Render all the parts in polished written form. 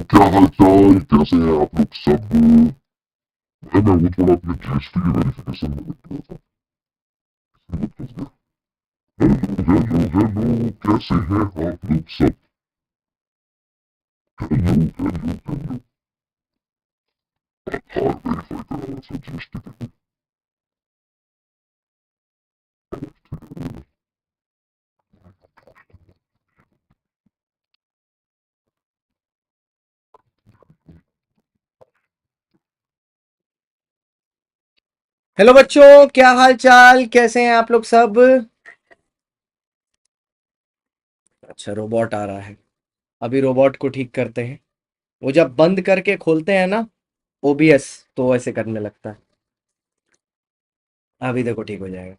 क्या हाल चाल, कैसे हैं आप लोग सब। भाई मैं वो थोड़ा अपने जीएसटी की वेरिफिकेशन में लग गया था, इसलिए फंस गया। हेलो हेलो हेलो, कैसे हैं आप लोग सब। Hello hello hello. Aadhaar verify करा रहा था जीएसटी के लिए। हेलो बच्चों, क्या हाल चाल, कैसे हैं आप लोग सब। अच्छा, रोबोट आ रहा है। अभी रोबोट को ठीक करते हैं। वो जब बंद करके खोलते हैं ना, ओबीएस, तो ऐसे करने लगता है। अभी देखो ठीक हो जाएगा।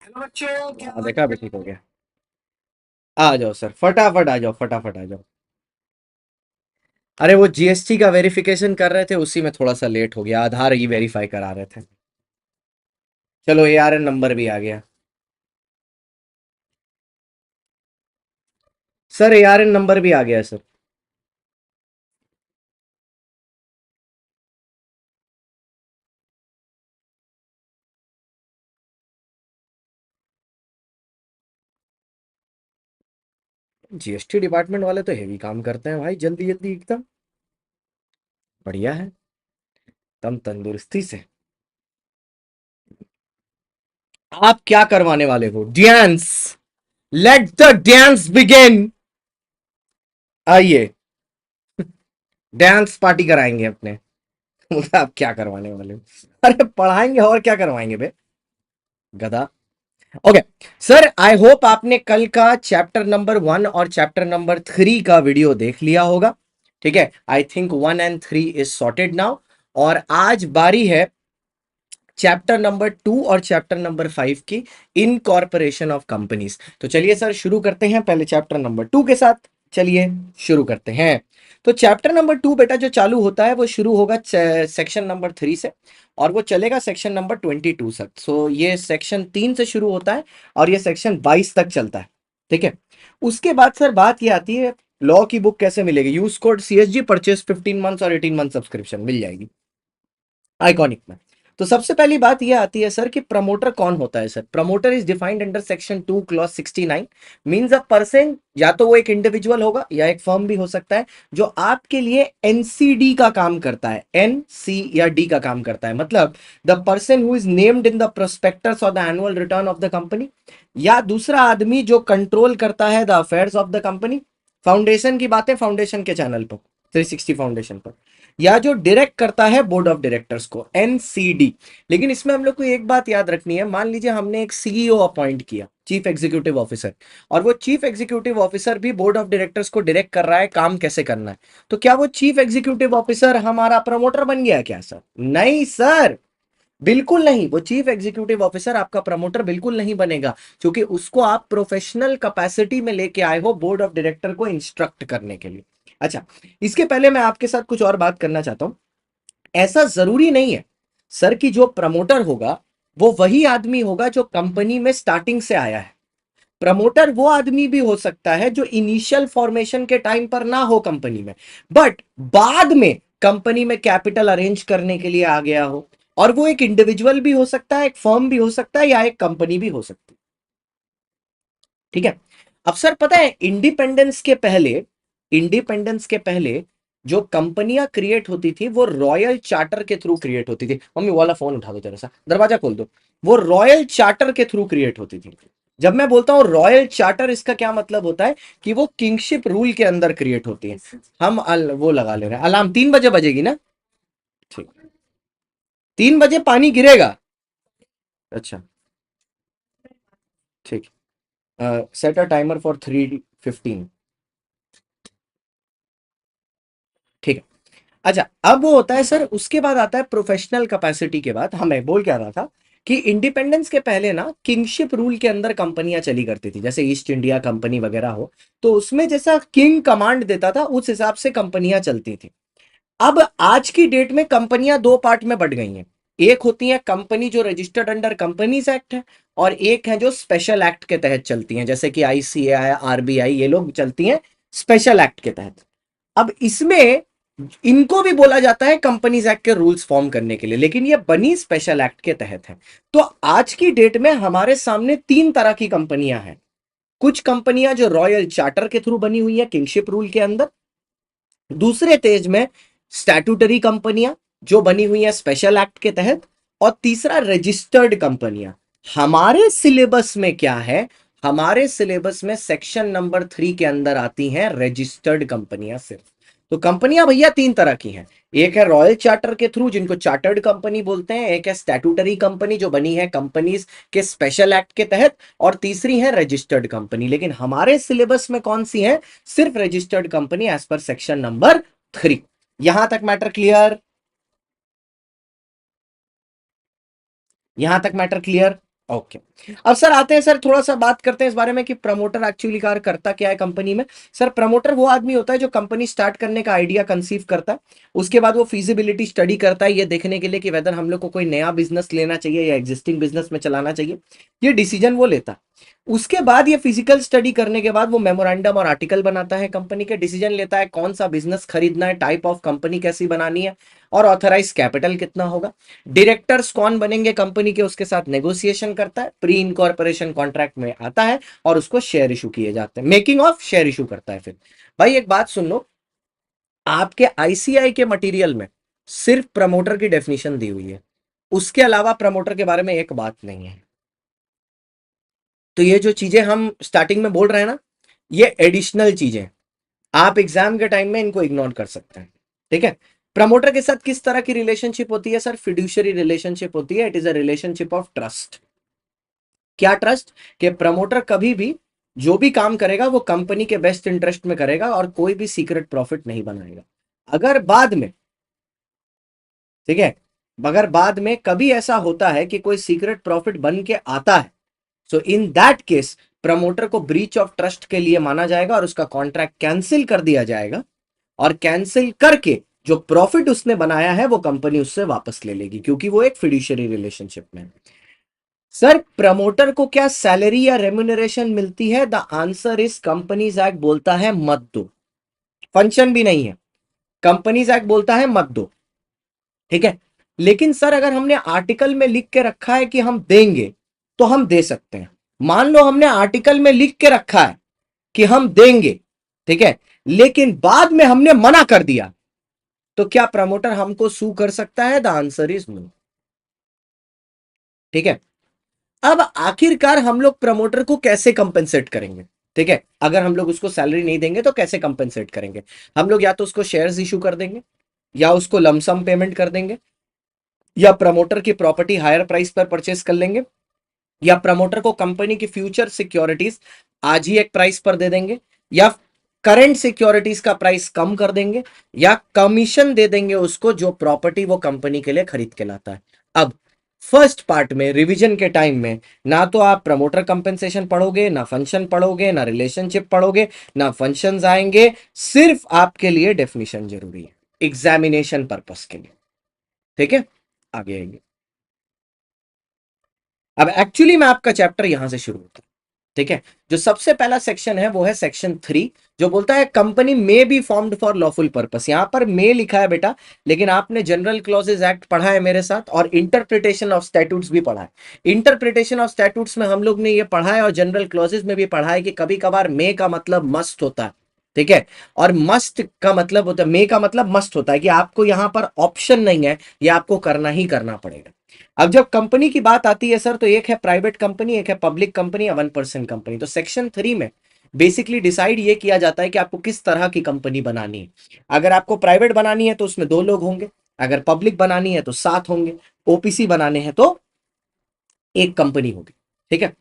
हेलो बच्चों, क्या देखा, अभी ठीक हो गया। आ जाओ सर, फटाफट आ जाओ, फटाफट आ जाओ। अरे वो जीएसटी का वेरिफिकेशन कर रहे थे, उसी में थोड़ा सा लेट हो गया। आधार ही वेरीफाई करा रहे थे। चलो, एआरएन नंबर भी आ गया। सर एआरएन नंबर भी आ गया सर। जीएसटी डिपार्टमेंट वाले तो हेवी काम करते हैं भाई, जल्दी जल्दी एकदम। बढ़िया है। तम तंदुरुस्ती से। आप क्या करवाने वाले हो? Dance. Let the dance begin. आइए, डांस पार्टी कराएंगे अपने। मतलब आप क्या करवाने वाले हो? अरे पढ़ाएंगे और क्या करवाएंगे बे, गधा। ओके सर, आई होप आपने कल का चैप्टर नंबर 1 और चैप्टर नंबर 3 का वीडियो देख लिया होगा। ठीक है, I think 1 and 3 is sorted now. और आज बारी है चैप्टर नंबर 2 और चैप्टर नंबर 5 की, इनकॉर्पोरेशन ऑफ कंपनीज। तो चलिए सर शुरू करते हैं पहले चैप्टर नंबर 2 के साथ। चलिए शुरू करते हैं। तो चैप्टर नंबर 2 बेटा जो चालू होता है वो शुरू होगा सेक्शन नंबर 3 से, और वो चलेगा सेक्शन नंबर 22 तक। सो ये सेक्शन 3 से शुरू होता है और ये सेक्शन 22 तक चलता है। ठीक है। उसके बाद सर बात ये आती है, लॉ की बुक कैसे मिलेगी। Use code CSG purchase 15 months और 18 मंथ सब्सक्रिप्शन मिल जाएगी आइकॉनिक में। तो सबसे पहली बात यह आती है सर कि प्रमोटर कौन होता है। Sir promoter is defined under section 2 clause 69। Means a person, या तो वो एक इंडिविजुअल होगा या एक फर्म भी हो सकता है, जो आपके लिए एनसीडी का काम करता है। एनसी या डी का काम करता है, मतलब the person who is named in the prospectus और the annual return of the company. या दूसरा आदमी जो कंट्रोल करता है the affairs of the company. Foundation की बातें फाउंडेशन के चैनल पर, 360 फाउंडेशन पर। या जो डायरेक्ट करता है बोर्ड ऑफ डायरेक्टर्स को, एनसीडी। लेकिन इसमें हम लोग को एक बात याद रखनी है, मान लीजिए हमने एक सीईओ अपॉइंट किया, चीफ एग्जीक्यूटिव ऑफिसर, और वो चीफ एग्जीक्यूटिव ऑफिसर भी बोर्ड ऑफ डायरेक्टर्स को डायरेक्ट कर रहा है काम कैसे करना है। तो क्या वो चीफ एग्जीक्यूटिव ऑफिसर हमारा प्रमोटर बन गया क्या सर? नहीं सर, बिल्कुल नहीं। वो चीफ एग्जीक्यूटिव ऑफिसर आपका प्रमोटर बिल्कुल नहीं बनेगा, क्योंकि उसको आप प्रोफेशनल कैपेसिटी में लेके आए हो बोर्ड ऑफ डायरेक्टर को इंस्ट्रक्ट करने के लिए। अच्छा, इसके पहले मैं आपके साथ कुछ और बात करना चाहता हूं। ऐसा जरूरी नहीं है सर कि जो प्रमोटर होगा वो वही आदमी होगा जो कंपनी में स्टार्टिंग से आया है। प्रमोटर वो आदमी भी हो सकता है जो इनिशियल फॉर्मेशन के टाइम पर ना हो कंपनी में, बट बाद में कंपनी में कैपिटल अरेंज करने के लिए आ गया हो। और वो एक इंडिविजुअल भी हो सकता है, एक फर्म भी हो सकता है, या एक कंपनी भी हो सकती है। ठीक है। अब सर पता है, इंडिपेंडेंस के पहले जो कंपनियां क्रिएट होती थी वो रॉयल चार्टर के थ्रू क्रिएट होती थी। मम्मी वाला फोन उठा दो, जरा सा दरवाजा खोल दो। वो रॉयल चार्टर के थ्रू क्रिएट होती थी। जब मैं बोलता हूं रॉयल चार्टर, इसका क्या मतलब होता है कि वो किंगशिप रूल के अंदर क्रिएट होती है। हम वो लगा ले रहे हैं अलार्म, 3 बजे बजेगी ना। ठीक, 3 बजे पानी गिरेगा। अच्छा, ठीक। Set a timer for 3:15। ठीक है। अच्छा, अब वो होता है सर, उसके बाद आता है प्रोफेशनल कैपेसिटी के बाद। हमें बोल क्या रहा था कि इंडिपेंडेंस के पहले ना किंगशिप रूल के अंदर कंपनियां चली करती थी, जैसे ईस्ट इंडिया कंपनी वगैरह हो। तो उसमें जैसा किंग कमांड देता था उस हिसाब से कंपनियां चलती थी। अब आज की डेट में कंपनियां दो पार्ट में बट गई हैं। एक होती है कंपनी जो रजिस्टर्ड अंडर कंपनीज एक्ट है, और एक है जो स्पेशल एक्ट के तहत चलती हैं, जैसे कि आईसीएआई, आरबीआई, ये लोग चलती हैं स्पेशल एक्ट के तहत। अब इसमें इनको भी बोला जाता है कंपनीज एक्ट के रूल्स फॉर्म करने के लिए, लेकिन ये बनी स्पेशल एक्ट के तहत है। तो आज की डेट में हमारे सामने तीन तरह की कंपनियां हैं। कुछ कंपनियां जो रॉयल चार्टर के थ्रू बनी हुई है किंगशिप रूल के अंदर, दूसरे तेज में स्टैट्यूटरी कंपनियां जो बनी हुई है स्पेशल एक्ट के तहत, और तीसरा रजिस्टर्ड कंपनियां। हमारे सिलेबस में क्या है, हमारे सिलेबस में सेक्शन नंबर 3 के अंदर आती हैं रजिस्टर्ड कंपनियां सिर्फ। तो कंपनियां भैया तीन तरह की हैं। एक है रॉयल चार्टर के थ्रू जिनको चार्टर्ड कंपनी बोलते हैं, एक है स्टैट्यूटरी कंपनी जो बनी है कंपनीज के स्पेशल एक्ट के तहत, और तीसरी है रजिस्टर्ड कंपनी। लेकिन हमारे सिलेबस में कौन सी है, सिर्फ registered company as per section number 3। यहां तक मैटर क्लियर, यहां तक मैटर क्लियर। ओके। अब सर आते हैं, सर थोड़ा सा बात करते हैं इस बारे में कि प्रमोटर एक्चुअली कार्य करता क्या है कंपनी में। सर प्रमोटर वो आदमी होता है जो कंपनी स्टार्ट करने का आइडिया कंसीव करता है, उसके बाद वो फीजिबिलिटी स्टडी करता है ये देखने के लिए कि वेदर हम लोग को कोई नया बिजनेस लेना चाहिए या एग्जिस्टिंग बिजनेस में चलाना चाहिए, ये डिसीजन वो लेता है। उसके बाद ये फिजिकल स्टडी करने के बाद वो मेमोरेंडम और आर्टिकल बनाता है, कंपनी के डिसीजन लेता है कौन सा बिजनेस खरीदना है, टाइप ऑफ कंपनी कैसी बनानी है, और ऑथराइज कैपिटल कितना होगा। डायरेक्टर्स कौन बनेंगे कंपनी के, उसके साथ नेगोशिएशन करता है, प्री इनकॉर्पोरेशन कॉन्ट्रैक्ट में आता है, और उसको शेयर इशू किए जाते हैं, मेकिंग ऑफ शेयर इशू करता है। फिर भाई एक बात सुन लो, आपके आईसीआई के मटेरियल में सिर्फ प्रमोटर की डेफिनेशन दी हुई है, उसके अलावा प्रमोटर के बारे में एक बात नहीं है। तो ये जो चीजें हम स्टार्टिंग में बोल रहे हैं ना, ये एडिशनल चीजें, आप एग्जाम के टाइम में इनको इग्नोर कर सकते हैं। ठीक है। प्रमोटर के साथ किस तरह की रिलेशनशिप होती है सर, फिड्यूशियरी रिलेशनशिप होती है। It is a relationship of trust. क्या ट्रस्ट, कि प्रमोटर कभी भी जो भी काम करेगा वो कंपनी के बेस्ट इंटरेस्ट में करेगा और कोई भी सीक्रेट प्रॉफिट नहीं बनाएगा। अगर बाद में, ठीक है, अगर बाद में कभी ऐसा होता है कि कोई सीक्रेट प्रॉफिट बन के आता है, सो इन दैट केस प्रमोटर को ब्रीच ऑफ ट्रस्ट के लिए माना जाएगा और उसका कॉन्ट्रैक्ट कैंसिल कर दिया जाएगा, और कैंसिल करके जो प्रॉफिट उसने बनाया है वो कंपनी उससे वापस ले लेगी, क्योंकि वो एक फिड्यूशियरी रिलेशनशिप में है। सर प्रमोटर को क्या सैलरी या रेम्यूनरेशन मिलती है, the answer is companies act बोलता है मत दो। फंक्शन भी नहीं है, कंपनीज एक्ट बोलता है मत दो। ठीक है। लेकिन सर अगर हमने आर्टिकल में लिख के रखा है कि हम देंगे, तो हम दे सकते हैं। मान लो हमने आर्टिकल में लिख के रखा है कि हम देंगे, ठीक है, लेकिन बाद में हमने मना कर दिया, तो क्या प्रमोटर हमको सू कर सकता है, द आंसर इज नो। ठीक है। अब आखिरकार हम लोग प्रमोटर को कैसे कंपेंसेट करेंगे, ठीक है, अगर हम लोग उसको सैलरी नहीं देंगे तो कैसे कंपेंसेट करेंगे। हम लोग या तो उसको शेयर्स इशू कर देंगे, या उसको लमसम पेमेंट कर देंगे, या प्रमोटर की प्रॉपर्टी हायर प्राइस पर परचेस कर लेंगे, या प्रमोटर को कंपनी की फ्यूचर सिक्योरिटीज आज ही एक प्राइस पर दे देंगे, या करंट सिक्योरिटीज का प्राइस कम कर देंगे, या कमीशन दे देंगे उसको जो प्रॉपर्टी वो कंपनी के लिए खरीद के लाता है। अब फर्स्ट पार्ट में रिवीजन के टाइम में ना तो आप प्रमोटर कंपेंसेशन पढ़ोगे, ना फंक्शन पढ़ोगे, ना रिलेशनशिप पढ़ोगे, ना फंक्शंस आएंगे, सिर्फ आपके लिए डेफिनेशन जरूरी है एग्जामिनेशन पर्पस के लिए। ठीक है, आगे आएंगे। अब एक्चुअली में आपका चैप्टर यहां से शुरू होता है। ठीक है। जो सबसे पहला सेक्शन है वो है सेक्शन 3, जो बोलता है company may be formed for lawful purpose. यहां पर मे लिखा है बेटा, लेकिन आपने जनरल क्लॉजेज एक्ट पढ़ा है मेरे साथ, और इंटरप्रिटेशन ऑफ स्टैट्यूट्स भी पढ़ा है। इंटरप्रिटेशन ऑफ स्टैट्यूट्स में हम लोग ने ये पढ़ा है, और जनरल क्लॉजेज में भी पढ़ा है कि कभी कभार मे का मतलब मस्ट होता है। ठीक है। और मस्ट का मतलब होता है, मे का मतलब मस्ट होता है कि आपको यहां पर ऑप्शन नहीं है, ये आपको करना ही करना पड़ेगा। अब जब कंपनी की बात आती है सर, तो एक है प्राइवेट कंपनी, एक है पब्लिक कंपनी, या 1% कंपनी। तो सेक्शन 3 में बेसिकली डिसाइड ये किया जाता है कि आपको किस तरह की कंपनी बनानी है। अगर आपको प्राइवेट बनानी है तो उसमें 2 लोग होंगे, अगर पब्लिक बनानी है तो 7 होंगे, ओपीसी बनाने हैं तो एक कंपनी होगी। ठीक है।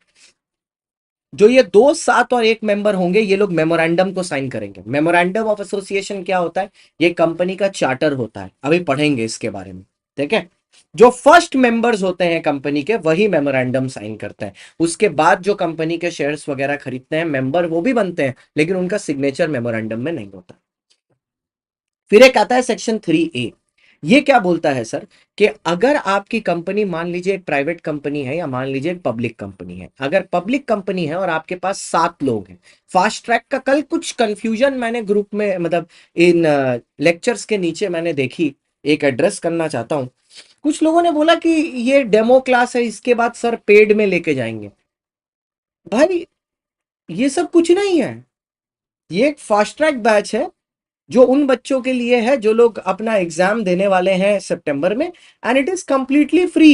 जो ये 2, 7 और 1 मेंबर होंगे, ये लोग मेमोरेंडम को साइन करेंगे। मेमोरेंडम ऑफ एसोसिएशन क्या होता है, ये कंपनी का चार्टर होता है, अभी पढ़ेंगे इसके बारे में। ठीक है। जो फर्स्ट मेंबर्स होते हैं कंपनी के, वही मेमोरेंडम साइन करते हैं। उसके बाद जो कंपनी के शेयर्स वगैरह खरीदते हैं मेंबर, वो भी बनते हैं, लेकिन उनका सिग्नेचर मेमोरेंडम में नहीं होता। फिर एक आता है सेक्शन 3A। ये क्या बोलता है सर कि अगर आपकी कंपनी मान लीजिए एक प्राइवेट कंपनी है या मान लीजिए एक पब्लिक कंपनी है, अगर पब्लिक कंपनी है और आपके पास 7 लोग हैं, फास्ट ट्रैक का कल कुछ कंफ्यूजन मैंने ग्रुप में मतलब इन लेक्चर्स के नीचे मैंने देखी, एक एड्रेस करना चाहता हूं। कुछ लोगों ने बोला कि ये डेमो क्लास है, इसके बाद सर पेड में लेके जाएंगे। भाई ये सब कुछ नहीं है, ये एक फास्ट ट्रैक बैच है जो उन बच्चों के लिए है जो लोग अपना एग्जाम देने वाले हैं सितंबर में, and it is completely free.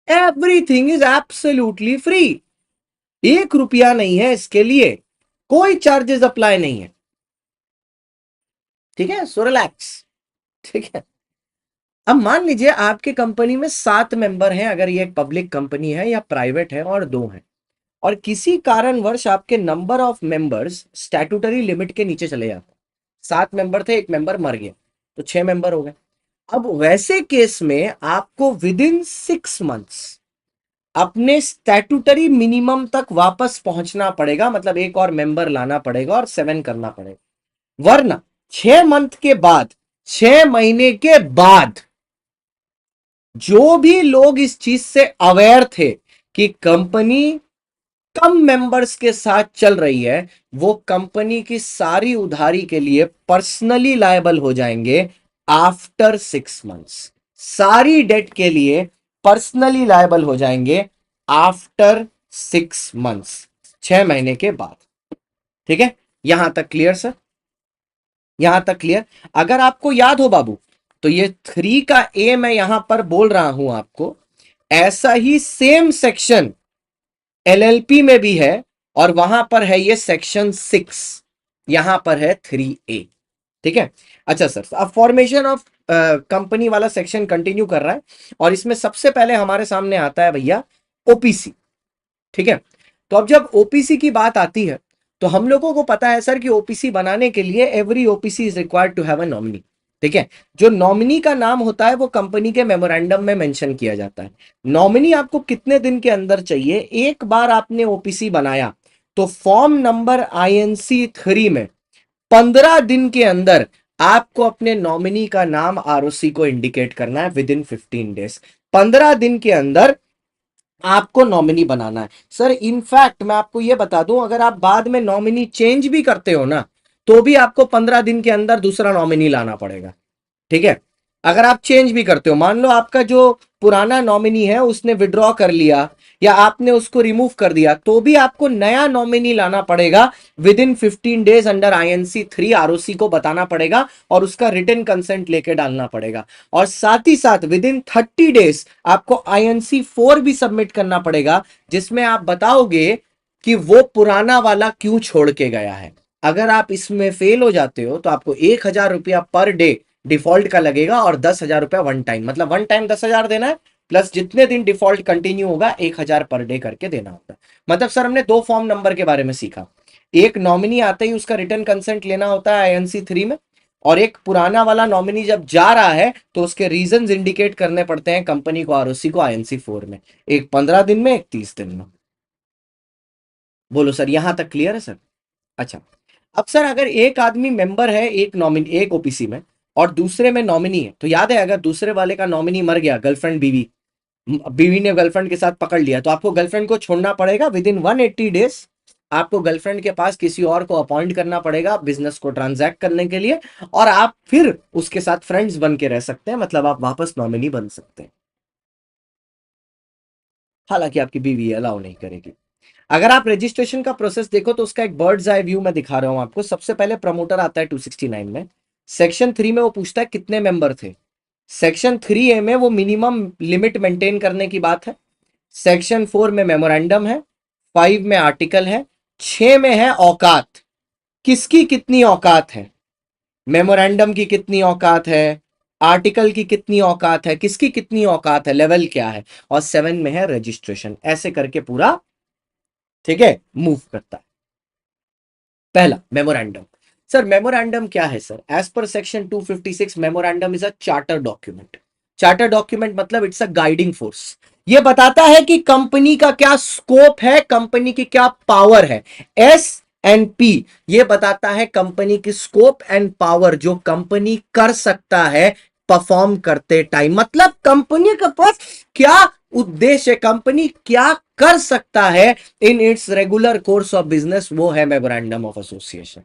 Everything is absolutely free, 1 रुपया नहीं है इसके लिए, कोई चार्जेस अप्लाई नहीं है। ठीक है, सो रिलैक्स। ठीक है, अब मान लीजिए आपके कंपनी में 7 मेंबर हैं, अगर ये एक पब्लिक कंपनी है या प्राइवेट है और 2 हैं, और किसी कारणवश आपके number of members statutory limit के नीचे चले जाते हैं। 7 मेंबर थे, एक मेंबर मर गया तो 6 मेंबर हो गए। अब वैसे केस में आपको विद इन 6 मंथ्स अपने स्टैट्यूटरी मिनिमम तक वापस पहुंचना पड़ेगा, मतलब एक और मेंबर लाना पड़ेगा और 7 करना पड़ेगा। वरना 6 मंथ के बाद, 6 महीने के बाद, जो भी लोग इस चीज से अवेयर थे कि कंपनी कम मेंबर्स के साथ चल रही है, वो कंपनी की सारी उधारी के लिए पर्सनली लायबल हो जाएंगे आफ्टर 6 मंथ्स। सारी डेट के लिए पर्सनली लायबल हो जाएंगे आफ्टर 6 मंथ्स, 6 महीने के बाद। ठीक है, यहां तक क्लियर सर? यहां तक क्लियर? अगर आपको याद हो बाबू, तो ये 3 का ए मैं यहां पर बोल रहा हूं आपको, ऐसा ही सेम सेक्शन एलएलपी में भी है, और वहां पर है ये सेक्शन 6, यहां पर है 3A। ठीक है, अच्छा सर, अब फॉर्मेशन ऑफ कंपनी वाला सेक्शन कंटिन्यू कर रहा है, और इसमें सबसे पहले हमारे सामने आता है भैया ओपीसी। ठीक है, तो अब जब ओपीसी की बात आती है तो हम लोगों को पता है सर कि ओपीसी बनाने के लिए every OPC is required to have a nominee. ठीक है, जो नॉमिनी का नाम होता है वो कंपनी के मेमोरेंडम में मेंशन किया जाता है। नॉमिनी आपको कितने दिन के अंदर चाहिए? एक बार आपने ओपीसी बनाया तो फॉर्म नंबर INC 3 में 15 दिन के अंदर आपको अपने नॉमिनी का नाम आरओसी को इंडिकेट करना है विद इन 15 डेज। 15 दिन के अंदर आपको नॉमिनी बनाना है सर। इनफैक्ट मैं आपको यह बता दूं, अगर आप बाद में नॉमिनी चेंज भी करते हो ना, तो भी आपको 15 दिन के अंदर दूसरा नॉमिनी लाना पड़ेगा। ठीक है, अगर आप चेंज भी करते हो, मान लो आपका जो पुराना नॉमिनी है उसने विड्रॉ कर लिया या आपने उसको रिमूव कर दिया, तो भी आपको नया नॉमिनी लाना पड़ेगा with in 15 days under INC 3। ROC को बताना पड़ेगा और उसका रिटन कंसेंट लेके डालना पड़ेगा, और साथ ही साथ विद इन 30 डेज आपको INC 4 भी सबमिट करना पड़ेगा, जिसमें आप बताओगे कि वो पुराना वाला क्यों छोड़ के गया है। अगर आप इसमें फेल हो जाते हो तो आपको 1,000 रुपया पर डे डिफॉल्ट का लगेगा, और 10,000 रुपया वन टाइम, मतलब वन टाइम 10,000 देना है, प्लस जितने दिन डिफॉल्ट कंटिन्यू होगा 1,000 पर डे करके देना होगा। मतलब सर हमने 2 फॉर्म नंबर के बारे में सीखा, एक नॉमिनी आते ही उसका रिटर्न कंसेंट लेना होता है INC 3 में, और एक पुराना वाला नॉमिनी जब जा रहा है तो उसके रीजंस इंडिकेट करने पड़ते हैं कंपनी को, आरओसी को INC 4 में, एक 15 दिन में, एक 30 दिन में। बोलो सर, यहां तक क्लियर है सर? अच्छा, अब सर अगर एक आदमी मेंबर है एक नॉमिनी, एक ओपीसी में, और दूसरे में नॉमिनी है, तो याद है अगर दूसरे वाले का नॉमिनी मर गया, गर्लफ्रेंड बीवी, बीवी ने गर्लफ्रेंड के साथ पकड़ लिया, तो आपको गर्लफ्रेंड को छोड़ना पड़ेगा विद इन 180 डेज। आपको गर्लफ्रेंड के पास किसी और को अपॉइंट करना पड़ेगा बिजनेस को ट्रांजैक्ट करने के लिए, और आप फिर उसके साथ फ्रेंड्स बन के रह सकते हैं, मतलब आप वापस नॉमिनी बन सकते हैं। हालांकि आपकी बीवी अलाउ नहीं करेगी। अगर आप रजिस्ट्रेशन का प्रोसेस देखो तो उसका एक बर्ड्स आई व्यू मैं दिखा रहा हूं आपको। सबसे पहले प्रमोटर आता है 269 में, सेक्शन 3 में वो पूछता है कितने मेंबर थे, सेक्शन 3A में वो मिनिमम लिमिट मेंटेन करने की बात है, सेक्शन 4 में मेमोरेंडम है, 5 में आर्टिकल है, 6 में है औकात, किसकी कितनी औकात है, मेमोरेंडम की कितनी औकात है, आर्टिकल की कितनी औकात है, किसकी कितनी औकात है, लेवल क्या है, और 7 में है रजिस्ट्रेशन। ऐसे करके पूरा, ठीक है, मूव करता है। पहला मेमोरेंडम। सर मेमोरेंडम क्या है sir? As per section 256 memorandum is a charter document. Charter document मतलब इट्स अ गाइडिंग फोर्स। ये बताता है कि कंपनी का क्या स्कोप है, कंपनी की क्या पावर है। एस एंड पी ये बताता है कंपनी की स्कोप एंड पावर, जो कंपनी कर सकता है परफॉर्म करते टाइम। मतलब कंपनी के पास क्या उद्देश्य है, कंपनी क्या कर सकता है in its regular course of business, वो है मेमोरेंडम ऑफ एसोसिएशन।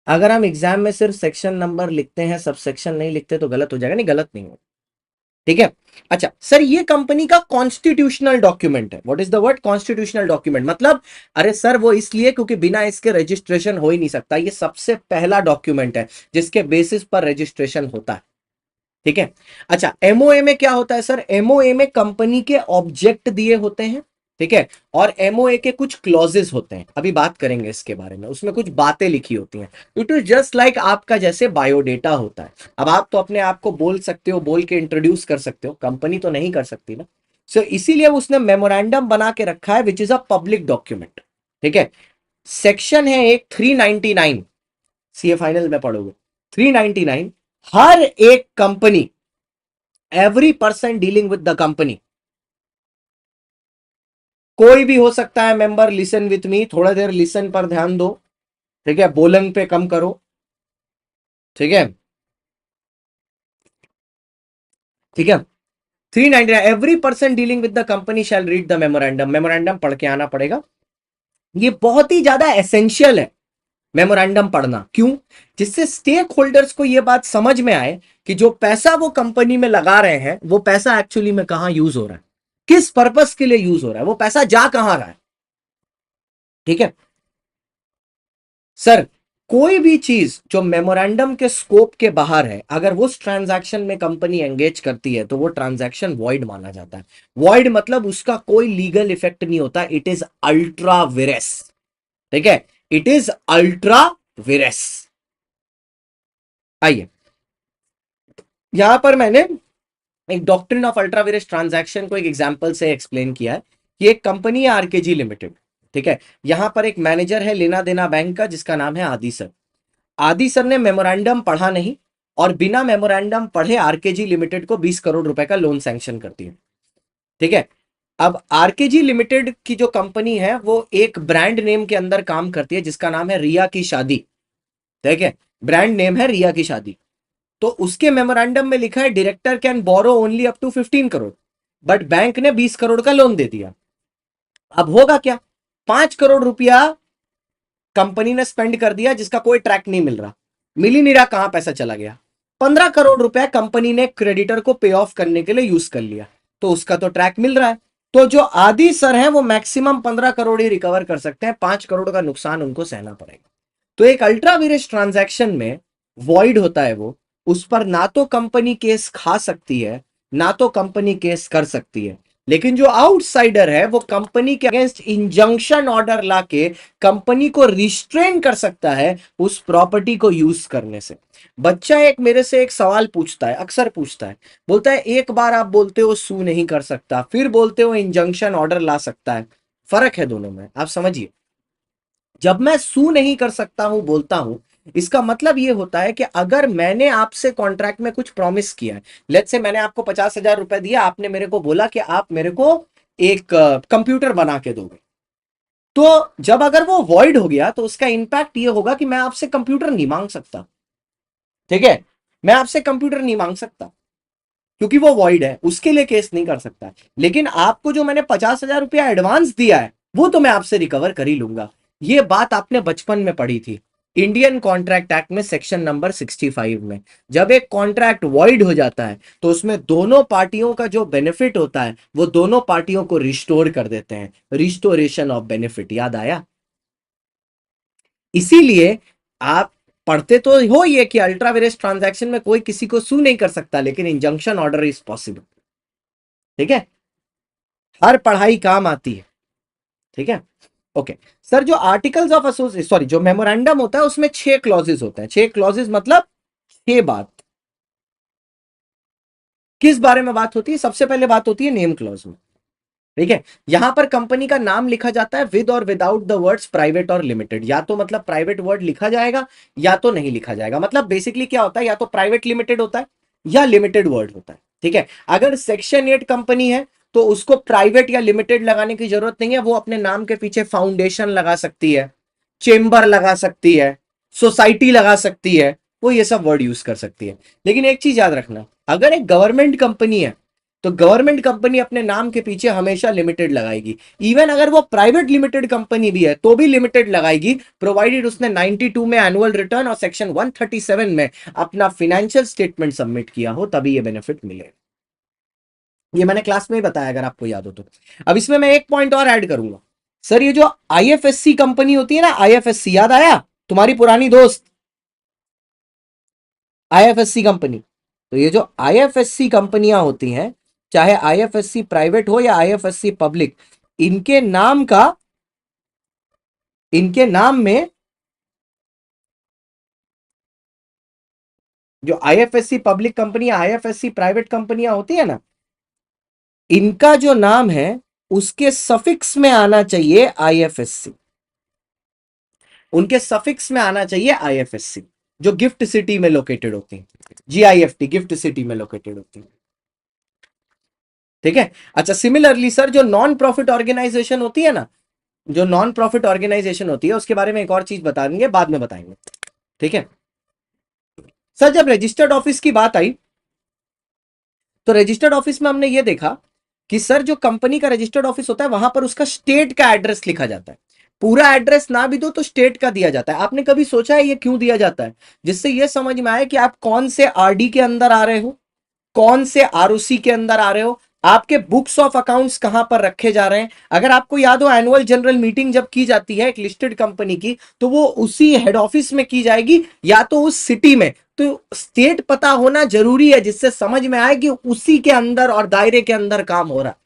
अगर हम एग्जाम में सिर्फ सेक्शन नंबर लिखते हैं, सब सेक्शन नहीं लिखते तो गलत हो जाएगा। नहीं, गलत नहीं हो, ठीक है। अच्छा सर, ये कंपनी का कॉन्स्टिट्यूशनल डॉक्यूमेंट है। What is the word constitutional document? मतलब अरे सर वो इसलिए क्योंकि बिना इसके रजिस्ट्रेशन हो ही नहीं सकता। ये सबसे पहला डॉक्यूमेंट है जिसके बेसिस पर रजिस्ट्रेशन होता है, ठीक है। अच्छा एमओए में क्या होता है सर? एमओए में कंपनी के ऑब्जेक्ट दिए होते हैं, ठीक है, और एमओए के कुछ क्लॉजेस होते हैं, अभी बात करेंगे इसके बारे में। उसमें कुछ बातें लिखी होती हैं। इट इज जस्ट लाइक आपका जैसे बायोडेटा होता है। अब आप तो अपने आप को बोल सकते हो, बोल के इंट्रोड्यूस कर सकते हो, कंपनी तो नहीं कर सकती ना। सो इसीलिए उसने मेमोरेंडम बना के रखा है which is a public document, ठीक है। सेक्शन है एक 399, सीए फाइनल में पढ़ोगे 399। हर एक company, every person dealing with the company, कोई भी हो सकता है मेंबर, लिसन विथ मी, थोड़ा देर लिसन पर ध्यान दो, ठीक है, बोलंग पे कम करो, ठीक है, ठीक है। 399, every person dealing with the company shall read the memorandum. Memorandum पढ़ के आना पड़ेगा। ये बहुत ही ज्यादा एसेंशियल है मेमोरेंडम पढ़ना। क्यों? जिससे स्टेक होल्डर्स को यह बात समझ में आए कि जो पैसा वो कंपनी में लगा रहे हैं वो पैसा एक्चुअली में कहां यूज हो रहा है, किस पर्पस के लिए यूज हो रहा है, वो पैसा जा कहां रहा है, ठीक है। सर कोई भी चीज जो मेमोरेंडम के स्कोप के बाहर है, अगर वो उस ट्रांजैक्शन में कंपनी एंगेज करती है तो वो ट्रांजैक्शन वॉइड माना जाता है। वॉइड मतलब उसका कोई लीगल इफेक्ट नहीं होता। इट इज अल्ट्रा विरेस, ठीक है, इट इज अल्ट्रा विरेस। आइए, यहां पर मैंने एक डॉक्ट्रिन ऑफ अल्ट्रा विरेस ट्रांजैक्शन को एक एग्जांपल से एक्सप्लेन किया है कि एक कंपनी है आरकेजी लिमिटेड, ठीक है। यहां पर एक मैनेजर है लेना देना बैंक का जिसका नाम है आदि सर। आदि सर ने मेमोरेंडम पढ़ा नहीं और बिना मेमोरेंडम पढ़े आरकेजी लिमिटेड को 20 करोड़ रुपए का लोन सैंक्शन कर दिया, ठीक है। अब आरकेजी लिमिटेड की जो कंपनी है वो एक ब्रांड नेम के अंदर काम करती है जिसका नाम है रिया की शादी, ठीक है। ब्रांड नेम है रिया की शादी। तो उसके मेमोरेंडम में लिखा है director can borrow only up to 15 crore, but bank ने 20 करोड़ का लोन दे दिया। अब होगा क्या? 5 करोड़ रुपया कंपनी ने स्पेंड कर दिया जिसका कोई ट्रैक नहीं मिल रहा, मिल ही नहीं रहा कहां पैसा चला गया। 15 करोड़ रुपया कंपनी ने क्रेडिटर को पे ऑफ करने के लिए यूज कर लिया, तो उसका तो ट्रैक मिल रहा है। तो जो आदि सर है वो मैक्सिमम 15 करोड़ ही रिकवर कर सकते हैं, 5 करोड़ का नुकसान उनको सहना पड़ेगा। तो एक अल्ट्रा विरेज ट्रांजैक्शन में वॉइड होता है वो, उस पर ना तो कंपनी केस खा सकती है ना तो कंपनी केस कर सकती है। लेकिन जो आउटसाइडर है वो कंपनी के अगेंस्ट इंजंक्शन ऑर्डर लाके कंपनी को रिस्ट्रेन कर सकता है उस प्रॉपर्टी को यूज करने से। बच्चा एक मेरे से एक सवाल पूछता है, अक्सर पूछता है, बोलता है एक बार आप बोलते हो सू नहीं कर सकता, फिर बोलते हो इंजंक्शन ऑर्डर ला सकता है, फर्क है दोनों में, आप समझिए। जब मैं सू नहीं कर सकता हूं बोलता हूं, इसका मतलब यह होता है कि अगर मैंने आपसे कॉन्ट्रैक्ट में कुछ प्रॉमिस किया है, लेट्स से मैंने आपको 50,000 रुपए दिया, आपने मेरे को बोला कि आप मेरे को एक कंप्यूटर बना के दोगे, तो जब अगर वो वॉइड हो गया तो उसका इंपैक्ट ये होगा कि मैं आपसे कंप्यूटर नहीं मांग सकता, ठीक है। मैं आपसे कंप्यूटर नहीं मांग सकता क्योंकि वो वॉइड है, उसके लिए केस नहीं कर सकता। लेकिन आपको जो मैंने 50,000 रुपया एडवांस दिया है वो तो मैं आपसे रिकवर कर ही लूंगा। ये बात आपने बचपन में पढ़ी थी इंडियन कॉन्ट्रैक्ट एक्ट में सेक्शन नंबर 65 में। जब एक कॉन्ट्रैक्ट वॉइड हो जाता है तो उसमें दोनों पार्टियों का जो बेनिफिट होता है वो दोनों पार्टियों को रिस्टोर कर देते हैं, रिस्टोरेशन ऑफ बेनिफिट, याद आया? इसीलिए आप पढ़ते तो हो ये कि अल्ट्रा वेरेस ट्रांजैक्शन में कोई किसी को सू नहीं कर सकता, लेकिन इंजंक्शन ऑर्डर इज पॉसिबल, ठीक है। हर पढ़ाई काम आती है, ठीक है। ओके सर, जो आर्टिकल्स ऑफ एसोसिएशन, सॉरी, जो मेमोरेंडम होता है उसमें 6 क्लॉजेस होते हैं। 6 क्लॉजेस मतलब 6 बात। किस बारे में बात होती है? सबसे पहले बात होती है नेम क्लॉज में, ठीक है। यहां पर कंपनी का नाम लिखा जाता है विद और विदाउट द वर्ड्स प्राइवेट और लिमिटेड। या तो मतलब प्राइवेट वर्ड लिखा जाएगा या तो नहीं लिखा जाएगा। मतलब बेसिकली क्या होता है, या तो प्राइवेट लिमिटेड होता है या लिमिटेड वर्ड होता है, ठीक है। अगर सेक्शन 8 कंपनी है तो उसको प्राइवेट या लिमिटेड लगाने की जरूरत नहीं है, वो अपने नाम के पीछे फाउंडेशन लगा सकती है, चेंबर लगा सकती है, सोसाइटी लगा सकती है, वो ये सब वर्ड यूज कर सकती है। लेकिन एक चीज याद रखना, अगर एक गवर्नमेंट कंपनी है तो गवर्नमेंट कंपनी अपने नाम के पीछे हमेशा लिमिटेड लगाएगी। इवन अगर वो प्राइवेट लिमिटेड कंपनी भी है तो भी लिमिटेड लगाएगी, प्रोवाइडेड उसने 92 में एनुअल रिटर्न और सेक्शन 137 में अपना फाइनेंशियल स्टेटमेंट सबमिट किया हो, तभी ये बेनिफिट मिले। ये मैंने क्लास में ही बताया अगर आपको याद हो तो। अब इसमें मैं एक पॉइंट और ऐड करूंगा सर, ये जो आईएफएससी कंपनी होती है ना, आईएफएससी याद आया, तुम्हारी पुरानी दोस्त आईएफएससी कंपनी। तो ये जो आईएफएससी कंपनियां होती हैं, चाहे आईएफएससी प्राइवेट हो या आईएफएससी पब्लिक, इनके नाम का, इनके नाम में जो IFSC public company, IFSC private कंपनियां होती है ना, इनका जो नाम है उसके सफिक्स में आना चाहिए आईएफएससी, उनके सफिक्स में आना चाहिए आईएफएससी, जो गिफ्ट सिटी में लोकेटेड होती है, जीआईएफटी गिफ्ट सिटी में लोकेटेड होती है। ठीक है। अच्छा, सिमिलरली सर जो नॉन प्रॉफिट ऑर्गेनाइजेशन होती है ना, जो नॉन प्रॉफिट ऑर्गेनाइजेशन होती है उसके बारे में एक और चीज बता देंगे, बाद में बताएंगे। ठीक है सर, जब रजिस्टर्ड ऑफिस की बात आई तो रजिस्टर्ड ऑफिस में हमने ये देखा कि सर जो कंपनी का रजिस्टर्ड ऑफिस होता है वहां पर उसका स्टेट का एड्रेस लिखा जाता है। पूरा एड्रेस ना भी दो तो स्टेट का दिया जाता है। आपने कभी सोचा है ये क्यों दिया जाता है? जिससे ये समझ में आए कि आप कौन से आरडी के अंदर आ रहे हो, कौन से आरओसी के अंदर आ रहे हो, आपके बुक्स ऑफ अकाउंट्स कहां पर रखे जा रहे हैं। अगर आपको याद हो, एनुअल जनरल मीटिंग जब की जाती है एक लिस्टेड कंपनी की, तो वो उसी हेड ऑफिस में की जाएगी या तो उस सिटी में। तो स्टेट पता होना जरूरी है, जिससे समझ में आए कि उसी के अंदर और दायरे के अंदर काम हो रहा है।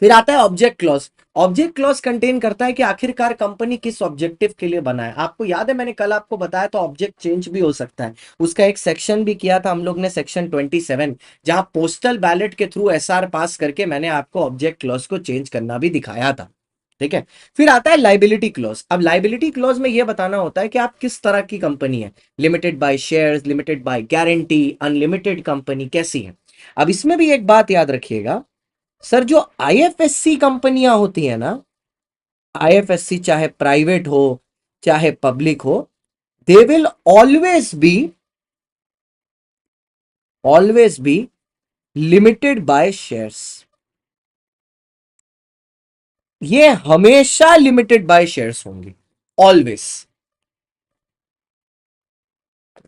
फिर आता है object clause. Object clause contain करता है कि आखिरकार कंपनी किस ऑब्जेक्टिव के लिए बना है। आपको याद है मैंने कल आपको बताया था ऑब्जेक्ट चेंज भी हो सकता है, उसका एक सेक्शन भी किया था हम लोग ने, सेक्शन 27, जहां पोस्टल बैलेट के थ्रू एसआर पास करके मैंने आपको ऑब्जेक्ट क्लॉज को चेंज करना भी दिखाया था। ठीक है। फिर आता है लाइबिलिटी क्लॉज। अब लाइबिलिटी क्लॉज में यह बताना होता है कि आप किस तरह की कंपनी है, limited by shares, limited by guarantee, unlimited company कैसी है। अब इसमें भी एक बात याद रखिएगा सर, जो आईएफएससी कंपनियां होती है ना, आईएफएससी चाहे प्राइवेट हो चाहे पब्लिक हो, they will always be limited by shares. ये हमेशा लिमिटेड बाय शेयर्स होंगी, always,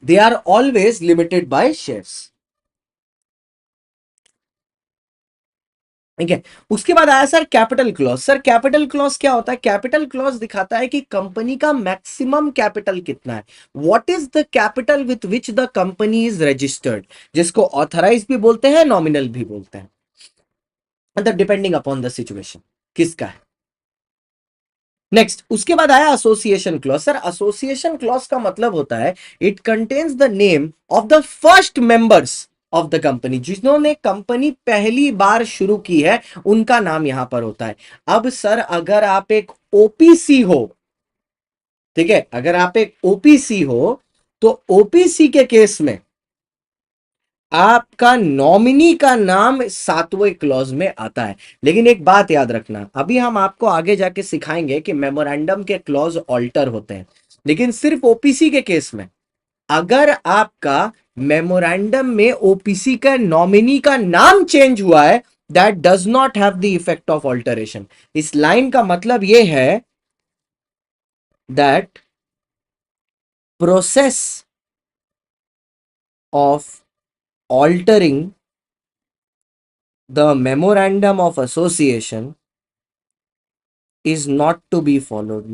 they are always limited by shares. ठीक है। उसके बाद आया sir capital clause. Sir capital clause क्या होता है? कैपिटल क्लॉज दिखाता है कि कंपनी का मैक्सिमम कैपिटल कितना है, what is the capital with which the company is registered, जिसको ऑथराइज भी बोलते हैं, नॉमिनल भी बोलते हैं, मतलब डिपेंडिंग अपॉन द सिचुएशन किसका है। नेक्स्ट, उसके बाद आया association clause. Sir association clause का मतलब होता है it contains the name of the first members of the company, जिन्होंने कंपनी पहली बार शुरू की है उनका नाम यहां पर होता है। अब सर अगर आप एक ओपीसी हो, ठीक है, अगर आप एक ओपीसी हो तो ओपीसी के केस में आपका नॉमिनी का नाम 7वें क्लॉज में आता है। लेकिन एक बात याद रखना, अभी हम आपको आगे जाके सिखाएंगे कि मेमोरेंडम के क्लॉज ऑल्टर होते हैं, लेकिन सिर्फ ओपीसी के केस में अगर आपका मेमोरेंडम में ओपीसी का नॉमिनी का नाम चेंज हुआ है, that does not have the effect of alteration. इस लाइन का मतलब यह है that process of altering the memorandum of association is not to be followed।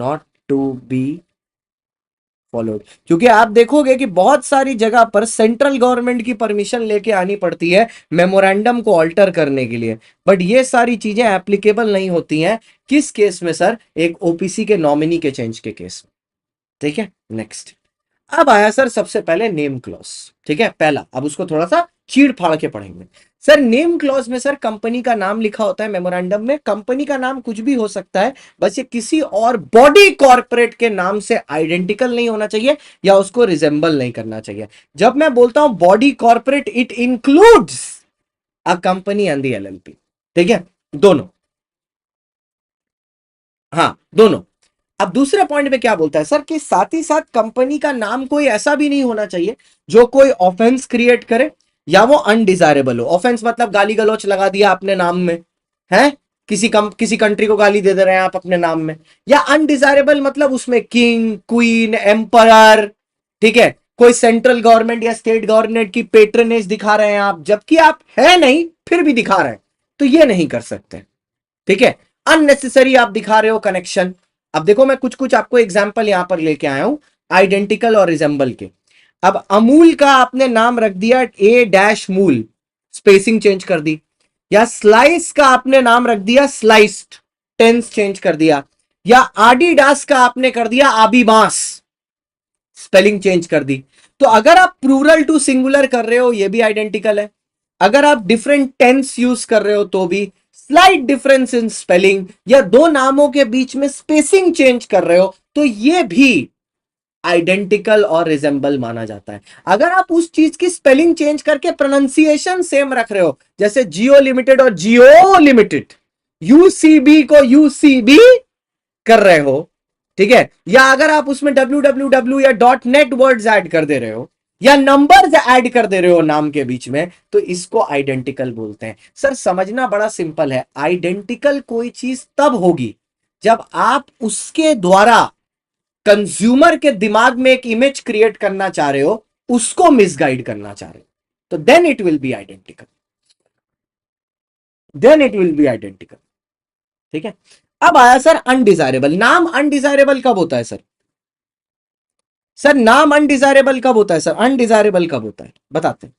क्योंकि आप देखोगे कि बहुत सारी जगह पर सेंट्रल गवर्नमेंट की परमिशन लेके आनी पड़ती है मेमोरेंडम को ऑल्टर करने के लिए, बट ये सारी चीजें एप्लीकेबल नहीं होती हैं किस केस में सर? एक ओपीसी के नॉमिनी के चेंज के केस में। ठीक है। नेक्स्ट, अब आया सर सबसे पहले नेम क्लॉज। ठीक है, पहला, अब उसको थोड़ा सा चीड़ फाड़ के पढ़ेंगे। सर नेम क्लॉज में सर कंपनी का नाम लिखा होता है मेमोरेंडम में। कंपनी का नाम कुछ भी हो सकता है, बस ये किसी और बॉडी कॉर्पोरेट के नाम से आइडेंटिकल नहीं होना चाहिए या उसको रिजेंबल नहीं करना चाहिए। जब मैं बोलता हूं body corporate, it includes a company and the LLP. ठीक है, दोनों, हाँ दोनों। अब दूसरे पॉइंट पे क्या बोलता है सर कि साथ ही साथ कंपनी का नाम कोई ऐसा भी नहीं होना चाहिए जो कोई ऑफेंस क्रिएट करे या वो अनडिजायरेबल हो। ऑफेंस मतलब गाली गलौच लगा दिया अपने नाम में, है, किसी कंट्री को गाली दे दे रहे हैं आप अपने नाम में। या अनडिजायरेबल मतलब उसमें किंग, क्वीन, एम्पायर, ठीक है, कोई सेंट्रल गवर्नमेंट या स्टेट गवर्नमेंट की पेट्रनेज दिखा रहे हैं आप, जबकि आप है नहीं फिर भी दिखा रहे हैं, तो ये नहीं कर सकते। ठीक है, अननेसेसरी आप दिखा रहे हो कनेक्शन। अब देखो मैं कुछ कुछ आपको एग्जांपल यहां पर लेके आया हूं आइडेंटिकल और रिजेंबल के। अब अमूल का आपने नाम रख दिया ए डैश मूल, स्पेसिंग चेंज कर दी, या स्लाइस का आपने नाम रख दिया स्लाइस्ड, टेंस चेंज कर दिया, या आडिडास का आपने कर दिया आबीबास, स्पेलिंग चेंज कर दी। तो अगर आप प्लूरल टू सिंगुलर कर रहे हो ये भी आइडेंटिकल है, अगर आप डिफरेंट टेंस यूज कर रहे हो तो भी, स्लाइट डिफरेंस इन स्पेलिंग या दो नामों के बीच में स्पेसिंग चेंज कर रहे हो तो ये भी आइडेंटिकल और रिजेंबल माना जाता है। अगर आप उस चीज की स्पेलिंग चेंज करके प्रोनाउंसिएशन सेम रख रहे हो, जैसे जियो लिमिटेड और जियो लिमिटेड, यूसीबी को यूसीबी कर रहे हो, ठीक है, या अगर आप उसमें www या .net वर्ड्स ऐड कर दे रहे हो या नंबर्स ऐड कर दे रहे हो नाम के बीच में, तो इसको आइडेंटिकल बोलते हैं। सर समझना बड़ा सिंपल है, आइडेंटिकल कोई चीज तब होगी जब आप उसके द्वारा कंज्यूमर के दिमाग में एक इमेज क्रिएट करना चाह रहे हो, उसको मिसगाइड करना चाह रहे हो, तो then it will be identical, then it will be identical. ठीक है, अब आया सर अनडिजायरेबल। नाम अनडिजायरेबल कब होता है सर? सर नाम अनडिजायरेबल कब होता है सर? अनडिजायरेबल कब होता है बताते हैं।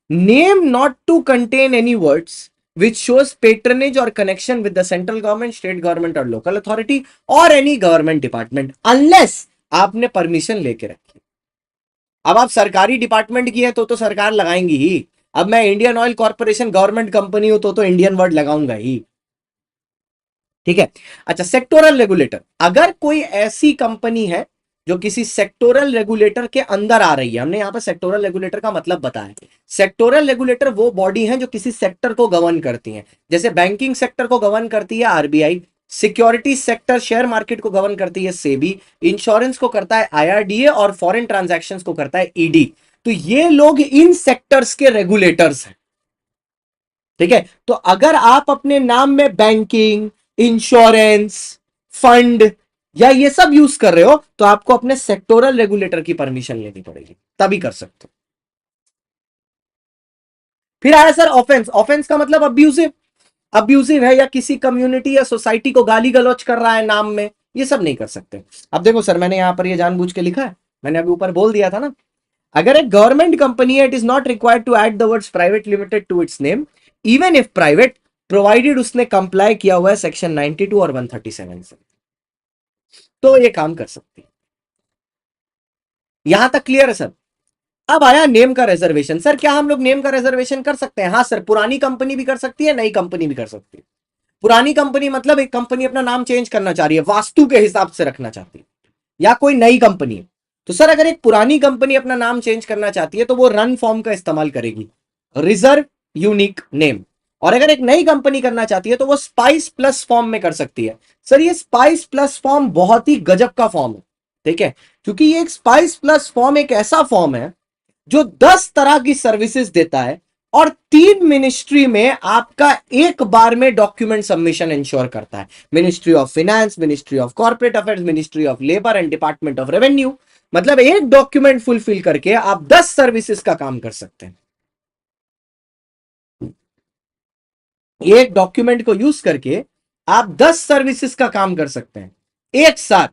Name not to contain any words which shows patronage or connection with the central government, state government or local authority or any government department unless आपने परमिशन लेके रखी। अब आप सरकारी डिपार्टमेंट की है तो सरकार लगाएंगी ही। अब मैं Indian oil corporation government company हूं तो इंडियन वर्ड लगाऊंगा ही। ठीक है, अच्छा सेक्टोरल रेगुलेटर, अगर कोई ऐसी कंपनी है जो किसी सेक्टोरल रेगुलेटर के अंदर आ रही है, हमने यहां पर सेक्टोरल रेगुलेटर का मतलब बताया। सेक्टोरल रेगुलेटर वो बॉडी है जो किसी सेक्टर को गवर्न करती है, जैसे बैंकिंग सेक्टर को गवर्न करती है RBI, security sector share market को गवर्न करती है सेबी, इंश्योरेंस को करता है आईआरडीए और फॉरेन ट्रांजैक्शंस को करता है ईडी। तो ये लोग इन सेक्टर्स के रेगुलेटर्स हैं। ठीक है, तो अगर आप अपने नाम में बैंकिंग, इंश्योरेंस, फंड या ये सब यूज कर रहे हो तो आपको अपने सेक्टोरल रेगुलेटर की परमिशन लेनी पड़ेगी, तभी कर सकते हो। फिर आया सर ऑफेंस। ऑफेंस का मतलब अब्यूजिव, अब्यूजिव है या किसी कम्युनिटी या सोसाइटी को गाली गलौज कर रहा है नाम में, ये सब नहीं कर सकते। अब देखो सर मैंने यहां पर ये जानबूझ के लिखा है, मैंने अभी ऊपर बोल दिया था ना, अगर एक गवर्नमेंट कंपनी है it is not required to add the words private limited to its name even if private, provided उसने कंप्लाई किया हुआ है सेक्शन 92 और 137 से, तो ये काम कर सकती है। यहां तक क्लियर है सर? अब आया नेम का रिजर्वेशन। सर क्या हम लोग नेम का रिजर्वेशन कर सकते हैं? हाँ सर, पुरानी कंपनी भी कर सकती है, नई कंपनी भी कर सकती है। पुरानी कंपनी मतलब एक कंपनी अपना नाम चेंज करना चाह रही है, वास्तु के हिसाब से रखना चाहती है, या कोई नई कंपनी है, तो सर अगर एक पुरानी कंपनी अपना नाम चेंज करना चाहती है तो वो रन फॉर्म का इस्तेमाल करेगी, रिजर्व यूनिक नेम। और अगर एक नई कंपनी करना चाहती है तो वो स्पाइस प्लस फॉर्म में कर सकती है। सर ये स्पाइस प्लस फॉर्म बहुत ही गजब का फॉर्म है, ठीक है, क्योंकि ये एक स्पाइस प्लस फॉर्म एक ऐसा फॉर्म है जो 10 तरह की सर्विसेज देता है और 3 मिनिस्ट्री में आपका एक बार में डॉक्यूमेंट सबमिशन इंश्योर करता है। Ministry of finance, ministry of corporate affairs, ministry of labour and department of revenue. मतलब एक डॉक्यूमेंट फुलफिल करके आप 10 सर्विसेज का काम कर सकते हैं, एक डॉक्यूमेंट को यूज करके आप 10 सर्विसेज का काम कर सकते हैं एक साथ।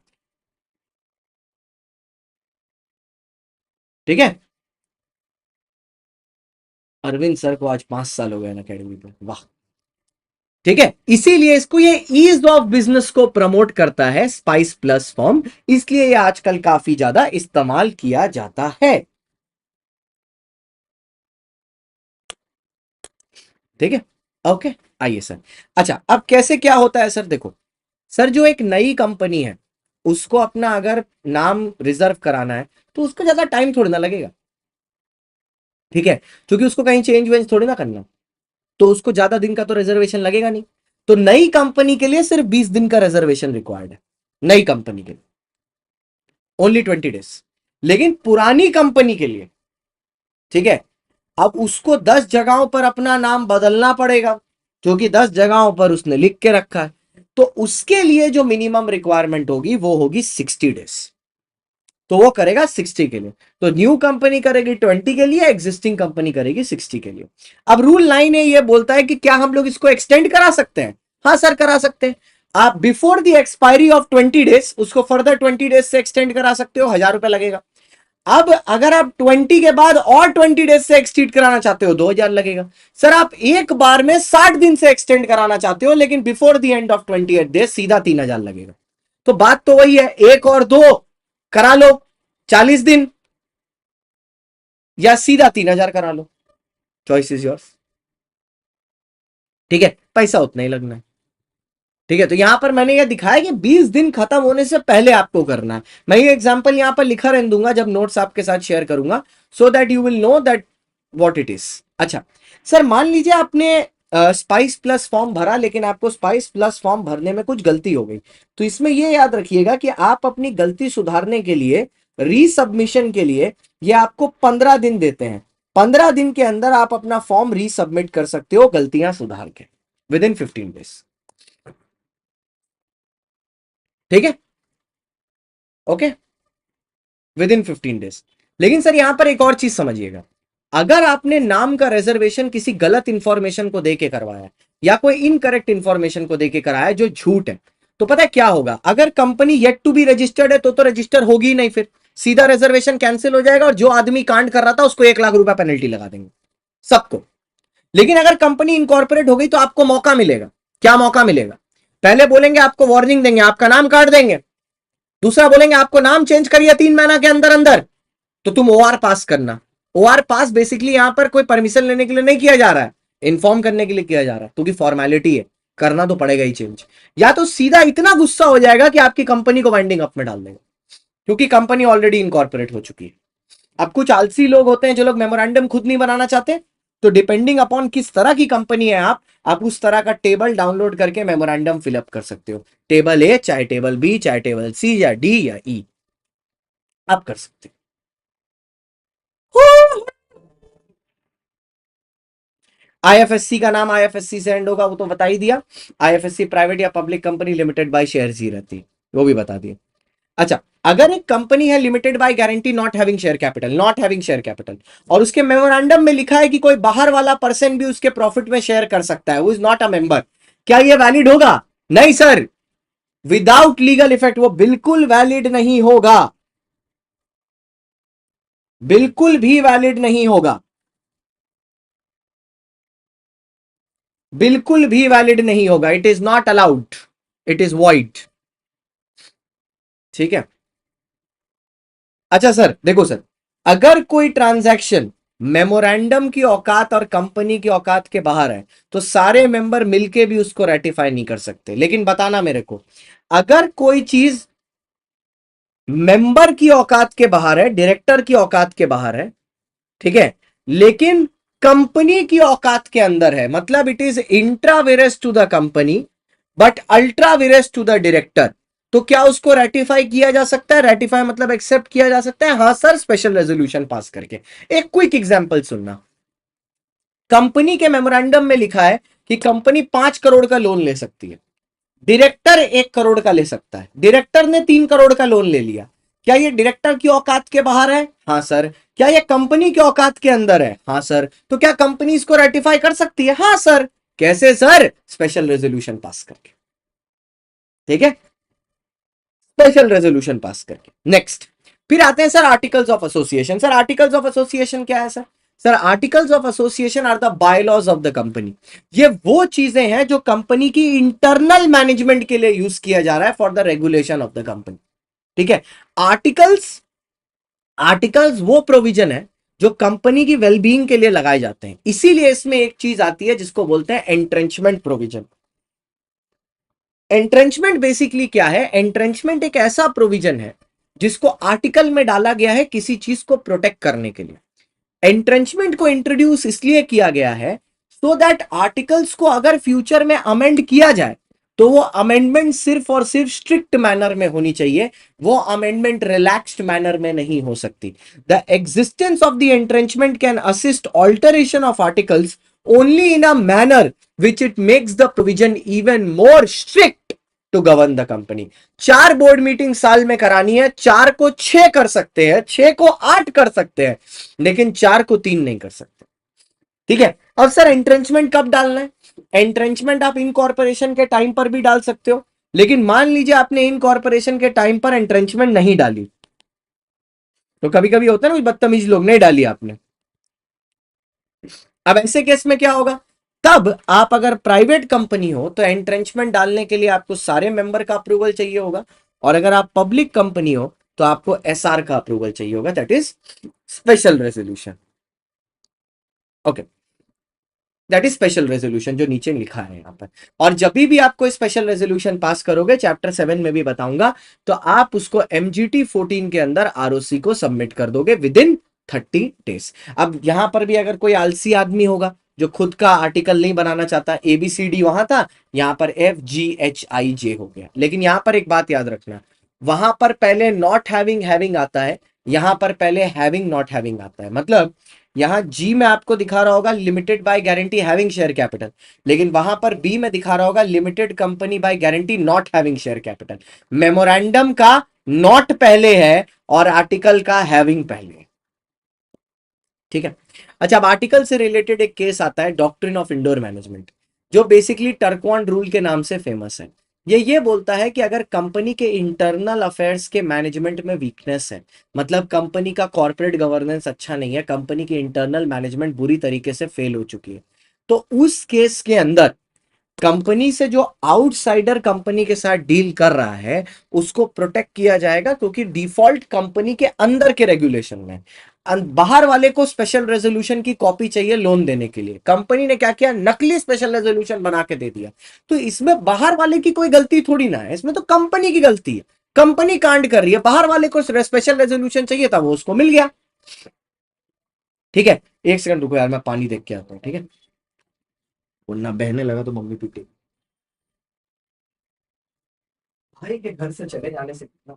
ठीक है, अरविंद सर को आज 5 साल हो गए अकेडमी पे, वाह। ठीक है, इसीलिए इसको ये ईज ऑफ बिजनेस को प्रमोट करता है स्पाइस प्लस फॉर्म, इसलिए ये आजकल काफी ज्यादा इस्तेमाल किया जाता है। ठीक है, ओके, आइए सर। अच्छा अब कैसे क्या होता है सर? देखो सर, जो एक नई कंपनी है उसको अपना अगर नाम रिजर्व कराना है तो उसको ज्यादा टाइम थोड़ी ना लगेगा, ठीक है, क्योंकि उसको कहीं चेंज वेंज थोड़ी ना करना, तो उसको ज्यादा दिन का तो रिजर्वेशन लगेगा नहीं। तो नई कंपनी के लिए सिर्फ 20 दिन का रिजर्वेशन रिक्वायर्ड है, नई कंपनी के लिए ओनली 20 days। लेकिन पुरानी कंपनी के लिए, ठीक है, अब उसको 10 जगहों पर अपना नाम बदलना पड़ेगा, क्योंकि 10 जगहों पर उसने लिख के रखा है। तो उसके लिए जो मिनिमम रिक्वायरमेंट होगी वो होगी 60 days। तो वो करेगा 60 के लिए। तो न्यू कंपनी करेगी 20 के लिए, एग्जिस्टिंग कंपनी करेगी 60 के लिए। अब रूल 9A ये बोलता है कि क्या हम लोग इसको एक्सटेंड करा सकते हैं? हाँ सर, करा सकते हैं। आप before the expiry of 20 days उसको फर्दर 20 days से एक्सटेंड करा सकते हो, 1000 रुपए लगेगा। अब अगर आप 20 के बाद और 20 days से एक्सटेंड कराना चाहते हो, 2000 लगेगा। सर आप एक बार में 60 दिन से एक्सटेंड कराना चाहते हो, लेकिन before the end of 28 days सीधा 3000 लगेगा। तो बात तो वही है, एक और दो करा लो 40 दिन, या सीधा 3000 करा लो, चॉइस इज योर्स। ठीक है, पैसा उतना ही लगना है। ठीक है, तो यहां पर मैंने ये दिखाया कि 20 दिन खत्म होने से पहले आपको करना है। मैं ये एग्जांपल यहां पर लिखा रहने दूंगा जब नोट्स आपके साथ शेयर करूंगा, so that you will know that what it is. अच्छा सर, मान लीजिए आपने स्पाइस प्लस फॉर्म भरा, लेकिन आपको स्पाइस प्लस फॉर्म भरने में कुछ गलती हो गई। तो इसमें ये याद रखिएगा कि आप अपनी गलती सुधारने के लिए, रीसबमिशन के लिए, ये आपको 15 दिन देते हैं। 15 दिन के अंदर आप अपना फॉर्म रीसबमिट कर सकते हो गलतियां सुधार के, विद इन 15 days। ठीक है, ओके, विद इन 15 days। लेकिन सर यहां पर एक और चीज समझिएगा, अगर आपने नाम का रिजर्वेशन किसी गलत इंफॉर्मेशन को देके करवाया, या कोई इनकरेक्ट इंफॉर्मेशन को देके कराया जो झूठ है, तो पता है क्या होगा? अगर company yet to be registered है तो रजिस्टर होगी ही नहीं, फिर सीधा रिजर्वेशन कैंसिल हो जाएगा, और जो आदमी कांड कर रहा था उसको 1 लाख रुपए पेनल्टी लगा देंगे सबको। लेकिन अगर कंपनी इनकॉर्पोरेट हो गई तो आपको मौका मिलेगा। क्या मौका मिलेगा? पहले बोलेंगे आपको वार्निंग देंगे, आपका नाम काट देंगे। दूसरा बोलेंगे आपको नाम चेंज करिए 3 महीना के अंदर अंदर, तो तुम ओआर पास करना। ओआर पास बेसिकली यहां पर कोई परमिशन लेने के लिए नहीं किया जा रहा है, इन्फॉर्म करने के लिए किया जा रहा है, क्योंकि फॉर्मेलिटी है, करना तो पड़ेगा ही चेंज। या तो सीधा इतना गुस्सा हो जाएगा कि आपकी कंपनी को वाइंडिंग अप में डाल देगा, क्योंकि कंपनी ऑलरेडी इनकॉर्पोरेट हो चुकी है। अब कुछ आलसी लोग होते हैं जो लोग मेमोरेंडम खुद नहीं बनाना चाहते, तो डिपेंडिंग अपॉन किस तरह की कंपनी है आप उस तरह का टेबल डाउनलोड करके मेमोरेंडम फिलअप कर सकते हो। टेबल ए, चाहे टेबल बी, चाहे टेबल सी, या डी, या ई, आप कर सकते हो। आईएफएससी का नाम आईएफएससी से एंड होगा, वो तो बता ही दिया। आईएफएससी प्राइवेट या public company limited by shares ही रहती है, वो भी बता दिया। अच्छा, अगर एक कंपनी है limited by guarantee not having share capital, not having share capital, और उसके मेमोरेंडम में लिखा है कि कोई बाहर वाला पर्सन भी उसके प्रॉफिट में शेयर कर सकता है, वो इज नॉट अ मेंबर, क्या ये वैलिड होगा? नहीं सर, विदाउट लीगल इफेक्ट वो बिल्कुल वैलिड नहीं होगा, बिल्कुल भी वैलिड नहीं होगा, बिल्कुल भी वैलिड नहीं होगा। It is not allowed, it is void. ठीक है। अच्छा सर देखो सर, अगर कोई ट्रांजैक्शन मेमोरेंडम की औकात और कंपनी की औकात के बाहर है, तो सारे मेंबर मिलके भी उसको रेटिफाई नहीं कर सकते। लेकिन बताना मेरे को, अगर कोई चीज मेंबर की औकात के बाहर है, डायरेक्टर की औकात के बाहर है, ठीक है, लेकिन कंपनी की औकात के अंदर है, मतलब it is intra vires to the company but ultra vires to the director, तो क्या उसको रेटिफाई किया जा सकता है? रेटिफाई मतलब एक्सेप्ट किया जा सकता है, हाँ सर, स्पेशल रेजोल्यूशन पास करके। एक क्विक एग्जांपल सुनना, कंपनी के मेमोरेंडम में लिखा है कि कंपनी 5 करोड़ का लोन ले सकती है, डायरेक्टर 1 करोड़ का ले सकता है, डायरेक्टर ने 3 करोड़ का लोन ले लिया, क्या ये डायरेक्टर की औकात के बाहर है? हाँ सर। क्या ये कंपनी की औकात के अंदर है? हाँ सर। तो क्या कंपनी इसको रेटिफाई कर सकती है? हाँ सर। कैसे सर? स्पेशल रेजोल्यूशन पास करके। ठीक है, स्पेशल रेजोल्यूशन पास करके। नेक्स्ट, फिर आते हैं sir articles of association. Sir articles of association क्या है sir? Sir articles of association are the bylaws of the company. ये वो चीजें हैं जो कंपनी की इंटरनल मैनेजमेंट के लिए यूज किया जा रहा है for the regulation of the company. ठीक है, आर्टिकल्स, आर्टिकल्स वो प्रोविजन है जो कंपनी की वेलबींग के लिए लगाए जाते हैं। इसीलिए इसमें एक चीज आती है जिसको बोलते हैं एंट्रेंचमेंट प्रोविजन। एंट्रेंचमेंट बेसिकली क्या है? एंट्रेंचमेंट एक ऐसा प्रोविजन है जिसको आर्टिकल में डाला गया है किसी चीज को प्रोटेक्ट करने के लिए। एंट्रेंचमेंट को इंट्रोड्यूस इसलिए किया गया है सो दैट आर्टिकल्स को अगर फ्यूचर में अमेंड किया जाए तो वो अमेंडमेंट सिर्फ और सिर्फ स्ट्रिक्ट मैनर में होनी चाहिए, वो अमेंडमेंट रिलैक्स्ड मैनर में नहीं हो सकती। The existence of the entrenchment can assist alteration of articles only in a manner which it makes the provision even more strict to govern the company. 4 board meeting साल में करानी है, 4 को 6 कर सकते हैं, 6 को 8 कर सकते हैं, लेकिन 4 को 3 नहीं कर सकते। ठीक है। अब सर एंट्रेंचमेंट कब डालना है? एंट्रेंचमेंट आप इनकॉर्पोरेशन के टाइम पर भी डाल सकते हो, लेकिन मान लीजिए आपने इनकॉर्पोरेशन के टाइम पर एंट्रेंचमेंट नहीं डाली, तो कभी कभी होता है ना बदतमीज लोग, नहीं डाली आपने। अब ऐसे केस में क्या होगा? तब आप अगर प्राइवेट कंपनी हो तो एंट्रेंचमेंट डालने के लिए आपको सारे मेंबर का अप्रूवल चाहिए होगा, और अगर आप पब्लिक कंपनी हो तो आपको एसआर का अप्रूवल चाहिए होगा, that is special resolution. Okay, that is special resolution जो नीचे लिखा है यहाँ पर। और जब भी आपको स्पेशल रेजोल्यूशन पास करोगे, चैप्टर 7 में भी बताऊंगा, तो आप उसको एमजीटी 14 के अंदर आरओसी को सबमिट कर दोगे विद इन 30 डेज। अब यहां पर भी अगर कोई आलसी आदमी होगा जो खुद का आर्टिकल नहीं बनाना चाहता, एबीसीडी वहां था, यहां पर FGHIJ हो गया। लेकिन यहां पर एक बात याद रखना, वहां पर पहले नॉट हैविंग हैविंग आता है, यहां पर पहले हैविंग नॉट हैविंग आता है। मतलब यहां जी में आपको दिखा रहा होगा limited by guarantee having share capital, लेकिन वहां पर बी में दिखा रहा होगा limited company by guarantee not having share capital. Memorandum का नॉट पहले है और आर्टिकल का हैविंग पहले है। ठीक है। अच्छा, अब आर्टिकल से रिलेटेड एक केस आता है, डॉक्ट्रिन ऑफ इंडोर मैनेजमेंट, जो बेसिकली टर्कवान रूल के नाम से फेमस है। ये बोलता है कि अगर कंपनी के इंटरनल अफेयर्स के मैनेजमेंट में वीकनेस है, मतलब कंपनी का कॉर्पोरेट गवर्नेंस अच्छा नहीं है, कंपनी की इंटरनल मैनेजमेंट बुरी तरीके से फेल हो चुकी है, तो उस केस के अंदर कंपनी से जो आउटसाइडर कंपनी के साथ डील कर रहा है उसको प्रोटेक्ट किया जाएगा, क्योंकि डिफॉल्ट कंपनी के अंदर के रेगुलेशन में बाहर वाले को स्पेशल रेजोल्यूशन की कॉपी चाहिए लोन देने के लिए। कंपनी ने क्या किया, नकली स्पेशल रेजोल्यूशन बना के दे दिया। तो इसमें बाहर वाले की कोई गलती थोड़ी ना है, इसमें तो कंपनी की गलती है। कंपनी कांड कर रही है, बाहर वाले को स्पेशल रेजोल्यूशन चाहिए था, वो उसको मिल गया। ठीक है, एक सेकंड रुको यार, मैं पानी देख के आता हूँ। ठीक है, वरना बहने लगा तो मम्मी पीटे। भाई के घर से चले जाने से कितना।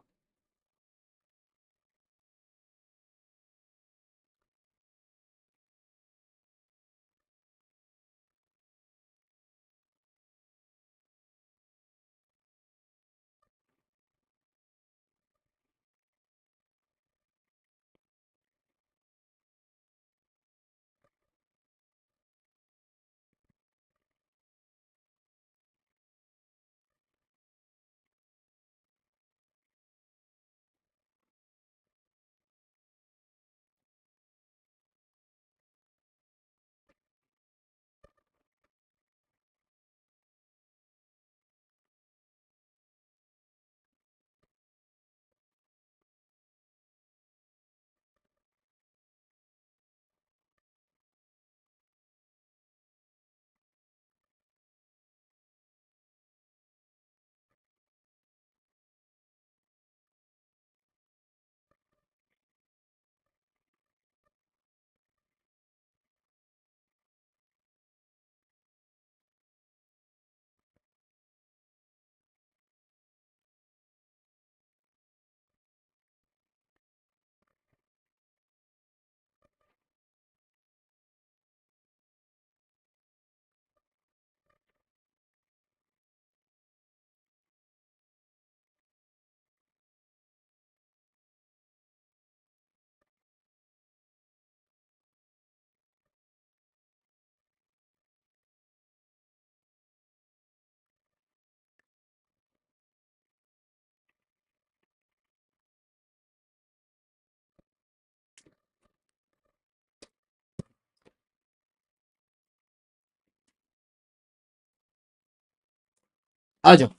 आ जाओ,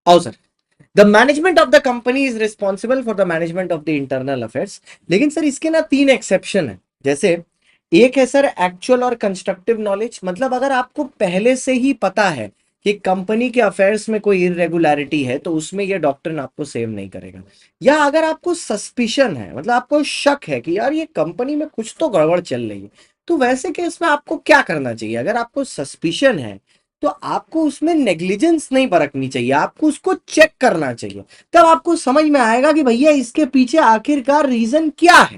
आओ sir. The management of the company is responsible for the management of the internal affairs. लेकिन सर इसके ना 3 एक्सेप्शन है। जैसे एक है सर एक्चुअल और कंस्ट्रक्टिव नॉलेज, मतलब अगर आपको पहले से ही पता है कि कंपनी के अफेयर्स में कोई इरेगुलरिटी है तो उसमें ये डॉक्ट्रिन आपको सेव नहीं करेगा। या अगर आपको सस्पिशन है, मतलब आपको शक है कि यार ये कंपनी में कुछ तो गड़बड़ चल रही है, तो वैसे केस में आपको क्या करना चाहिए? अगर आपको सस्पिशन है तो आपको उसमें नेग्लिजेंस नहीं बरतनी चाहिए, आपको उसको चेक करना चाहिए। तब आपको समझ में आएगा कि भैया इसके पीछे आखिरकार रीजन क्या है।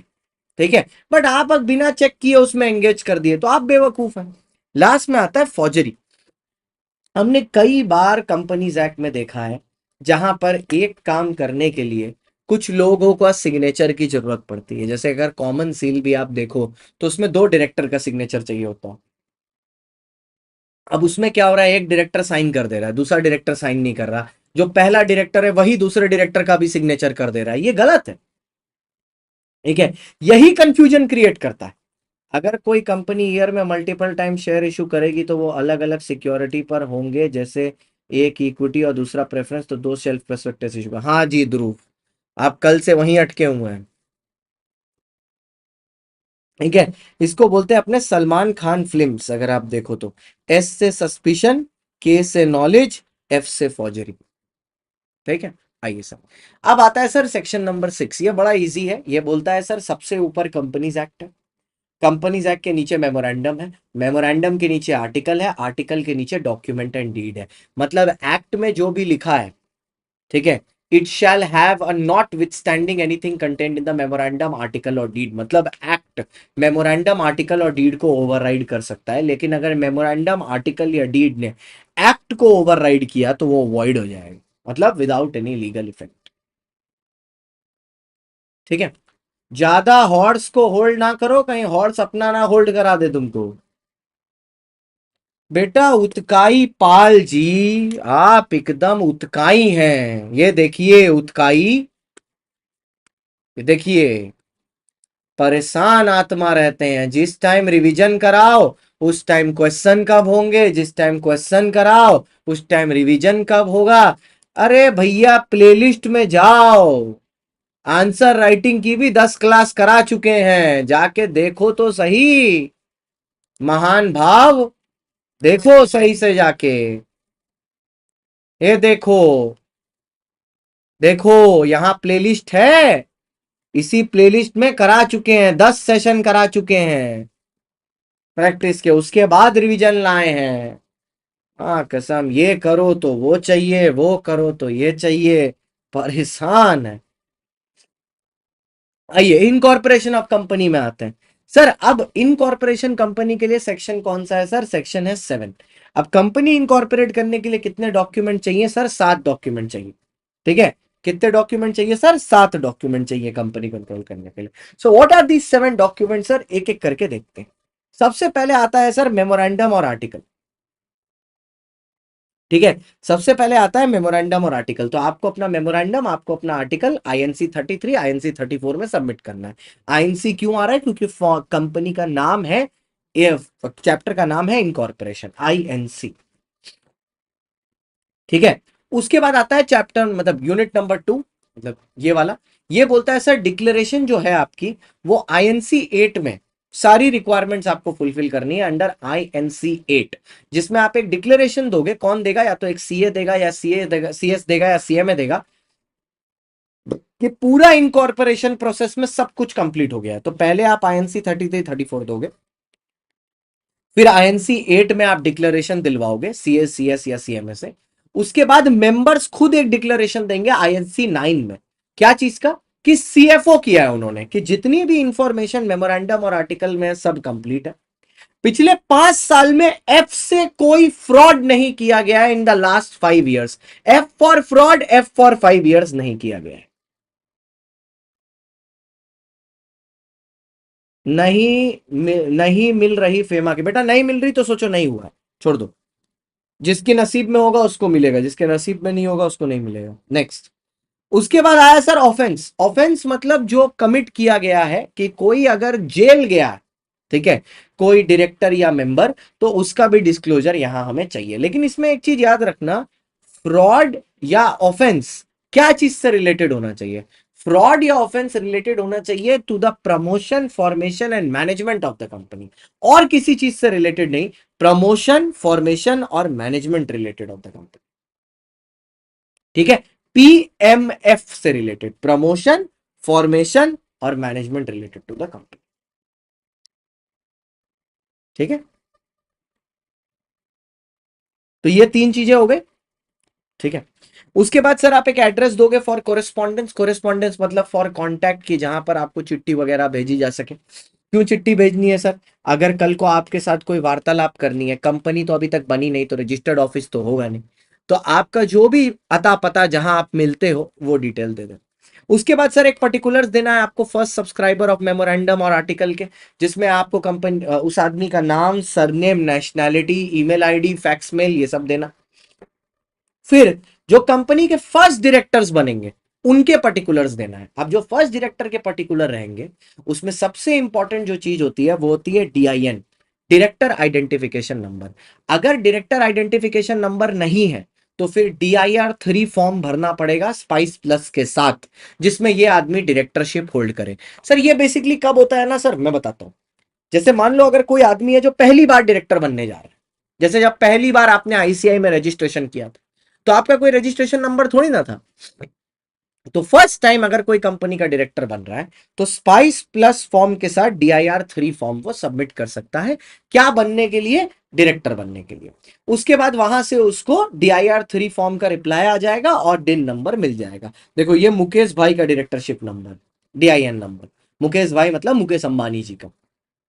ठीक है, बट आप अगर बिना चेक किए उसमें एंगेज कर दिए तो आप बेवकूफ हैं। लास्ट में आता है फॉर्जरी। हमने कई बार कंपनीज एक्ट में देखा है जहां पर एक काम करने के लिए कुछ लोगों का सिग्नेचर की जरूरत पड़ती है। जैसे अगर कॉमन सील भी आप देखो तो उसमें 2 डायरेक्टर का सिग्नेचर चाहिए होता है। अब उसमें क्या हो रहा है, एक डायरेक्टर साइन कर दे रहा है, दूसरा डायरेक्टर साइन नहीं कर रहा, जो पहला डायरेक्टर है वही दूसरे डायरेक्टर का भी सिग्नेचर कर दे रहा है, ये गलत है। ठीक है, यही कंफ्यूजन क्रिएट करता है। अगर कोई कंपनी ईयर में मल्टीपल टाइम शेयर इशू करेगी तो वो अलग अलग सिक्योरिटी पर होंगे, जैसे एक इक्विटी और दूसरा प्रेफरेंस, तो 2 सेल्फ प्रोस्पेक्टस इशू। हाँ जी ध्रुव, आप कल से वहीं अटके हुए हैं। ठीक है, इसको बोलते हैं अपने सलमान खान फिल्म्स, अगर आप देखो तो एस से सस्पिशन, के से नॉलेज, एफ से फॉर्जरी। ठीक है, आइए सर, अब आता है सर सेक्शन नंबर 6। ये बड़ा इजी है, ये बोलता है सर सबसे ऊपर कंपनीज एक्ट है, कंपनीज एक्ट के नीचे मेमोरेंडम है, मेमोरेंडम के नीचे आर्टिकल है, आर्टिकल के नीचे डॉक्यूमेंट एंड डीड है। मतलब एक्ट में जो भी लिखा है, ठीक है, it shall have a not withstanding anything content in the memorandum article और डीड। मतलब एक्ट मेमोरेंडम आर्टिकल और डीड को ओवरराइड कर सकता है, लेकिन अगर मेमोरेंडम आर्टिकल या डीड ने एक्ट को ओवरराइड किया तो वो वॉइड हो जाएगा, मतलब विदाउट एनी लीगल इफेक्ट। ठीक है, ज्यादा हॉर्स को होल्ड ना करो, कहीं हॉर्स अपना ना होल्ड करा दे तुमको। बेटा उत्काई पाल जी, आप एकदम उत्काई हैं। ये देखिए उत्काई, ये देखिए, परेशान आत्मा रहते हैं। जिस टाइम रिवीजन कराओ उस टाइम क्वेश्चन कब होंगे, जिस टाइम क्वेश्चन कराओ उस टाइम रिवीजन कब होगा। अरे भैया प्लेलिस्ट में जाओ, आंसर राइटिंग की भी 10 क्लास करा चुके हैं, जाके देखो तो सही। महान भाव, देखो सही से जाके, ये देखो, देखो यहाँ प्लेलिस्ट है, इसी प्लेलिस्ट में करा चुके हैं, 10 सेशन करा चुके हैं प्रैक्टिस के, उसके बाद रिवीजन लाए हैं। हाँ कसम, ये करो तो वो चाहिए, वो करो तो ये चाहिए, परेशान है। आइए इनकॉर्पोरेशन ऑफ कंपनी में आते हैं। सर अब इनकॉर्पोरेशन कंपनी के लिए सेक्शन कौन सा है? सर सेक्शन है 7। अब कंपनी इनकॉर्पोरेट करने के लिए कितने डॉक्यूमेंट चाहिए? सर 7 डॉक्यूमेंट चाहिए। ठीक है, कितने डॉक्यूमेंट चाहिए सर? 7 डॉक्यूमेंट चाहिए कंपनी कंट्रोल करने के लिए। So what are these 7 document sir? एक एक करके देखते हैं। सबसे पहले आता है सर मेमोरेंडम और आर्टिकल। ठीक है, सबसे पहले आता है मेमोरेंडम और आर्टिकल। तो आपको अपना मेमोरेंडम, आपको अपना आर्टिकल आईएनसी 33 आईएनसी 34 में सबमिट करना है। आईएनसी क्यों आ रहा है? क्योंकि कंपनी का नाम है, चैप्टर का नाम है इनकॉर्पोरेशन, आईएनसी। ठीक है, उसके बाद आता है चैप्टर, मतलब यूनिट नंबर 2, मतलब ये वाला। ये बोलता है सर डिक्लेरेशन जो है आपकी वो आईएनसी 8 में सारी रिक्वायरमेंट्स आपको फुलफिल करनी है अंडर आईएनसी 8, जिसमें आप एक डिक्लेरेशन दोगे। कौन देगा? या तो एक सीए देगा, या सीए देगा, सीएस देगा, या सीएमए देगा कि पूरा इनकॉर्पोरेशन प्रोसेस में सब कुछ कंप्लीट हो गया है। तो पहले आप आईएनसी 33 34 दोगे, फिर आईएनसी 8 में आप डिक्लेरेशन दिलवाओगे सीएस सीएस या सीएमए से। उसके बाद मेंबर्स खुद एक डिक्लेरेशन देंगे आईएनसी 9 में, क्या चीज का? कि सीएफओ किया है उन्होंने, कि जितनी भी इंफॉर्मेशन मेमोरेंडम और आर्टिकल में सब कंप्लीट है। पिछले 5 साल में एफ से कोई फ्रॉड नहीं किया गया है in the last 5 years। F for fraud, F for 5 years नहीं किया गया है। नहीं मिल रही फेमा की, बेटा नहीं मिल रही तो सोचो नहीं हुआ है, छोड़ दो। जिसके नसीब में होगा उसको मिलेगा, जिसके नसीब में नहीं होगा उसको नहीं मिलेगा। नेक्स्ट, उसके बाद आया सर ऑफेंस। ऑफेंस मतलब जो कमिट किया गया है, कि कोई अगर जेल गया, ठीक है, कोई डायरेक्टर या मेंबर, तो उसका भी डिस्क्लोजर यहां हमें चाहिए। लेकिन इसमें एक चीज याद रखना, फ्रॉड या ऑफेंस क्या चीज से रिलेटेड होना चाहिए? फ्रॉड या ऑफेंस रिलेटेड होना चाहिए to the promotion, formation and management of the company, और किसी चीज से रिलेटेड नहीं। प्रमोशन, फॉर्मेशन और management related of the company. ठीक है, पीएमएफ से रिलेटेड, प्रमोशन, फॉर्मेशन और management related to the company. ठीक है, तो ये तीन चीजें हो गई। ठीक है, उसके बाद सर आप एक एड्रेस दोगे फॉर कोरेस्पॉन्डेंस। कोरेस्पॉन्डेंस मतलब फॉर कांटेक्ट की, जहां पर आपको चिट्ठी वगैरह भेजी जा सके। क्यों चिट्ठी भेजनी है सर? अगर कल को आपके साथ कोई वार्तालाप करनी है, कंपनी तो अभी तक बनी नहीं, तो रजिस्टर्ड ऑफिस तो होगा नहीं, तो आपका जो भी अता पता जहां आप मिलते हो वो डिटेल दे दें। उसके बाद सर एक पर्टिकुलर्स देना है आपको फर्स्ट सब्सक्राइबर ऑफ मेमोरेंडम और आर्टिकल के, जिसमें आपको कंपनी उस आदमी का नाम, surname, nationality, email ID, fax mail, ये सब देना। फिर जो कंपनी के फर्स्ट डायरेक्टर्स बनेंगे उनके पर्टिकुलर्स देना है। अब जो फर्स्ट डायरेक्टर के पर्टिकुलर रहेंगे उसमें सबसे इंपॉर्टेंट जो चीज होती है वो होती है डीआईएन, डायरेक्टर आइडेंटिफिकेशन नंबर। अगर डायरेक्टर आइडेंटिफिकेशन नंबर नहीं है तो फिर DIR-3 फॉर्म भरना पड़ेगा स्पाइस प्लस के साथ, जिसमें ये आदमी डायरेक्टरशिप होल्ड करे। सर ये बेसिकली कब होता है ना सर, मैं बताता हूं। जैसे मान लो अगर कोई आदमी है जो पहली बार डायरेक्टर बनने जा रहा है, जैसे जब पहली बार आपने आईसीआई में रजिस्ट्रेशन किया था, तो आपका कोई रजिस्ट्रेशन नंबर थोड़ी ना था। तो फर्स्ट टाइम अगर कोई कंपनी का डायरेक्टर बन रहा है तो स्पाइस प्लस फॉर्म के साथ DIR-3 फॉर्म को सबमिट कर सकता है। क्या बनने के लिए? डायरेक्टर बनने के लिए। उसके बाद वहां से उसको DIR-3 फॉर्म का रिप्लाई आ जाएगा और डिन नंबर मिल जाएगा। देखो ये मुकेश भाई का directorship number, DIN number, Mukesh भाई मतलब मुकेश अंबानी जी का।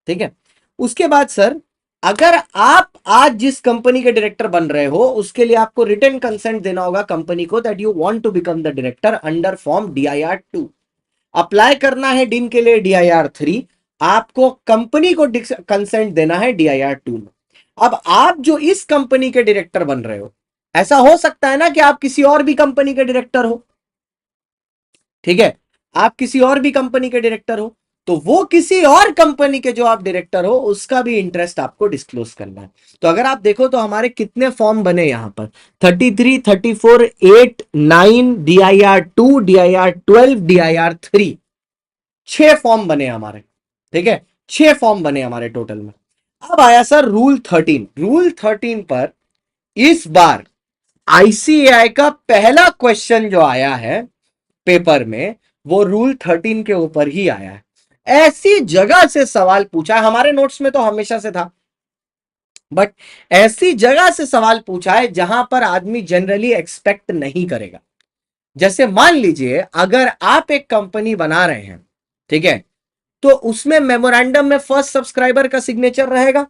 ठीक है, उसके बाद सर अगर आप आज जिस कंपनी के डायरेक्टर बन रहे हो उसके लिए आपको रिटन कंसेंट देना होगा कंपनी को, that you want to become the director under form DIR-2। Apply करना है डिन के लिए DIR-3, आपको कंपनी को कंसेंट देना है DIR-2 में। अब आप जो इस कंपनी के डायरेक्टर बन रहे हो, ऐसा हो सकता है ना कि आप किसी और भी कंपनी के डायरेक्टर हो। ठीक है, आप किसी और भी कंपनी के डायरेक्टर हो, तो वो किसी और कंपनी के जो आप डायरेक्टर हो उसका भी इंटरेस्ट आपको डिस्क्लोज करना है। तो अगर आप देखो तो हमारे कितने फॉर्म बने यहां पर, 33, 34, 8, 9, DIR-2, DIR-12, DIR-3, 6 फॉर्म बने हमारे। ठीक है, 6 फॉर्म बने हमारे टोटल में। अब आया सर रूल 13। रूल 13 पर इस बार आईसीएआई का पहला क्वेश्चन जो आया है पेपर में, वो रूल 13 के ऊपर ही आया है। ऐसी जगह से सवाल पूछा है, हमारे नोट्स में तो हमेशा से था, बट ऐसी जगह से सवाल पूछा है जहां पर आदमी जनरली एक्सपेक्ट नहीं करेगा। जैसे मान लीजिए अगर आप एक कंपनी बना रहे हैं, ठीक है, तो उसमें मेमोरेंडम में फर्स्ट सब्सक्राइबर का सिग्नेचर रहेगा।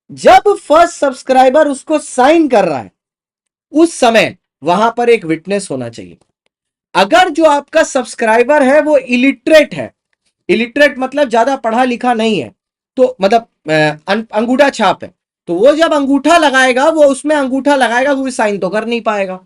जब फर्स्ट सब्सक्राइबर उसको साइन कर रहा है उस समय वहां पर एक विटनेस होना चाहिए। अगर जो आपका सब्सक्राइबर है वो इलिटरेट है, इलिटरेट मतलब ज्यादा पढ़ा लिखा नहीं है, तो मतलब अंगूठा छाप है, तो वो जब अंगूठा लगाएगा वो उसमें अंगूठा लगाएगा, वो साइन तो कर नहीं पाएगा।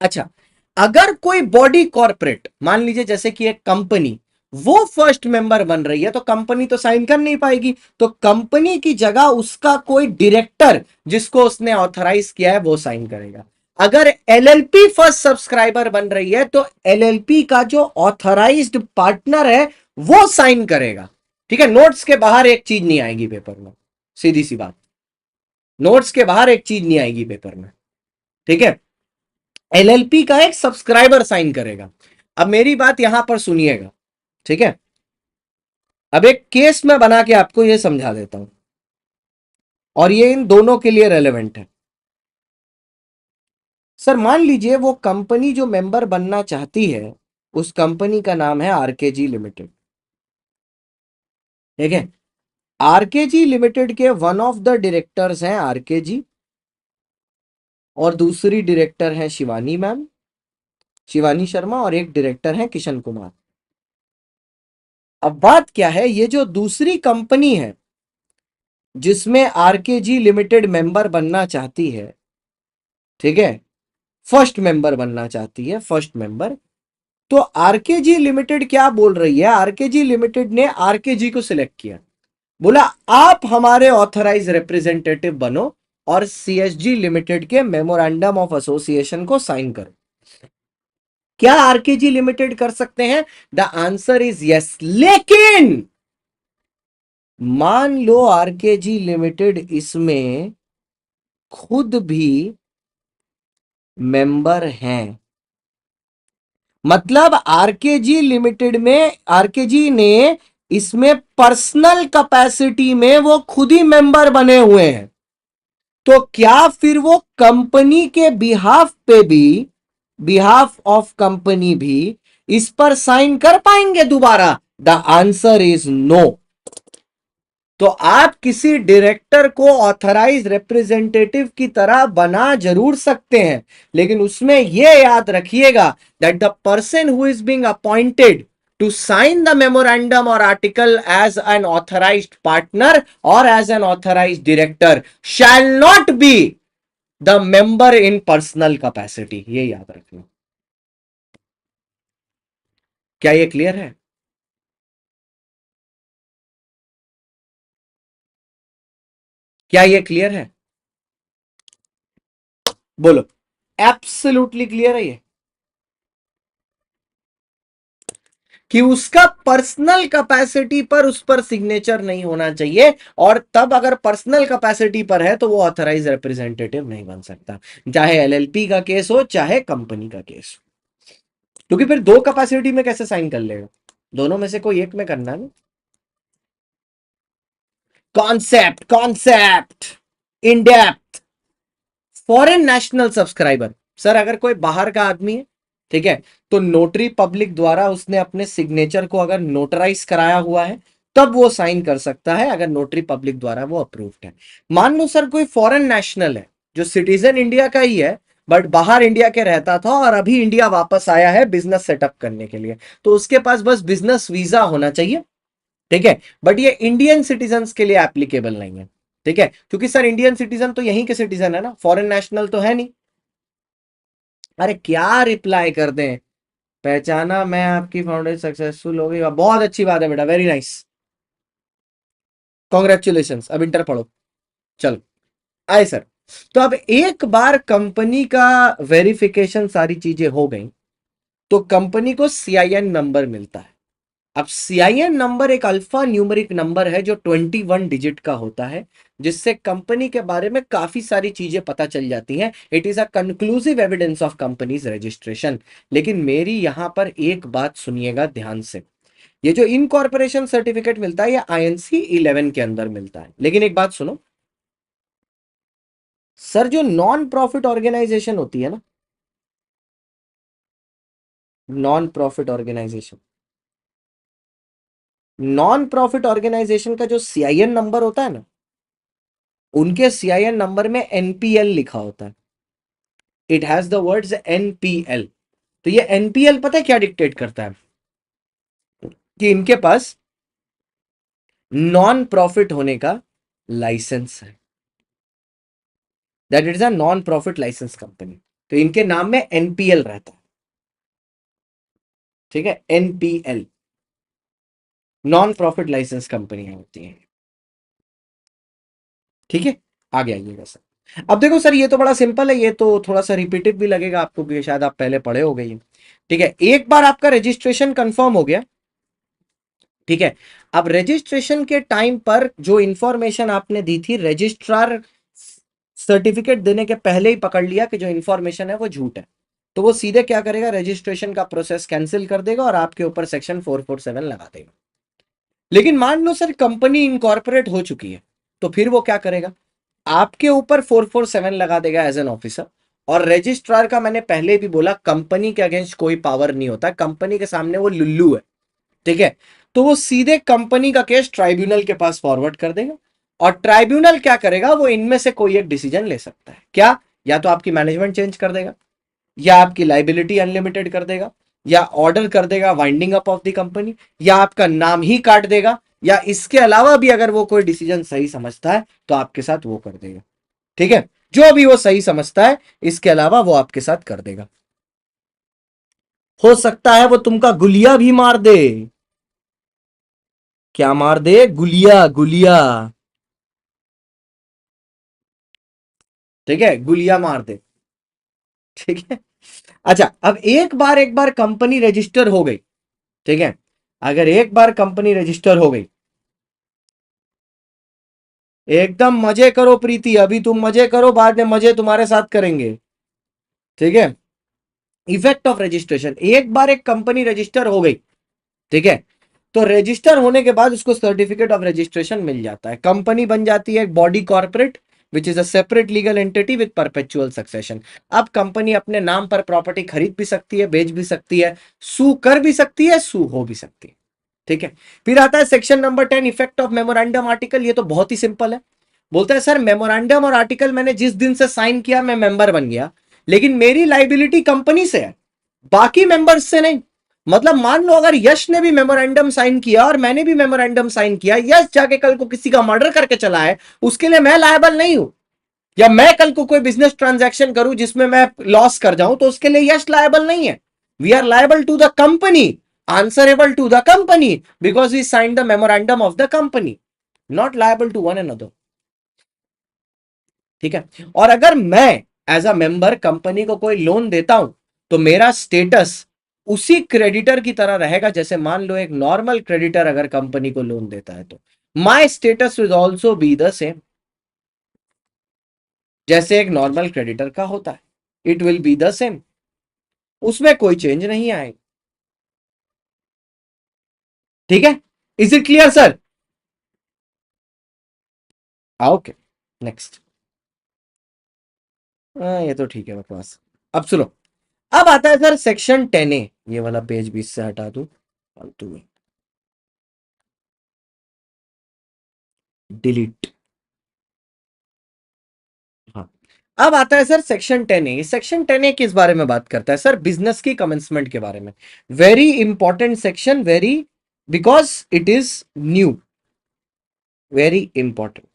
अच्छा, अगर कोई बॉडी कॉर्पोरेट, मान लीजिए जैसे कि एक कंपनी, वो फर्स्ट मेंबर बन रही है तो कंपनी तो साइन कर नहीं पाएगी, तो कंपनी की जगह उसका कोई डायरेक्टर जिसको उसने ऑथराइज किया है वो साइन करेगा। अगर LLP फर्स्ट सब्सक्राइबर बन रही है तो LLP का जो ऑथराइज्ड पार्टनर है वो साइन करेगा। ठीक है, नोट्स के बाहर एक चीज नहीं आएगी पेपर में, सीधी सी बात, नोट्स के बाहर एक चीज नहीं आएगी पेपर में। ठीक है, LLP का एक सब्सक्राइबर साइन करेगा। अब मेरी बात यहां पर सुनिएगा, ठीक है। अब एक केस में बना के आपको यह समझा देता हूं और ये इन दोनों के लिए रेलेवेंट है। सर मान लीजिए वो कंपनी जो मेंबर बनना चाहती है उस कंपनी का नाम है आरकेजी लिमिटेड। ठीक है, आरकेजी लिमिटेड के वन ऑफ द डायरेक्टर्स हैं आरकेजी और दूसरी डायरेक्टर है शिवानी मैम, शिवानी शर्मा, और एक डायरेक्टर है किशन कुमार। अब बात क्या है, ये जो दूसरी कंपनी है जिसमें आरकेजी लिमिटेड मेंबर बनना चाहती है, ठीक है, फर्स्ट मेंबर बनना चाहती है, फर्स्ट मेंबर, तो आरकेजी लिमिटेड क्या बोल रही है, आरकेजी लिमिटेड ने आरकेजी को सिलेक्ट किया, बोला आप हमारे ऑथराइज रिप्रेजेंटेटिव बनो और सीएसजी लिमिटेड के मेमोरेंडम ऑफ एसोसिएशन को साइन करो। क्या आरकेजी लिमिटेड कर सकते हैं? द आंसर इज यस, लेकिन मान लो आरकेजी लिमिटेड इसमें खुद भी मेंबर हैं, मतलब आरकेजी लिमिटेड में आरकेजी ने इसमें पर्सनल कैपेसिटी में वो खुद ही मेंबर बने हुए हैं, तो क्या फिर वो कंपनी के बिहाफ पे भी, बिहाफ ऑफ कंपनी भी इस पर साइन कर पाएंगे दोबारा? The answer is no. तो आप किसी डायरेक्टर को ऑथराइज रिप्रेजेंटेटिव की तरह बना जरूर सकते हैं, लेकिन उसमें यह याद रखिएगा that the person who is being appointed to sign the memorandum or article as an authorized partner or as an authorized director shall not be the member in personal capacity। ये याद रखना। क्या ये क्लियर है? क्या ये clear है? बोलो। एब्सोल्युटली क्लियर है ये कि उसका पर्सनल कैपेसिटी पर उस पर सिग्नेचर नहीं होना चाहिए, और तब अगर पर्सनल कैपेसिटी पर है तो वो ऑथराइज रिप्रेजेंटेटिव नहीं बन सकता, चाहे एलएलपी का केस हो चाहे कंपनी का केस हो। क्योंकि फिर दो कैपेसिटी में कैसे साइन कर लेगा? दोनों में से कोई एक में करना है। Concept concept in depth. Foreign national subscriber, sir अगर कोई बाहर का आदमी है, ठीक है, तो नोटरी पब्लिक द्वारा उसने अपने सिग्नेचर को अगर नोटराइज कराया हुआ है तब वो साइन कर सकता है, अगर नोटरी पब्लिक द्वारा वो अप्रूव्ड है। मान लो सर कोई फॉरेन नेशनल है जो सिटीजन इंडिया का ही है बट बाहर इंडिया के रहता था और अभी इंडिया वापस आया है बिजनेस सेटअप करने के लिए, तो उसके पास बस बिजनेस वीजा होना चाहिए, ठीक है, बट ये इंडियन सिटीजन के लिए एप्लीकेबल नहीं है, ठीक है, क्योंकि सर इंडियन सिटीजन तो यहीं के सिटीजन है ना, फॉरेन नेशनल तो है नहीं। अरे क्या रिप्लाई कर दें, पहचाना मैं आपकी फाउंडेशन सक्सेसफुल हो गई, बहुत अच्छी बात है बेटा, वेरी नाइस, कॉन्ग्रेचुलेशन। अब इंटर पढ़ो, चलो आए सर। तो अब एक बार कंपनी का वेरिफिकेशन सारी चीजें हो गई तो कंपनी को सीआईएन नंबर मिलता है। अब सीआईएन नंबर एक अल्फा न्यूमेरिक नंबर है जो 21 डिजिट का होता है, जिससे कंपनी के बारे में काफी सारी चीजें पता चल जाती हैं। It is a conclusive evidence of companies registration. लेकिन मेरी यहां पर एक बात सुनिएगा ध्यान से, ये जो इनकॉर्पोरेशन सर्टिफिकेट मिलता है ये आईएनसी 11 के अंदर मिलता है, लेकिन एक बात सुनो सर, जो नॉन प्रॉफिट ऑर्गेनाइजेशन होती है ना, non profit organisation, non profit organisation का जो सीआईएन नंबर होता है ना, उनके सीआईएन नंबर में एनपीएल लिखा होता है। It has the words NPL. तो ये एनपीएल पता है क्या डिक्टेट करता है? कि इनके पास नॉन प्रॉफिट होने का लाइसेंस है, that it is a non profit licence company, तो इनके नाम में एनपीएल रहता है, ठीक है, एनपीएल, नॉन प्रॉफिट लाइसेंस कंपनियां होती हैं, ठीक है। आगे आइएगा सर। अब देखो सर ये तो बड़ा सिंपल है, ये तो थोड़ा सा रिपीटिव भी लगेगा आपको कि शायद आप पहले पढ़े हो गए, ठीक है। एक बार आपका रजिस्ट्रेशन कंफर्म हो गया, ठीक है, अब रजिस्ट्रेशन के टाइम पर जो इंफॉर्मेशन आपने दी थी, रजिस्ट्रार सर्टिफिकेट देने के पहले ही पकड़ लिया कि जो इंफॉर्मेशन है वो झूठ है, तो वो सीधे क्या करेगा, रजिस्ट्रेशन का प्रोसेस कैंसिल कर देगा और आपके ऊपर सेक्शन 447 लगा देगा। लेकिन मान लो सर कंपनी इनकॉर्पोरेट हो चुकी है, तो फिर वो क्या करेगा, आपके ऊपर 447 लगा देगा एज एन ऑफिसर। और रजिस्ट्रार का मैंने पहले भी बोला कंपनी के अगेंस्ट कोई पावर नहीं होता, कंपनी के सामने वो लुल्लू है, ठीक है। तो वो सीधे कंपनी का केस ट्राइब्यूनल के पास फॉरवर्ड कर देगा, और ट्राइब्यूनल क्या करेगा, वो इनमें से कोई एक डिसीजन ले सकता है, क्या, या तो आपकी मैनेजमेंट चेंज कर देगा, या आपकी लाइबिलिटी अनलिमिटेड कर देगा, या ऑर्डर कर देगा winding up of the company, या आपका नाम ही काट देगा, या इसके अलावा भी अगर वो कोई डिसीजन सही समझता है तो आपके साथ वो कर देगा, ठीक है, जो भी वो सही समझता है इसके अलावा वो आपके साथ कर देगा। हो सकता है वो तुमका गुलिया भी मार दे। क्या मार दे? गुलिया, गुलिया, ठीक है, गुलिया मार दे, ठीक है। अच्छा, अब एक बार कंपनी रजिस्टर हो गई, ठीक है, अगर एक बार कंपनी रजिस्टर हो गई एकदम मजे करो प्रीति, अभी तुम मजे करो, बाद में मजे तुम्हारे साथ करेंगे, ठीक है। इफेक्ट ऑफ रजिस्ट्रेशन, एक बार एक कंपनी रजिस्टर हो गई, ठीक है, तो रजिस्टर होने के बाद उसको सर्टिफिकेट ऑफ रजिस्ट्रेशन मिल जाता है, कंपनी बन जाती है एक body corporate which is a separate legal entity with perpetual succession. अब कंपनी अपने नाम पर प्रॉपर्टी खरीद भी सकती है, बेच भी सकती है, सू कर भी सकती है, सू हो भी सकती है, ठीक है। फिर आता है section number 10, effect of memorandum article. ये तो बहुत ही सिंपल है, बोलता है सर मेमोरेंडम और आर्टिकल मैंने जिस दिन से साइन किया मैं मेंबर बन गया, लेकिन मेरी लाइबिलिटी कंपनी से है, बाकी मेंबर्स से नहीं। मतलब मान लो अगर यश ने भी मेमोरेंडम साइन किया और मैंने भी मेमोरेंडम साइन किया, यश जाके कल को किसी का मर्डर करके चला है, उसके लिए मैं लायबल नहीं हूं। या मैं कल को कोई बिजनेस ट्रांजैक्शन करूं जिसमें मैं लॉस कर जाऊं, तो उसके लिए यश लायबल नहीं है। We are liable to the company, answerable to the company, because we sign the memorandum of the company, not liable to one another, ठीक है। और अगर मैं एज अ मेंबर कंपनी को कोई लोन देता हूं, तो मेरा स्टेटस उसी क्रेडिटर की तरह रहेगा, जैसे मान लो एक नॉर्मल क्रेडिटर अगर कंपनी को लोन देता है, तो my status will also be the same, जैसे एक नॉर्मल क्रेडिटर का होता है, it will be the same, उसमें कोई चेंज नहीं आएगा, ठीक है। Is it clear sir? Okay, next. ये तो ठीक है बकवास। अब सुनो, अब आता है सर सेक्शन 10A, ये वाला पेज 20 से हटा दू फालतू में, डिलीट। हाँ, अब आता है sir section 10A। Section 10A किस बारे में बात करता है सर? बिजनेस की कमेंसमेंट के बारे में। Very important section, very, because it is new, very important.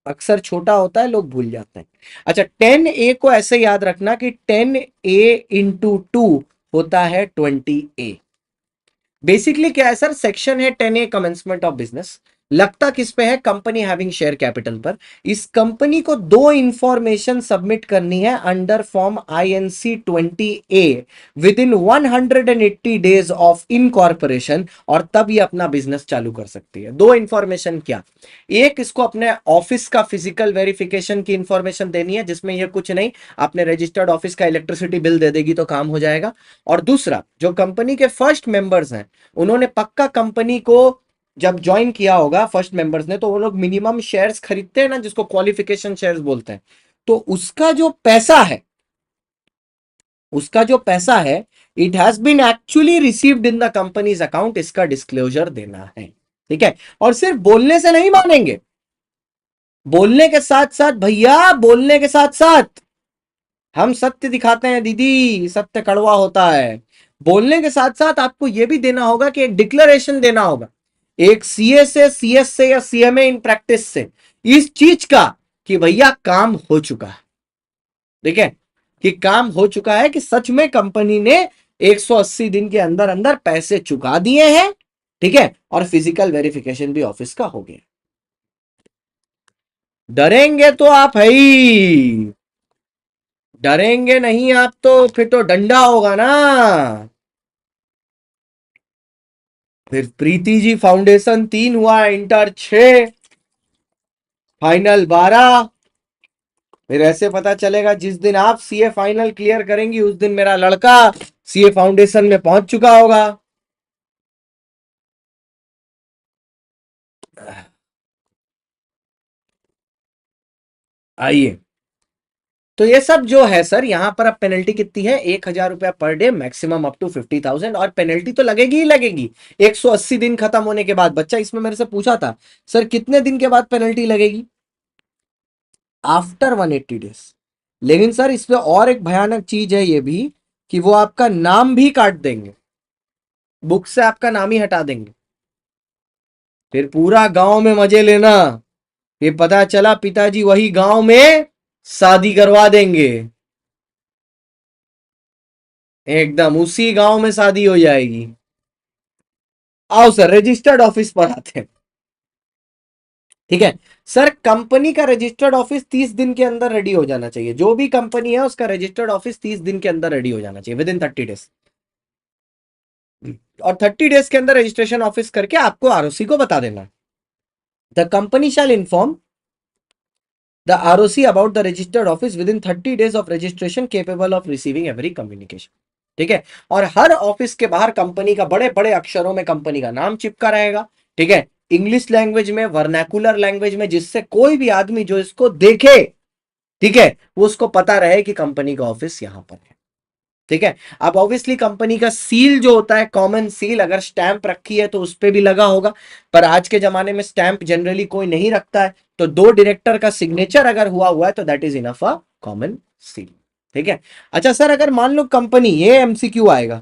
अक्सर छोटा होता है, लोग भूल जाते हैं। अच्छा, 10A को ऐसे याद रखना कि 10A into 2 होता है 20A। बेसिकली क्या है सर, सेक्शन है 10A, कमेंसमेंट ऑफ बिजनेस। लगता किस पे है? कंपनी हैविंग शेयर कैपिटल पर। इस कंपनी को दो इंफॉर्मेशन सबमिट करनी है under form INC 20A with in 180 days of incorporation, और तब ये अपना बिजनेस चालू कर सकती है। दो इंफॉर्मेशन क्या? एक, इसको अपने ऑफिस का फिजिकल वेरिफिकेशन की इंफॉर्मेशन देनी है, जिसमें ये कुछ नहीं, अपने रजिस्टर्ड ऑफिस का इलेक्ट्रिसिटी बिल दे देगी तो काम हो जाएगा। और दूसरा, जो कंपनी के फर्स्ट मेंबर्स हैं, उन्होंने पक्का कंपनी को जब ज्वाइन किया होगा फर्स्ट मेंबर्स ने, तो वो लोग मिनिमम शेयर्स खरीदते हैं ना, जिसको क्वालिफिकेशन शेयर्स बोलते हैं, तो उसका जो पैसा है, उसका जो पैसा है, it has been actually received in the company's account, इसका डिस्क्लोजर देना है, ठीक है। और सिर्फ बोलने से नहीं मानेंगे, बोलने के साथ साथ भैया, बोलने के साथ साथ हम सत्य दिखाते हैं दीदी, सत्य कड़वा होता है। बोलने के साथ साथ आपको यह भी देना होगा कि एक डिक्लेरेशन देना होगा, एक सीए से, सीएस से, या सीएमए इन प्रैक्टिस से, इस चीज का कि भैया काम हो चुका है, ठीक है, कि काम हो चुका है, कि सच में कंपनी ने 180 दिन के अंदर अंदर पैसे चुका दिए हैं, ठीक है, और फिजिकल वेरिफिकेशन भी ऑफिस का हो गया। डरेंगे तो आप है ही, डरेंगे नहीं आप तो फिर तो डंडा होगा ना। फिर प्रीति जी फाउंडेशन 3 हुआ, इंटर 6, फाइनल 12। फिर ऐसे पता चलेगा जिस दिन आप सीए फाइनल क्लियर करेंगी, उस दिन मेरा लड़का सीए फाउंडेशन में पहुंच चुका होगा। आइए, तो ये सब जो है सर, यहां पर अब पेनल्टी कितनी है? 1,000 रुपया per day, maximum up to 50,000, और पेनल्टी तो लगेगी ही लगेगी 180 दिन खत्म होने के बाद। बच्चा इसमें मेरे से पूछा था, सर कितने दिन के बाद पेनल्टी लगेगी? After 180 days. लेकिन सर इसमें और एक भयानक चीज है ये भी, कि वो आपका नाम भी काट देंगे, बुक से आपका नाम ही हटा देंगे। फिर पूरा गांव में मजे लेना, फिर पता चला पिताजी वही गांव में शादी करवा देंगे, एकदम उसी गांव में शादी हो जाएगी। आओ सर रजिस्टर्ड ऑफिस पर आते हैं, ठीक है। सर कंपनी का रजिस्टर्ड ऑफिस 30 दिन के अंदर रेडी हो जाना चाहिए, जो भी कंपनी है उसका रजिस्टर्ड ऑफिस 30 दिन के अंदर रेडी हो जाना चाहिए, विद इन 30 डेज। और 30 डेज के अंदर रजिस्ट्रेशन ऑफिस करके आपको आरओसी को बता देना। The company shall inform the ROC about the registered office with in 30 days of registration capable of receiving every communication. ठीक है, और हर ऑफिस के बाहर कंपनी का बड़े बड़े अक्षरों में कंपनी का नाम चिपका रहेगा। ठीक है, इंग्लिश लैंग्वेज में, वर्नाकुलर लैंग्वेज में, जिससे कोई भी आदमी जो इसको देखे, ठीक है, वो उसको पता रहे कि कंपनी का ऑफिस यहां पर है। ठीक है, अब ऑब्वियसली कंपनी का सील जो होता है, कॉमन सील, अगर स्टैंप रखी है तो उस पर भी लगा होगा, पर आज के जमाने में स्टैंप जनरली कोई नहीं रखता है, तो 2 डायरेक्टर का सिग्नेचर अगर हुआ है तो that is enough a common seal. ठीक है, अच्छा सर, अगर मान लो कंपनी, ये एमसीक्यू आएगा,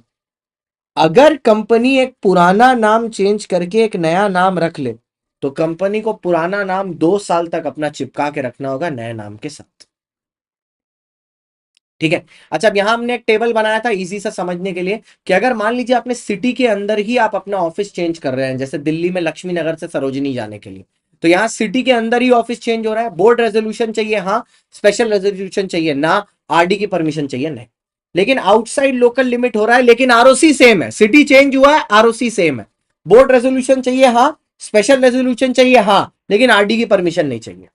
अगर कंपनी एक पुराना नाम चेंज करके एक नया नाम रख ले, तो कंपनी को पुराना नाम 2 साल तक अपना चिपका के रखना होगा नए नाम के साथ। ठीक है, अच्छा, अब यहां हमने एक टेबल बनाया था इजी सा समझने के लिए, कि अगर मान लीजिए आपने सिटी के अंदर ही आप अपना ऑफिस चेंज कर रहे हैं, जैसे दिल्ली में लक्ष्मी नगर से सरोजनी जाने के लिए, तो यहाँ सिटी के अंदर ही ऑफिस चेंज हो रहा है, बोर्ड रेजोल्यूशन चाहिए हाँ, स्पेशल रेजोल्यूशन चाहिए ना, आरडी की परमिशन चाहिए नहीं, लेकिन आउटसाइड लोकल लिमिट हो रहा है, लेकिन आरओसी सेम है, सिटी चेंज हुआ है, आरओसी सेम है, बोर्ड रेजोल्यूशन चाहिए हाँ, स्पेशल रेजोल्यूशन चाहिए हाँ, लेकिन आरडी की परमिशन नहीं चाहिए।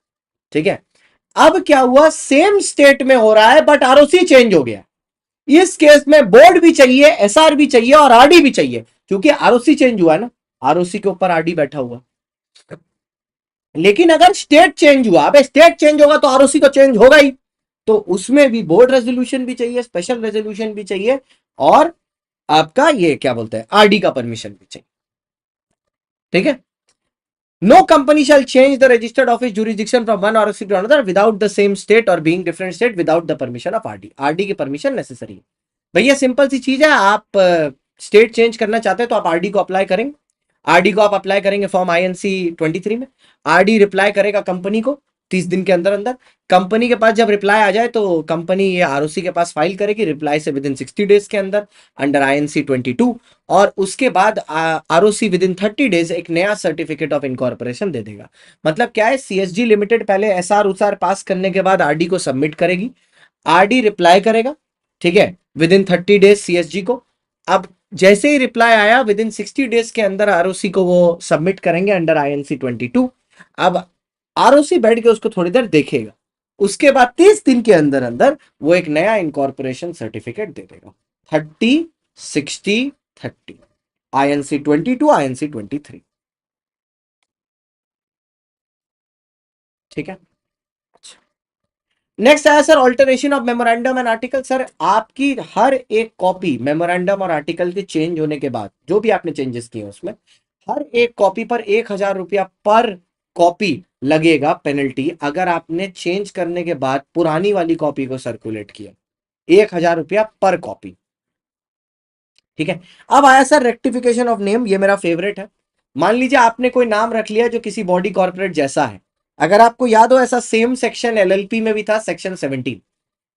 ठीक है, अब क्या हुआ, सेम स्टेट में हो रहा है बट आरओसी चेंज हो गया, इस केस में बोर्ड भी चाहिए, एसआर भी चाहिए और आरडी भी चाहिए, क्योंकि आरओसी चेंज हुआ ना, आरओसी के ऊपर आरडी बैठा हुआ। लेकिन अगर स्टेट चेंज हुआ, अब स्टेट चेंज होगा तो आरओसी तो चेंज होगा ही, तो उसमें भी बोर्ड रेजोल्यूशन भी चाहिए, स्पेशल रेजोल्यूशन भी चाहिए, और आपका ये क्या बोलते हैं, आरडी का परमिशन भी चाहिए। ठीक है, no company shall change the registered office jurisdiction from one ROC to another without the same state or being different state without the permission of RD। RD की परमिशन नेसेसरी है। भैया simple सी चीज है, आप स्टेट चेंज करना चाहते हैं तो आप आरडी को अप्लाई करेंगे, आरडी को आप अप्लाई करेंगे फॉर्म INC 23 में, आरडी रिप्लाई करेगा कंपनी को 30 दिन के अंदर अंदर, कंपनी के पास जब रिप्लाई आ जाए तो कंपनी ये आरओसी के पास फाइल करेगी रिप्लाई से विद इन 60 डेज के अंदर अंडर INC 22, और उसके बाद आरओसी विद इन 30 डेज एक नया सर्टिफिकेट ऑफ इनकॉर्पोरेशन दे देगा। मतलब क्या है, CSG लिमिटेड पहले एसआर उसार पास करने के बाद आरडी को सबमिट करेगी, आरडी रिप्लाई करेगा, ठीक है, विद इन 30 डेज CSG को। अब जैसे ही रिप्लाई आया विद इन 60 डेज के अंदर आरओसी को वो सबमिट करेंगे अंडर INC 22। अब आरओसी बैठ के उसको थोड़ी देर देखेगा, उसके बाद 30 दिन के अंदर अंदर वो एक नया इनकॉर्पोरेशन सर्टिफिकेट दे देगा, 30 60 30, INC 22 INC 23। ठीक है, नेक्स्ट आया sir alteration of memorandum and article. Sir आपकी हर एक कॉपी मेमोरेंडम और आर्टिकल के चेंज होने के बाद, जो भी आपने चेंजेस किए उसमें, हर एक कॉपी पर 1,000 रुपया पर कॉपी लगेगा पेनल्टी, अगर आपने चेंज करने के बाद पुरानी वाली कॉपी को सर्कुलेट किया, 1,000 रुपया पर कॉपी। ठीक है, अब आया सर रेक्टिफिकेशन ऑफ नेम, ये मेरा फेवरेट है। मान लीजिए आपने कोई नाम रख लिया जो किसी बॉडी कॉर्पोरेट जैसा है, अगर आपको याद हो ऐसा सेम सेक्शन LLP में भी था, सेक्शन 17,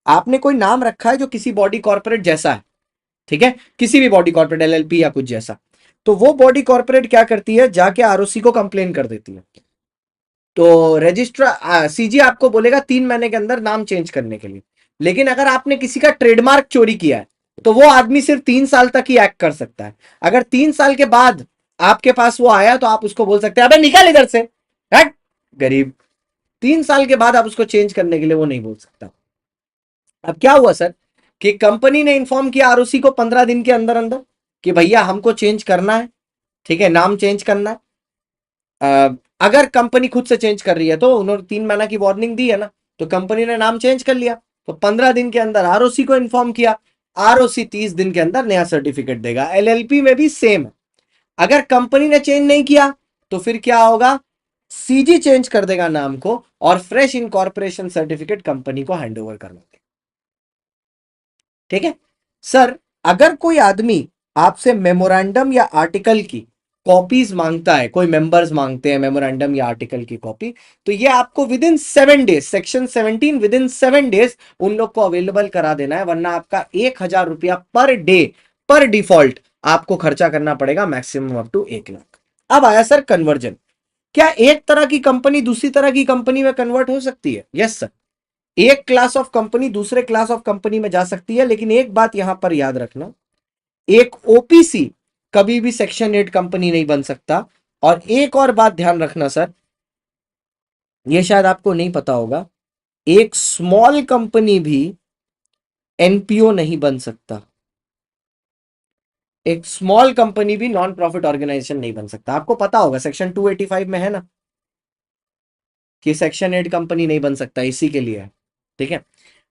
आपने कोई नाम रखा है जो किसी बॉडी कॉर्पोरेट जैसा है, ठीक है, किसी भी बॉडी कॉर्पोरेट LLP या कुछ जैसा, तो वो बॉडी कॉर्पोरेट क्या करती है, जाके आरओसी को कंप्लेन कर देती है, तो रजिस्ट्रार सीजी आपको बोलेगा 3 महीने के अंदर नाम चेंज करने के लिए, लेकिन अगर आपने किसी का ट्रेडमार्क चोरी किया है तो वो आदमी सिर्फ 3 साल तक ही एक्ट कर सकता है, अगर 3 साल के बाद आपके पास वो आया तो आप उसको बोल सकते हैं अबे निकल इधर से, हट गरीब, 3 साल के बाद आप उसको चेंज करने के लिए वो नहीं बोल सकता। अब क्या हुआ सर, कि कंपनी ने इन्फॉर्म किया आरओसी को 15 दिन के अंदर अंदर कि भैया हमको चेंज करना है, ठीक है, नाम चेंज करना है। अगर कंपनी खुद से चेंज कर रही है तो उन्होंने 3 महीना की वार्निंग दी है ना, तो कंपनी ने नाम चेंज कर लिया, तो 15 दिन के अंदर आरओसी को इन्फॉर्म किया, आरओसी 30 दिन के अंदर नया सर्टिफिकेट देगा। LLP में भी सेम है, अगर कंपनी ने चेंज नहीं किया तो फिर क्या होगा, सीजी चेंज कर देगा नाम को और फ्रेश इनकॉर्पोरेशन सर्टिफिकेट कंपनी को हैंड ओवर करवा देगा। ठीक है सर, अगर कोई आदमी आपसे मेमोरेंडम या आर्टिकल की कॉपीज मांगता है, कोई मेंबर्स मांगते हैं मेमोरेंडम या आर्टिकल की कॉपी, तो ये आपको with in 7 days, section 17 with in 7 days उन लोग को अवेलेबल करा देना है, वरना आपका 1,000 रुपया पर डे पर डिफॉल्ट आपको खर्चा करना पड़ेगा, मैक्सिमम अप टू 1 लाख। अब आया सर कन्वर्जन, क्या एक तरह की कंपनी दूसरी तरह की कंपनी में कन्वर्ट हो सकती है? यस सर, एक क्लास ऑफ कंपनी दूसरे क्लास ऑफ कंपनी में जा सकती है, लेकिन एक बात यहां पर याद रखना, एक ओपीसी कभी भी सेक्शन 8 कंपनी नहीं बन सकता। और एक और बात ध्यान रखना सर, ये शायद आपको नहीं पता होगा, एक स्मॉल कंपनी भी एनपीओ नहीं बन सकता, एक स्मॉल कंपनी भी नॉन प्रॉफिट ऑर्गेनाइजेशन नहीं बन सकता। आपको पता होगा सेक्शन 285 में है ना कि सेक्शन 8 कंपनी नहीं बन सकता, इसी के लिए है। ठीक है,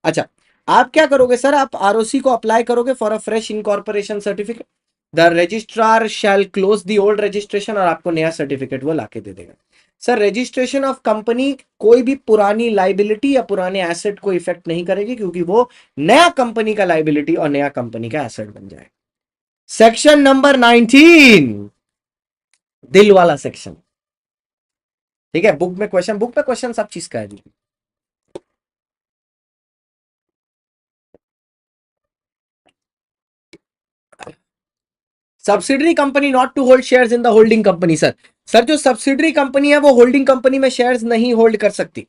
अच्छा आप क्या करोगे सर, आप आरओसी को अप्लाई करोगे for a fresh incorporation certificate, the registrar shall close the old registration, और आपको नया सर्टिफिकेट वो लाके दे देगा। सर रजिस्ट्रेशन ऑफ कंपनी कोई भी पुरानी लाइबिलिटी या पुराने एसेट को इफेक्ट नहीं करेगी, क्योंकि वो नया कंपनी का लाइबिलिटी और नया कंपनी का एसेट बन जाए। सेक्शन नंबर 19, दिल वाला सेक्शन। ठीक है, बुक में क्वेश्चन सब चीज का है जी। Subsidiary company not to hold shares in the holding company. Sir जो सब्सिडरी कंपनी है वो होल्डिंग कंपनी में शेयर्स नहीं होल्ड कर सकती।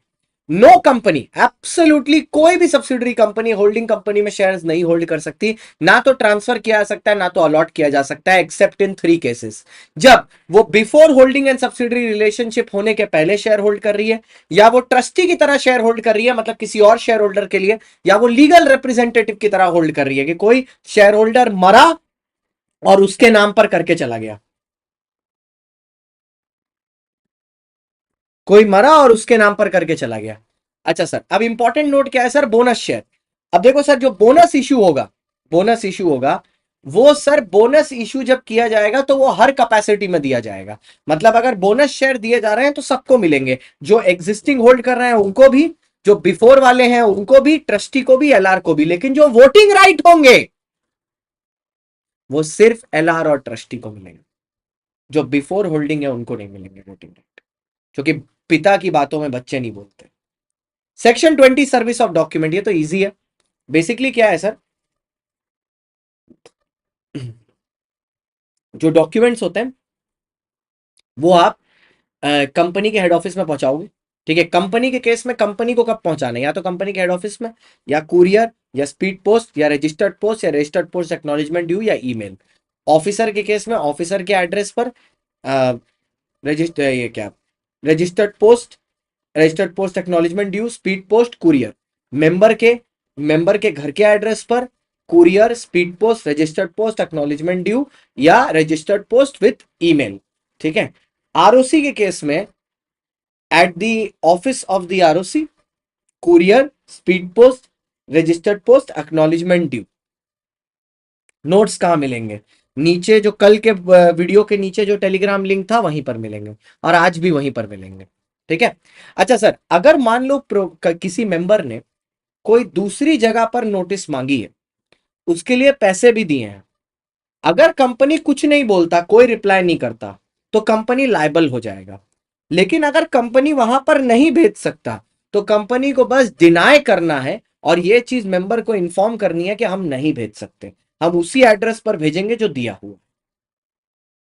नो कंपनी, एब्सोल्युटली कोई भी सब्सिडरी कंपनी होल्डिंग कंपनी में शेयर्स नहीं होल्ड कर सकती। ना तो ट्रांसफर किया जा सकता है, ना तो अलॉट किया जा सकता है, एक्सेप्ट इन 3 केसेस। जब वो before holding and subsidiary relationship होने के पहले शेयर होल्ड कर रही है, या वो ट्रस्टी की तरह शेयर होल्ड कर रही है, मतलब किसी और शेयर होल्डर के लिए, या वो लीगल रिप्रेजेंटेटिव की तरह होल्ड कर रही है कि कोई शेयर होल्डर मरा और उसके नाम पर करके चला गया, कोई मरा और उसके नाम पर करके चला गया। अच्छा सर, अब इंपॉर्टेंट नोट क्या है सर, बोनस शेयर। अब देखो सर, जो बोनस इश्यू होगा, बोनस इश्यू होगा, वो सर बोनस इश्यू जब किया जाएगा तो वो हर कैपेसिटी में दिया जाएगा। मतलब अगर बोनस शेयर दिए जा रहे हैं तो सबको मिलेंगे, जो एग्जिस्टिंग होल्ड कर रहे हैं उनको भी, जो बिफोर वाले हैं उनको भी, ट्रस्टी को भी, एलआर को भी। लेकिन जो वोटिंग राइट होंगे वो सिर्फ एलआर और ट्रस्टी को मिलेंगे, जो बिफोर होल्डिंग है उनको नहीं मिलेंगे वोटिंग राइट, क्योंकि पिता की बातों में बच्चे नहीं बोलते। सेक्शन 20 सर्विस ऑफ डॉक्यूमेंट, ये तो इजी है। बेसिकली क्या है सर, जो डॉक्यूमेंट्स होते हैं वो आप कंपनी के हेड ऑफिस में पहुंचाओगे। ठीक है, कंपनी के केस में कंपनी को कब पहुंचाना है, या तो कंपनी के हेड ऑफिस में, या कुरियर, या स्पीड पोस्ट, या रजिस्टर्ड पोस्ट, या रजिस्टर्ड पोस्ट एक्नॉलेजमेंट ड्यू, या ईमेल। ऑफिसर के केस में ऑफिसर के एड्रेस पर रजिस्टर, ये क्या, registered post, registered post acknowledgement due, speed post, courier. Member के, मेंबर के घर के एड्रेस पर courier, speed post, registered post acknowledgement due, या रजिस्टर्ड पोस्ट विथ ईमेल। ठीक है, आरओसी के केस में at the office of the ROC, courier, speed post, registered post acknowledgement due. Notes कहाँ मिलेंगे, नीचे जो कल के वीडियो के नीचे जो टेलीग्राम लिंक था वहीं पर मिलेंगे, और आज भी वहीं पर मिलेंगे। ठीक है, अच्छा सर, अगर मान लो किसी मेंबर ने कोई दूसरी जगह पर नोटिस मांगी है, उसके लिए पैसे भी दिए हैं, अगर कंपनी कुछ नहीं बोलता, कोई रिप्लाई नहीं करता, तो कंपनी लायबल हो जाएगा। लेकिन अगर कंपनी वहां पर नहीं भेज सकता, तो कंपनी को बस डिनाई करना है, और ये चीज मेंबर को इन्फॉर्म करनी है कि हम नहीं भेज सकते, हम उसी एड्रेस पर भेजेंगे जो दिया हुआ।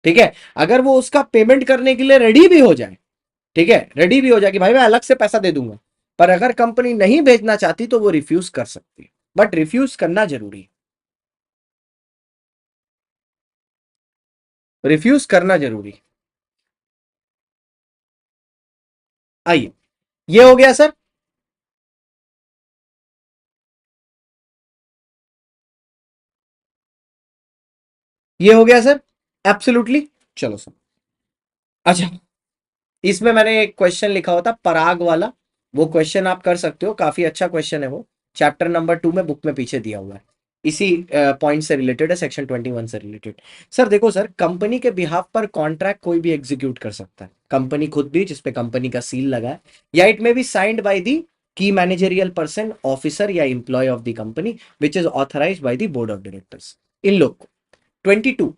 ठीक है, अगर वो उसका पेमेंट करने के लिए रेडी भी हो जाए, ठीक है, रेडी भी हो जाए कि भाई मैं अलग से पैसा दे दूंगा, पर अगर कंपनी नहीं भेजना चाहती तो वो रिफ्यूज कर सकती है, बट रिफ्यूज करना जरूरी है, रिफ्यूज करना जरूरी है। आइए, ये हो गया सर, ये हो गया सर, एब्सोल्युटली। चलो सर, अच्छा, इसमें मैंने एक क्वेश्चन लिखा होता पराग वाला, वो क्वेश्चन आप कर सकते हो, काफी अच्छा क्वेश्चन है वो, चैप्टर नंबर 2 में बुक में पीछे दिया हुआ है, इसी पॉइंट से रिलेटेड है, सेक्शन 21 से रिलेटेड। सर देखो सर, कंपनी के बिहाफ पर कॉन्ट्रैक्ट कोई भी एग्जीक्यूट कर सकता है, कंपनी खुद भी, जिसपे कंपनी का सील लगा है, या इट में बी साइंड बाय दी की मैनेजरियल पर्सन, ऑफिसर, या employee of the company which is authorised by the board of directors. इन लोग को 22,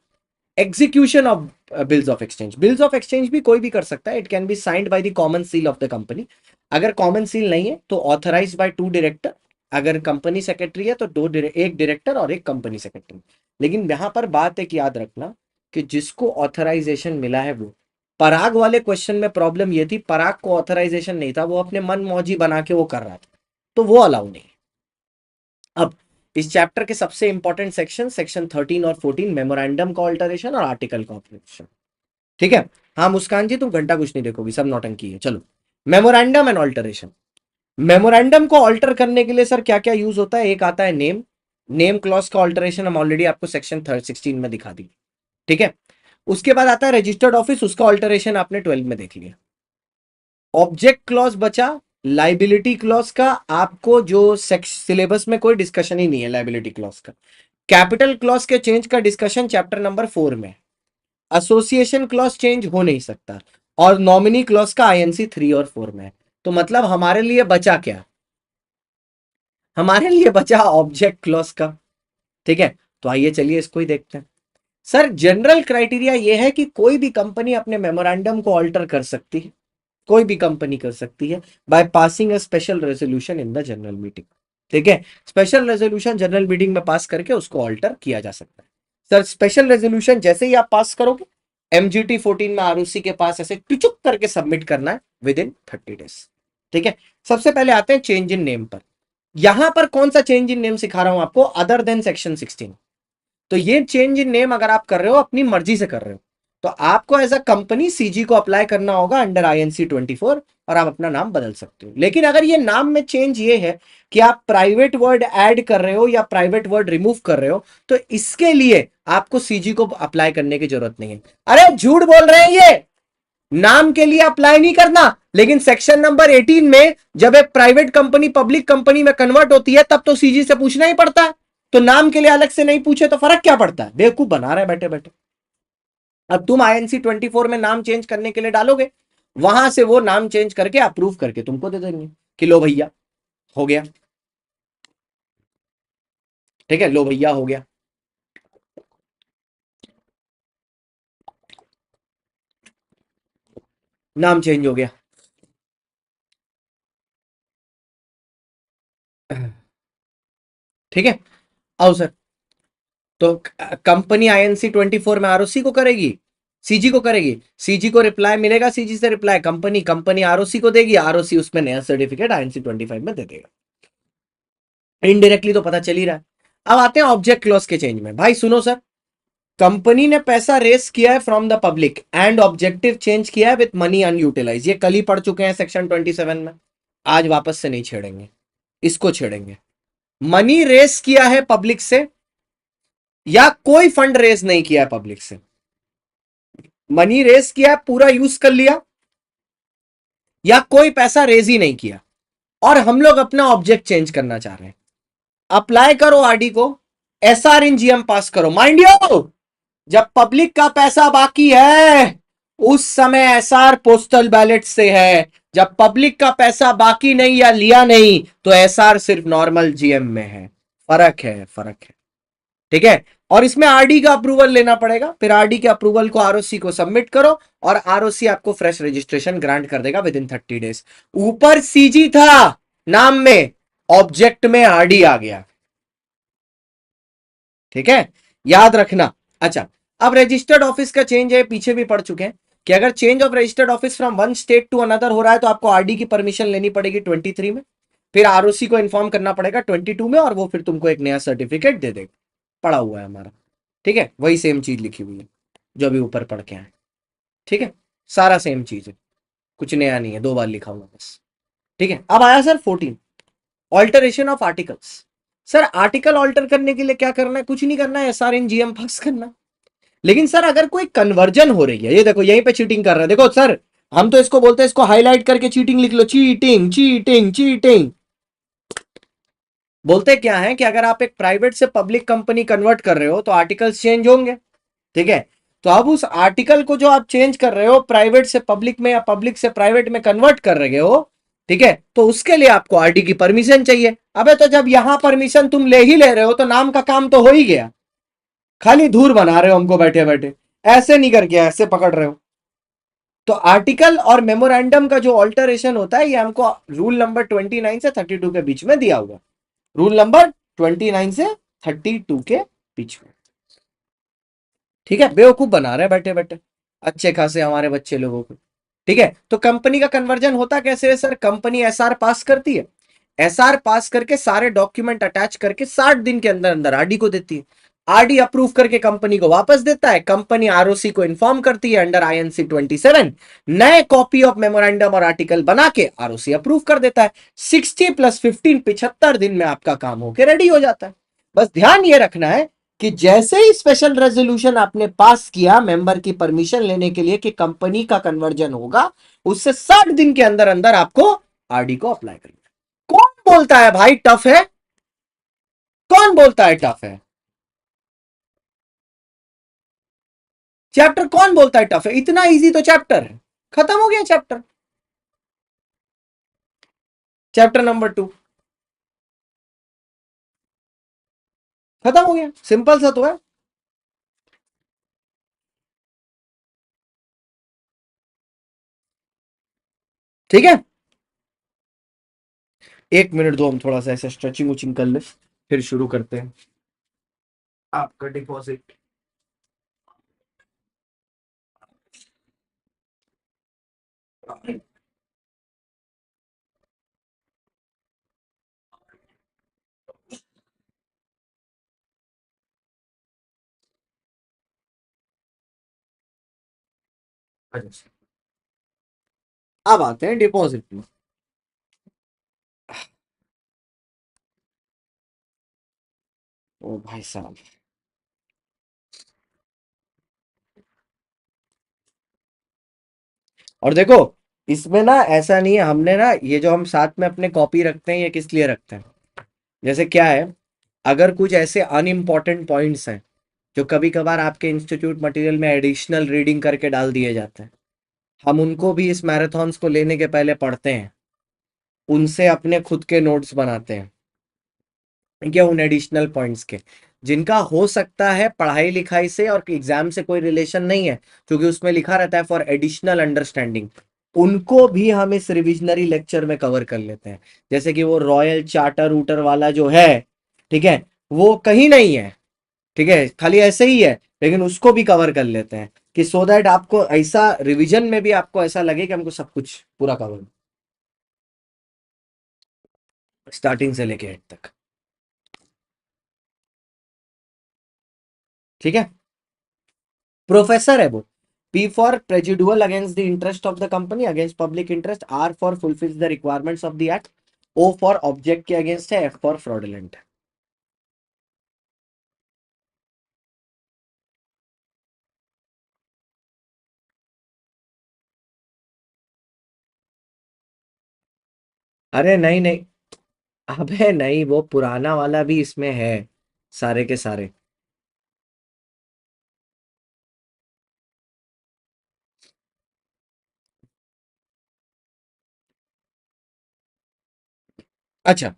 execution of bills of exchange, bills of exchange भी कोई भी कर सकता है, it can be signed by the common seal of the company. अगर कॉमन सील नहीं है तो ऑथराइज्ड बाय 2 डायरेक्टर, अगर कंपनी सेक्रेटरी है तो एक डायरेक्टर और एक कंपनी सेक्रेटरी। लेकिन यहां पर बात एक याद रखना कि जिसको ऑथराइजेशन मिला है वो, पराग वाले क्वेश्चन में प्रॉब्लम ये थी, पराग को ऑथराइजेशन नहीं था, वो अपने मन मौजी बना के वो कर रहा था, तो वो अलाउ नहीं। अब इस चैप्टर के सबसे इंपॉर्टेंट सेक्शन, सेक्शन 13 और 14, मेमोरेंडम का ऑल्टरेशन और आर्टिकल का ऑल्टरेशन। ठीक है, हाँ मुस्कान जी, तुम घंटा कुछ नहीं देखोगी, सब नौटंकी है। चलो, मेमोरेंडम एंड ऑल्टरेशन। मेमोरेंडम को ऑल्टर करने के लिए सर क्या क्या यूज होता है? एक आता है नेम, नेम क्लॉज का ऑल्टरेशन हम ऑलरेडी आपको सेक्शन 16 में दिखा दी, ठीक है। उसके बाद आता है रजिस्टर्ड ऑफिस, उसका ऑल्टरेशन आपने 12 में देख लिया। ऑब्जेक्ट क्लॉज बचा, लाइबिलिटी क्लॉज का आपको जो सिलेबस में कोई डिस्कशन ही नहीं है लाइबिलिटी क्लॉज का। कैपिटल क्लॉज के चेंज का डिस्कशन चैप्टर नंबर 4 में। एसोसिएशन क्लॉज चेंज हो नहीं सकता, और नॉमिनी क्लॉज का आईएनसी 3 और 4 में है। तो मतलब हमारे लिए बचा क्या? हमारे लिए बचा ऑब्जेक्ट क्लॉज का, ठीक है। तो आइए चलिए इसको ही देखते हैं। सर जनरल क्राइटेरिया यह है कि कोई भी कंपनी अपने मेमोरेंडम को ऑल्टर कर सकती है, कोई भी कंपनी कर सकती है by passing a special resolution in the general meeting, ठीक है। स्पेशल रेजोल्यूशन जनरल मीटिंग में पास करके उसको ऑल्टर किया जा सकता है। सर स्पेशल रेजोल्यूशन जैसे ही आप पास करोगे, एमजीटी 14 में आरओसी के पास ऐसे टुचुक करके सबमिट करना है विद इन 30 डेज, ठीक है। सबसे पहले आते हैं चेंज इन नेम पर। यहां पर कौन सा चेंज इन नेम सिखा रहा हूं आपको, अदर देन सेक्शन 16। तो ये चेंज इन नेम अगर आप कर रहे हो अपनी मर्जी से कर रहे हो, तो आपको एज अ कंपनी सीजी को अप्लाई करना होगा अंडर आईएनसी 24, और आप अपना नाम बदल सकते हो। लेकिन अगर ये नाम में चेंज ये है कि आप प्राइवेट वर्ड ऐड कर रहे हो या प्राइवेट वर्ड रिमूव कर रहे हो, तो इसके लिए आपको सीजी को अप्लाई करने की जरूरत नहीं है। अरे झूठ बोल रहे हैं ये, नाम के लिए अप्लाई नहीं करना, लेकिन सेक्शन नंबर 18 में जब एक प्राइवेट कंपनी पब्लिक कंपनी में कन्वर्ट होती है तब तो सीजी से पूछना ही पड़ता है। तो नाम के लिए अलग से नहीं पूछे तो फर्क क्या पड़ता है? बेवकूफ बना रहे बैठे बैठे। अब तुम आईएनसी 24 में नाम चेंज करने के लिए डालोगे, वहां से वो नाम चेंज करके अप्रूव करके तुमको दे देंगे कि लो भैया हो गया, ठीक है, लो भैया हो गया। नाम चेंज हो गया। ठीक है, आओ सर। तो कंपनी आईएनसी 24 में आरओसी को करेगी, सीजी को करेगी, सीजी को रिप्लाई मिलेगा, सीजी से रिप्लाई कंपनी, कंपनी आरओसी को देगी, आरओसी उसमें नया सर्टिफिकेट आईएनसी 25 में दे देगा। इनडायरेक्टली तो पता चल ही रहा है। अब आते हैं ऑब्जेक्ट क्लॉज के चेंज में। भाई सुनो सर, कंपनी ने पैसा रेस किया है from the public and objective change किया है विद मनी अनयूटिलाइज, ये कल ही पढ़ चुके हैं सेक्शन 27 में, आज वापस से नहीं छेड़ेंगे, इसको छेड़ेंगे। मनी रेस किया है पब्लिक से, या कोई फंड रेस नहीं किया है पब्लिक से, मनी रेस किया पूरा यूज कर लिया, या कोई पैसा रेज ही नहीं किया, और हम लोग अपना ऑब्जेक्ट चेंज करना चाह रहे हैं। अप्लाई करो आरडी को, एसआर इन जीएम पास करो। माइंड यू, जब पब्लिक का पैसा बाकी है उस समय एसआर पोस्टल बैलेट से है, जब पब्लिक का पैसा बाकी नहीं या लिया नहीं तो एसआर सिर्फ नॉर्मल जीएम में है। फर्क है, फर्क है, ठीक है। और इसमें आरडी का अप्रूवल लेना पड़ेगा, फिर आरडी के अप्रूवल को आरओसी को सबमिट करो, और आरओसी आपको फ्रेश रजिस्ट्रेशन ग्रांट कर देगा विद इन 30 डेज। ऊपर सीजी था नाम में, ऑब्जेक्ट में आरडी आ गया, ठीक है, याद रखना। अच्छा, अब रजिस्टर्ड ऑफिस का चेंज है, पीछे भी पढ़ चुके हैं कि अगर change of registered office from one state to another हो रहा है तो आपको आरडी की परमिशन लेनी पड़ेगी 23 में, फिर आरओसी को इन्फॉर्म करना पड़ेगा 22 में, और वो फिर तुमको एक नया सर्टिफिकेट दे देगा। पड़ा हुआ है हमारा, ठीक है, वही सेम चीज लिखी हुई है जो अभी ऊपर पढ़ के आए, ठीक है, सारा सेम चीज है, कुछ नया नहीं है, 2 बार लिखा हुआ बस, ठीक है। अब आया sir 14, alteration of articles. Sir article alter करने के लिए क्या करना है? कुछ नहीं करना है, एसआर इन जीएम पास करना। लेकिन सर अगर कोई कन्वर्जन हो रही है, ये देखो यहीं पे चीटिंग कर रहा है, देखो सर हम तो इसको बोलते हैं, इसको हाईलाइट करके चीटिंग लिख लो, चीटिंग चीटिंग चीटिंग। बोलते क्या है कि अगर आप एक प्राइवेट से पब्लिक कंपनी कन्वर्ट कर रहे हो तो आर्टिकल्स चेंज होंगे, ठीक है। तो अब उस आर्टिकल को जो आप चेंज कर रहे हो प्राइवेट से पब्लिक में या पब्लिक से प्राइवेट में कन्वर्ट कर रहे हो, ठीक है, तो उसके लिए आपको आरटी की परमिशन चाहिए। अबे तो जब यहां परमिशन तुम ले ही ले रहे हो तो नाम का काम तो हो ही गया, खाली धूर बना रहे हो हमको बैठे बैठे, ऐसे नहीं करके ऐसे पकड़ रहे हो। तो आर्टिकल और मेमोरेंडम का जो ऑल्टरेशन होता है ये हमको रूल नंबर 29 से 32 के बीच में दिया हुआ, रूल नंबर 29 से 32 के बीच में, ठीक है। बेवकूफ बना रहे हैं बैठे बैठे अच्छे खासे हमारे बच्चे लोगों को, ठीक है। तो कंपनी का कन्वर्जन होता कैसे है सर? कंपनी एसआर पास करती है, एसआर पास करके सारे डॉक्यूमेंट अटैच करके 60 दिन के अंदर अंदर आरडी को देती है। आरडी अप्रूव करके कंपनी को वापस देता है, कंपनी आरओसी को इन्फॉर्म करती है अंडर आईएनसी 27, नए कॉपी ऑफ मेमोरेंडम और आर्टिकल बना के आरओसी अप्रूव कर देता है। 60+15 75 दिन में आपका काम होके रेडी हो जाता है। बस ध्यान ये रखना है कि जैसे ही स्पेशल रेजोल्यूशन आपने पास किया मेंबर की परमिशन लेने के लिए कि कंपनी का कन्वर्जन होगा, उससे 60 दिन के अंदर अंदर आपको आरडी को अप्लाई करना। कौन बोलता है भाई टफ है? कौन बोलता है टफ है? चैप्टर कौन बोलता है टफ है? इतना इजी तो चैप्टर है, खत्म हो गया चैप्टर। चैप्टर नंबर 2 खत्म हो गया, सिंपल सा तो है। ठीक है, 1 मिनट दो, हम थोड़ा सा ऐसे स्ट्रेचिंग उचिंग कर ले, फिर शुरू करते हैं। आपका डिपॉजिट अब आते हैं डिपॉजिट में। ओ भाई साहब, और देखो इसमें ना ऐसा नहीं है, हमने ना ये जो हम साथ में अपने कॉपी रखते हैं ये किस लिए रखते हैं, जैसे क्या है, अगर कुछ ऐसे अनइम्पॉर्टेंट पॉइंट्स हैं जो कभी कभार आपके इंस्टीट्यूट मटेरियल में एडिशनल रीडिंग करके डाल दिए जाते हैं, हम उनको भी इस मैराथन्स को लेने के पहले पढ़ते हैं, उनसे अपने खुद के नोट्स बनाते हैं, क्या उन एडिशनल पॉइंट्स के जिनका हो सकता है पढ़ाई लिखाई से और एग्जाम से कोई रिलेशन नहीं है, क्योंकि उसमें लिखा रहता है फॉर एडिशनल अंडरस्टैंडिंग, उनको भी हम इस रिविजनरी लेक्चर में कवर कर लेते हैं। जैसे कि वो रॉयल चार्टर रूटर वाला जो है, ठीक है, वो कहीं नहीं है, ठीक है, खाली ऐसे ही है, लेकिन उसको भी कवर कर लेते हैं कि सो दैट आपको ऐसा रिवीजन में भी आपको ऐसा लगे कि हमको सब कुछ पूरा कवर, स्टार्टिंग से लेके एंड तक। ठीक है, प्रोफेसर है वो। P for prejudicial against the interest of the company against public interest, R for fulfills the requirements of the act, O for object के against है, F for fraudulent है। अरे नहीं नहीं, अबे नहीं, वो पुराना वाला भी इसमें है, सारे के सारे। अच्छा,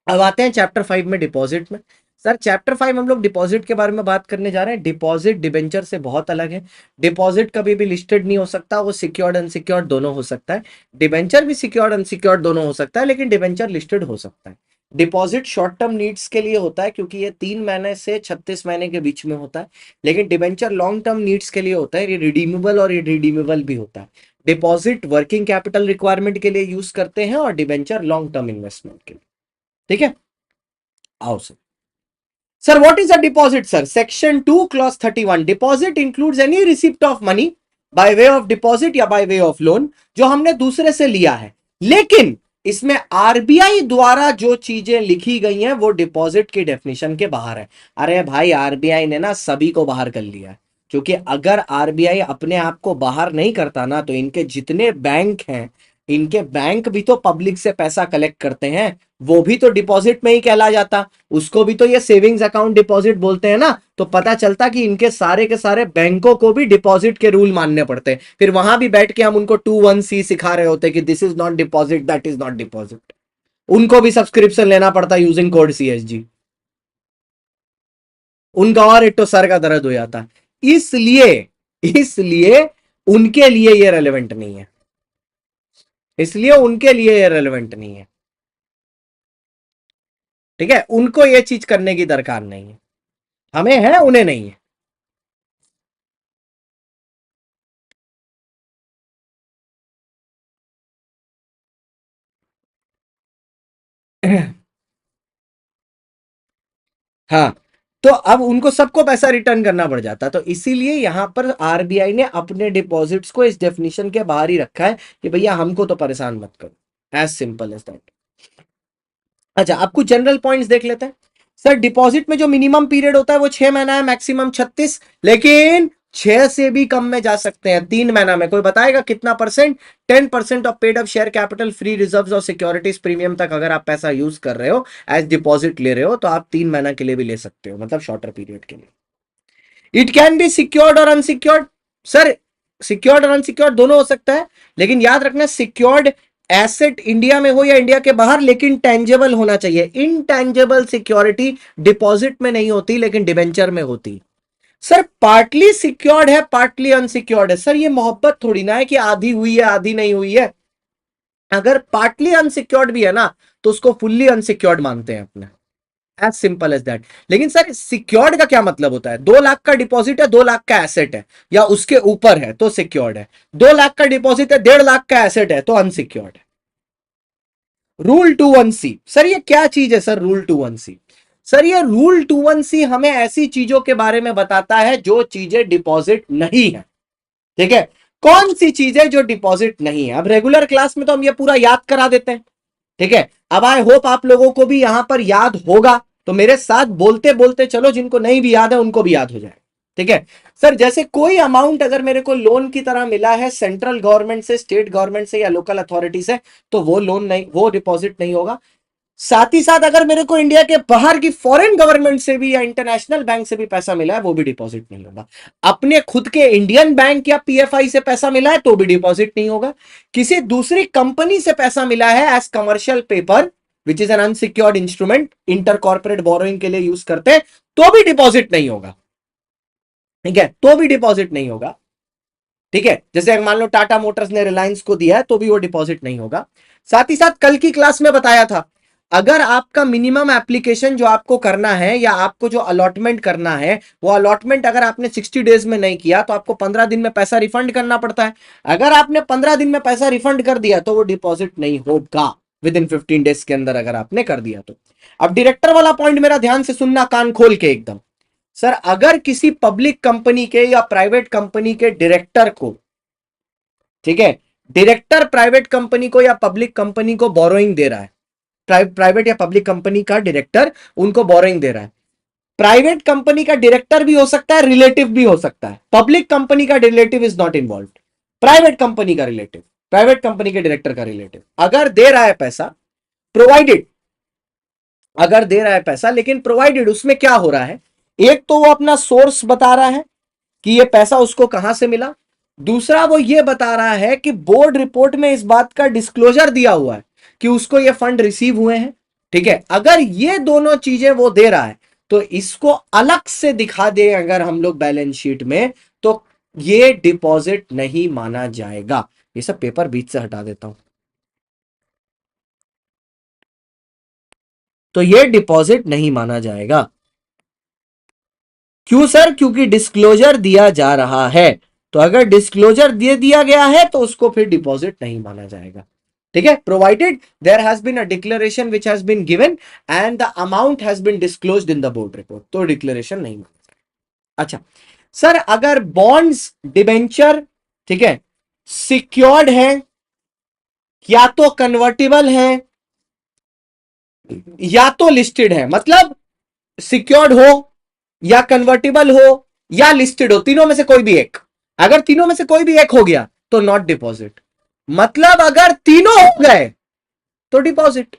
अब आते हैं चैप्टर 5 में, डिपॉजिट में। सर चैप्टर 5 हम लोग डिपॉजिट के बारे में बात करने जा रहे हैं। डिपॉजिट डिबेंचर से बहुत अलग है। डिपॉजिट कभी भी लिस्टेड नहीं हो सकता, वो सिक्योर्ड अनसिक्योर्ड दोनों हो सकता है। डिबेंचर भी सिक्योर्ड अनसिक्योर्ड दोनों हो सकता है, लेकिन डिबेंचर लिस्टेड हो सकता है। डिपॉजिट शॉर्ट टर्म नीड्स के लिए होता है, क्योंकि ये 3 महीने से 36 महीने के बीच में होता है। लेकिन डिबेंचर लॉन्ग टर्म नीड्स के लिए होता है, ये रिडीमेबल और इरिडीमेबल भी होता है। डिपॉजिट वर्किंग कैपिटल रिक्वायरमेंट के लिए यूज करते हैं, और डिबेंचर लॉन्ग टर्म इन्वेस्टमेंट के लिए। ठीक है, आओ sir. Sir, what is a deposit, sir? Section 2, clause 31. Deposit includes any receipt of money by way of deposit या by way of loan जो हमने दूसरे से लिया है। लेकिन इसमें आरबीआई द्वारा जो चीजें लिखी गई हैं वो डिपॉजिट की डेफिनेशन के बाहर है। अरे भाई, आरबीआई ने ना सभी को बाहर कर लिया है, क्योंकि अगर आरबीआई अपने आप को बाहर नहीं करता ना, तो इनके जितने बैंक हैं, इनके बैंक भी तो पब्लिक से पैसा कलेक्ट करते हैं, वो भी तो डिपॉजिट में ही कहला जाता, उसको भी तो ये सेविंग्स अकाउंट डिपॉजिट बोलते हैं ना। तो पता चलता कि इनके सारे के सारे बैंकों को भी डिपॉजिट के रूल मानने पड़ते हैं। फिर वहां भी बैठ के हम उनको 2(1)C सिखा रहे होते कि this is not deposit, that is not deposit. उनको भी सब्सक्रिप्शन लेना पड़ता यूजिंग कोड CSG। उनका और एक तो सर का दर्द हो जाता। इसलिए इसलिए उनके लिए ये रेलेवेंट नहीं है, इसलिए उनके लिए ये रेलेवेंट नहीं है। ठीक है, उनको ये चीज करने की दरकार नहीं है, हमें है, उन्हें नहीं है। हाँ, तो अब उनको सबको पैसा रिटर्न करना पड़ जाता। तो इसीलिए यहां पर आरबीआई ने अपने डिपॉजिट्स को इस डेफिनेशन के बाहर ही रखा है कि भैया हमको तो परेशान मत करो, एज सिंपल एज दैट। अच्छा, आप कुछ जनरल पॉइंट्स देख लेते हैं। सर डिपॉजिट में जो मिनिमम पीरियड होता है वो 6 महीना है, मैक्सिमम 36, लेकिन 6 से भी कम में जा सकते हैं 3 महीना में। कोई बताएगा कितना percent? 10% of paid up share capital, free reserves और सिक्योरिटीज प्रीमियम तक अगर आप पैसा यूज कर रहे हो, एज डिपॉजिट ले रहे हो, तो आप 3 महीना के लिए भी ले सकते हो, मतलब शॉर्टर पीरियड के लिए। इट कैन बी सिक्योर्ड और अनसिक्योर्ड। सर सिक्योर्ड और अनसिक्योर्ड दोनों हो सकता है, लेकिन याद रखना सिक्योर्ड एसेट इंडिया में हो या इंडिया के बाहर, लेकिन टेंजेबल होना चाहिए। इनटेंजेबल सिक्योरिटी डिपॉजिट में नहीं होती, लेकिन डिबेंचर में होती। सर पार्टली सिक्योर्ड है, पार्टली अनसिक्योर्ड है। सर ये मोहब्बत थोड़ी ना है कि आधी हुई है आधी नहीं हुई है। अगर पार्टली अनसिक्योर्ड भी है ना, तो उसको फुल्ली अनसिक्योर्ड मानते हैं अपने, एज सिंपल एज दैट। लेकिन सर सिक्योर्ड का क्या मतलब होता है? 2 लाख का डिपॉजिट है, 2 लाख का एसेट है या उसके ऊपर है तो सिक्योर्ड है। 2 लाख का डिपॉजिट है, 1.5 लाख का एसेट है तो अनसिक्योर्ड है। रूल 21C, सर ये क्या चीज है? सर रूल 21C, सर ये रूल 21C हमें ऐसी चीजों के बारे में बताता है जो चीजें डिपॉजिट नहीं है। ठीक है, कौन सी चीजें जो डिपॉजिट नहीं है? अब रेगुलर क्लास में तो हम ये पूरा याद करा देते हैं, ठीक है। अब आई होप आप लोगों को भी यहां पर याद होगा, तो मेरे साथ बोलते बोलते चलो, जिनको नहीं भी याद है उनको भी याद हो जाए। ठीक है सर, जैसे कोई अमाउंट अगर मेरे को लोन की तरह मिला है सेंट्रल गवर्नमेंट से, स्टेट गवर्नमेंट से या लोकल अथॉरिटी से, तो वो लोन नहीं, वो डिपॉजिट नहीं होगा। साथ ही साथ अगर मेरे को इंडिया के बाहर की फॉरेन गवर्नमेंट से भी या इंटरनेशनल बैंक से भी पैसा मिला है, वो भी डिपॉजिट नहीं होगा। अपने खुद के इंडियन बैंक या पीएफआई से पैसा मिला है तो भी डिपॉजिट नहीं होगा। किसी दूसरी कंपनी से पैसा मिला है as commercial paper, which is an unsecured instrument, inter corporate borrowing के लिए यूज करते हैं, तो भी डिपॉजिट नहीं होगा। ठीक है, तो भी डिपॉजिट नहीं होगा। ठीक है, जैसे मान लो टाटा मोटर्स ने रिलायंस को दिया है, तो भी वो डिपॉजिट नहीं होगा। साथ ही साथ कल की क्लास में बताया था, अगर आपका मिनिमम एप्लीकेशन जो आपको करना है या आपको जो अलॉटमेंट करना है, वो अलॉटमेंट अगर आपने 60 डेज में नहीं किया तो आपको 15 दिन में पैसा रिफंड करना पड़ता है। अगर आपने 15 दिन में पैसा रिफंड कर दिया तो वो डिपॉजिट नहीं होगा, विद इन 15 डेज के अंदर अगर आपने कर दिया तो। अब डायरेक्टर वाला पॉइंट मेरा ध्यान से सुनना, कान खोल के एकदम। सर अगर किसी पब्लिक कंपनी के या प्राइवेट कंपनी के डायरेक्टर को, ठीक है, डायरेक्टर प्राइवेट कंपनी को या पब्लिक कंपनी को बोरोइंग दे रहा है, प्राइवेट या पब्लिक कंपनी का डायरेक्टर उनको बोरोइंग दे रहा है। प्राइवेट कंपनी का डायरेक्टर भी हो सकता है, रिलेटिव भी हो सकता है। पब्लिक कंपनी का relative is not involve, private company का रिलेटिव, प्राइवेट कंपनी के डायरेक्टर का रिलेटिव अगर दे रहा है पैसा, प्रोवाइडेड, अगर दे रहा है पैसा, लेकिन प्रोवाइडेड उसमें क्या हो रहा है, एक तो वो अपना सोर्स बता रहा है कि ये पैसा उसको कहां से मिला, दूसरा वो ये बता रहा है कि बोर्ड रिपोर्ट में इस बात का डिस्क्लोजर दिया हुआ है कि उसको ये फंड रिसीव हुए हैं। ठीक है, अगर ये दोनों चीजें वो दे रहा है तो इसको अलग से दिखा दे अगर हम लोग बैलेंस शीट में, तो ये डिपॉजिट नहीं माना जाएगा। ये सब पेपर बीच से हटा देता हूं, तो ये डिपॉजिट नहीं माना जाएगा। क्यों सर? क्योंकि डिस्क्लोजर दिया जा रहा है, तो अगर डिस्क्लोजर दे दिया गया है तो उसको फिर डिपॉजिट नहीं माना जाएगा। ठीक है, provided there has been a declaration which has been given and the amount has been disclosed in the board report, तो डिक्लेरेशन नहीं माना जाएगा। अच्छा सर, अगर बॉन्ड्स डिबेंचर, ठीक है, सिक्योर्ड है या तो कन्वर्टेबल है या तो लिस्टेड है, मतलब सिक्योर्ड हो या कन्वर्टेबल हो या लिस्टेड हो, तीनों में से कोई भी एक, अगर तीनों में से कोई भी एक हो गया तो नॉट डिपॉजिट। मतलब अगर तीनों हो गए तो डिपॉजिट।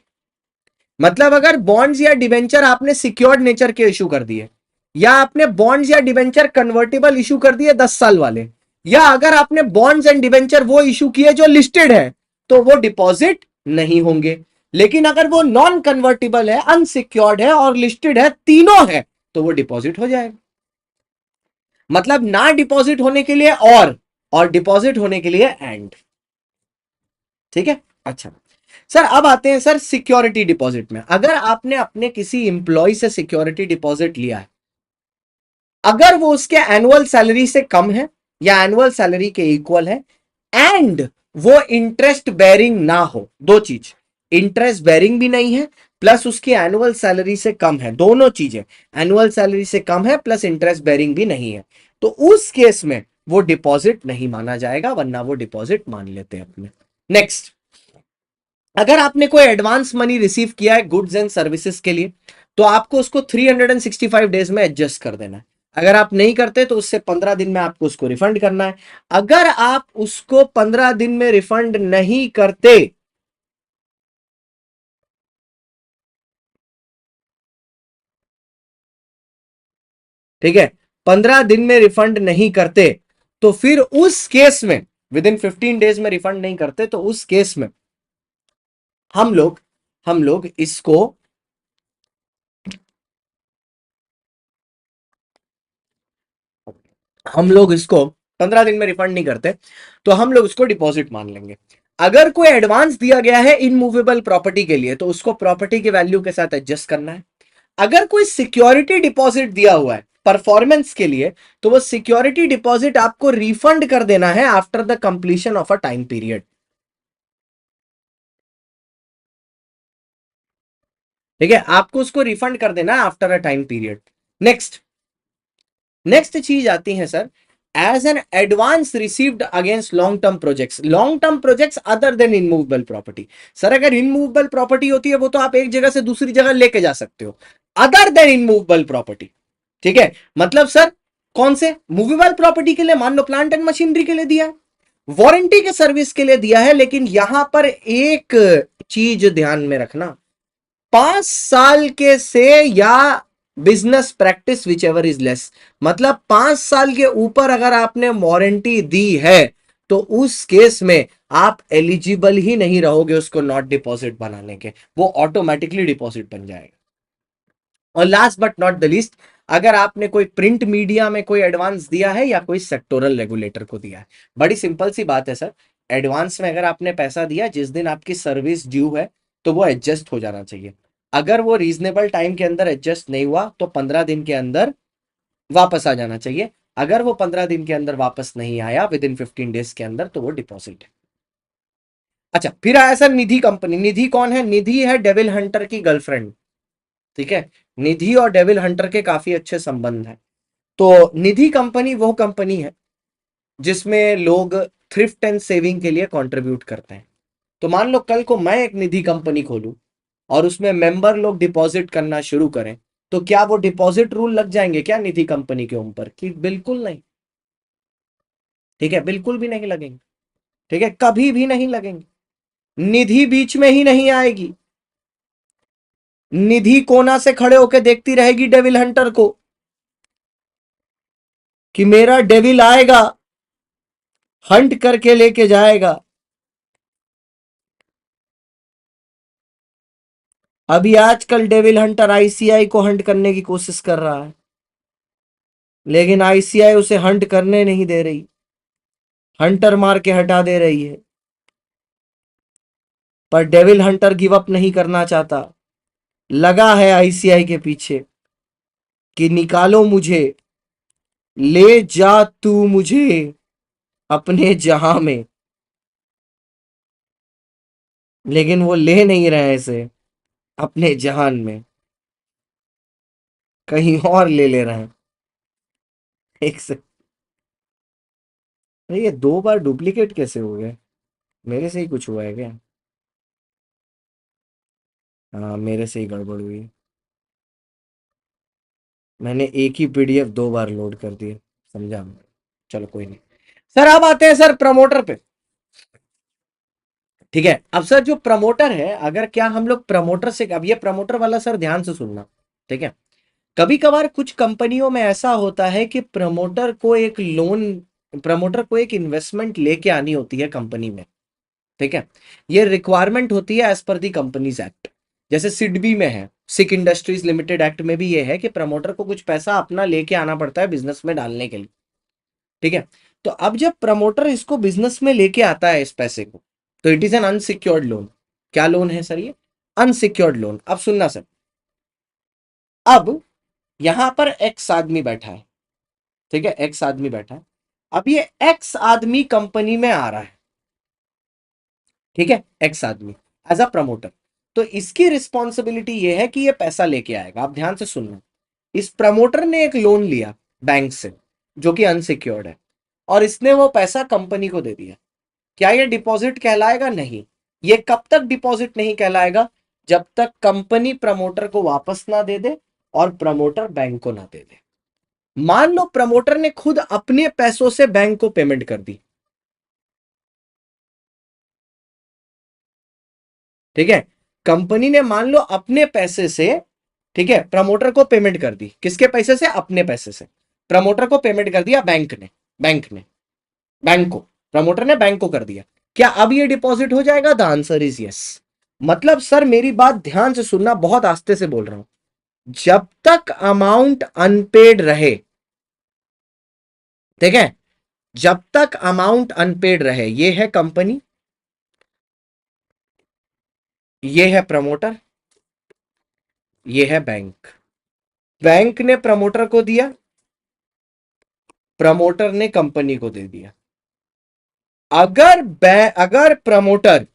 मतलब अगर बॉन्ड्स या डिवेंचर आपने सिक्योर्ड नेचर के इशू कर दिए, या आपने बॉन्ड्स या डिवेंचर कन्वर्टेबल इशू कर दिए 10 साल वाले, या अगर आपने बॉन्ड्स एंड डिवेंचर वो इशू किए जो लिस्टेड है, तो वो डिपॉजिट नहीं होंगे। लेकिन अगर वो नॉन कन्वर्टेबल है, अनसिक्योर्ड है और लिस्टेड है, तीनों है, तो वो डिपॉजिट हो जाएगा। मतलब ना डिपॉजिट होने के लिए और डिपॉजिट होने के लिए एंड। ठीक है, अच्छा सर अब आते हैं सर सिक्योरिटी डिपॉजिट में। अगर आपने अपने किसी इंप्लॉय से सिक्योरिटी डिपॉजिट लिया है, अगर वो उसके एनुअल सैलरी से कम है या एनुअल सैलरी के इक्वल है, एंड वो इंटरेस्ट बेरिंग ना हो, दो चीज, इंटरेस्ट बेरिंग भी नहीं है, प्लस उसकी एनुअल सैलरी से कम है, दोनों चीजें, एनुअल सैलरी से कम है प्लस इंटरेस्ट बेरिंग भी नहीं है, तो उस केस में वो डिपॉजिट नहीं माना जाएगा, वरना वो डिपॉजिट मान लेते हैं अपने। नेक्स्ट, अगर आपने कोई एडवांस मनी रिसीव किया है गुड्स एंड सर्विसेज के लिए, तो आपको उसको 365 डेज में एडजस्ट कर देना है। अगर आप नहीं करते तो उससे 15 दिन में आपको उसको रिफंड करना है। अगर आप उसको 15 दिन में रिफंड नहीं करते, ठीक है, 15 दिन में रिफंड नहीं करते, तो फिर उस केस में विद इन 15 डेज में रिफंड नहीं करते, तो उस केस में हम लोग इसको हम लोग इसको 15 दिन में रिफंड नहीं करते, तो हम लोग उसको डिपॉजिट मान लेंगे। अगर कोई एडवांस दिया गया है इनमूवेबल प्रॉपर्टी के लिए, तो उसको प्रॉपर्टी के वैल्यू के साथ एडजस्ट करना है। अगर कोई सिक्योरिटी डिपॉजिट दिया हुआ है परफॉर्मेंस के लिए, तो वो सिक्योरिटी डिपॉजिट आपको रिफंड कर देना है after the completion of a time period. ठीक है, आपको उसको रिफंड कर देना है after a time period. Next, next चीज आती है sir, as an advance received against long term projects other than immovable property. Sir अगर इनमूवेबल प्रॉपर्टी होती है वो तो आप एक जगह से दूसरी जगह लेके जा सकते हो, अदर देन इनमूवेबल प्रॉपर्टी, ठीक है, मतलब सर कौन से मूवेबल प्रॉपर्टी के लिए, मान लो प्लांट एंड मशीनरी के लिए दिया है, वारंटी के सर्विस के लिए दिया है, लेकिन यहां पर एक चीज ध्यान में रखना, 5 साल के से या business practice which ever is less, मतलब 5 साल के ऊपर अगर आपने वारंटी दी है, तो उस केस में आप एलिजिबल ही नहीं रहोगे उसको नॉट डिपॉजिट बनाने के, वो ऑटोमेटिकली डिपॉजिट बन जाएगा। और last but not the least, अगर आपने कोई प्रिंट मीडिया में कोई एडवांस दिया है या कोई सेक्टोरल रेगुलेटर को दिया है, बड़ी सिंपल सी बात है सर, एडवांस में अगर आपने पैसा दिया, जिस दिन आपकी सर्विस ड्यू है तो वो एडजस्ट हो जाना चाहिए। अगर वो रीजनेबल टाइम के अंदर एडजस्ट नहीं हुआ तो 15 दिन के अंदर वापस आ जाना चाहिए। अगर वो 15 दिन के अंदर वापस नहीं आया विद इन 15 डेज के अंदर, तो वो डिपॉजिट है। अच्छा, फिर आया सर निधि कंपनी। निधि कौन है? निधि है डेविल हंटर की गर्लफ्रेंड, ठीक है, निधि और डेविल हंटर के काफी अच्छे संबंध हैं। तो निधि कंपनी वो कंपनी है जिसमें लोग थ्रिफ्ट एंड सेविंग के लिए कंट्रीब्यूट करते हैं। तो मान लो कल को मैं एक निधि कंपनी खोलूं और उसमें मेंबर लोग डिपॉजिट करना शुरू करें, तो क्या वो डिपॉजिट रूल लग जाएंगे क्या निधि कंपनी के ऊपर? कि बिल्कुल नहीं, ठीक है, बिल्कुल भी नहीं लगेंगे, ठीक है, कभी भी नहीं लगेंगे। निधि बीच में ही नहीं आएगी, निधि कोना से खड़े होकर देखती रहेगी डेविल हंटर को कि मेरा डेविल आएगा, हंट करके लेके जाएगा। अभी आजकल डेविल हंटर आईसीआई को हंट करने की कोशिश कर रहा है, लेकिन आईसीआई उसे हंट करने नहीं दे रही, हंटर मार के हटा दे रही है। पर डेविल हंटर गिव अप नहीं करना चाहता, लगा है आईसीआई के पीछे कि निकालो मुझे, ले जा तू मुझे अपने जहां में। लेकिन वो ले नहीं रहे इसे अपने जहान में, कहीं और ले रहे हैं। एक से ये 2 बार डुप्लीकेट कैसे हो गए? मेरे से ही कुछ हुआ है क्या? हाँ, मेरे से ही गड़बड़ हुई। मैंने एक ही पीडीएफ 2 बार लोड कर दिया, समझा? चलो कोई नहीं। सर अब आते हैं सर प्रमोटर पे, ठीक है। अब सर जो प्रमोटर है, अगर क्या हम लोग प्रमोटर से, अब ये प्रमोटर वाला सर ध्यान से सुनना, ठीक है, कभी कभार कुछ कंपनियों में ऐसा होता है कि प्रमोटर को एक इन्वेस्टमेंट लेके आनी होती है कंपनी में, ठीक है, ये रिक्वायरमेंट होती है एज पर दी कंपनीज एक्ट। जैसे सिडबी में है, सिक इंडस्ट्रीज लिमिटेड एक्ट में भी ये है कि प्रमोटर को कुछ पैसा अपना लेके आना पड़ता है बिजनेस में डालने के लिए, ठीक है। तो अब जब प्रमोटर इसको बिजनेस में लेके आता है इस पैसे को, तो it is an unsecured loan. क्या लोन है सर ये? Unsecured loan. अब सुनना सर, अब यहां पर एक्स आदमी बैठा है, ठीक है, एक्स आदमी बैठा है। अब ये एक्स आदमी कंपनी में आ रहा है, ठीक है, एक्स आदमी एज अ प्रमोटर। तो इसकी रिस्पॉन्सिबिलिटी ये है कि ये पैसा लेके आएगा। आप ध्यान से सुनना, इस प्रमोटर ने एक लोन लिया बैंक से जो कि अनसिक्योर्ड है, और इसने वो पैसा कंपनी को दे दिया। क्या ये डिपॉजिट कहलाएगा? नहीं। ये कब तक डिपॉजिट नहीं कहलाएगा? जब तक कंपनी प्रमोटर को वापस ना दे दे और प्रमोटर बैंक को ना दे दे। मान लो प्रमोटर ने खुद अपने पैसों से बैंक को पेमेंट कर दी, ठीक है, कंपनी ने मान लो अपने पैसे से, ठीक है, प्रमोटर को पेमेंट कर दी। किसके पैसे से? अपने पैसे से। प्रमोटर को पेमेंट कर दिया बैंक को प्रमोटर ने बैंक को कर दिया। क्या अब ये डिपॉजिट हो जाएगा? The answer is yes. मतलब सर मेरी बात ध्यान से सुनना, बहुत आस्ते से बोल रहा हूं, जब तक अमाउंट अनपेड रहे, ठीक है, जब तक अमाउंट अनपेड रहे, ये है कंपनी, ये है प्रमोटर, ये है बैंक। बैंक ने प्रमोटर को दिया, प्रमोटर ने कंपनी को दे दिया। अगर प्रमोटर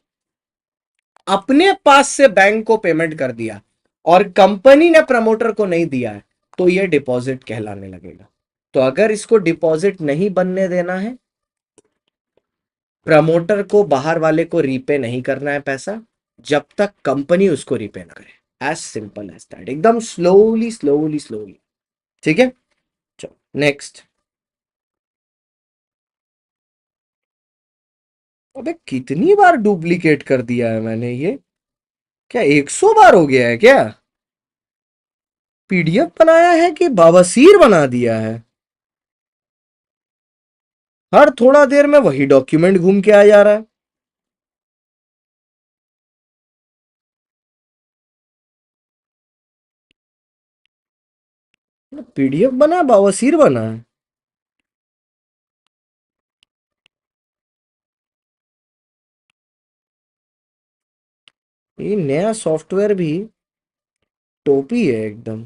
अपने पास से बैंक को पेमेंट कर दिया और कंपनी ने प्रमोटर को नहीं दिया है, तो यह डिपॉजिट कहलाने लगेगा। तो अगर इसको डिपॉजिट नहीं बनने देना है, प्रमोटर को बाहर वाले को रीपे नहीं करना है पैसा, जब तक कंपनी उसको रीपे ना करे। एज सिंपल एज दैट, एकदम स्लोली स्लोली स्लोली। ठीक है, चलो नेक्स्ट। अबे कितनी बार डुप्लीकेट कर दिया है मैंने ये? क्या 100 बार हो गया है क्या? पीडीएफ बनाया है कि बवासीर बना दिया है? हर थोड़ा देर में वही डॉक्यूमेंट घूम के आ जा रहा है। पीडीएफ बना, बवासीर बना है। ये नया सॉफ्टवेयर भी टोपी है एकदम।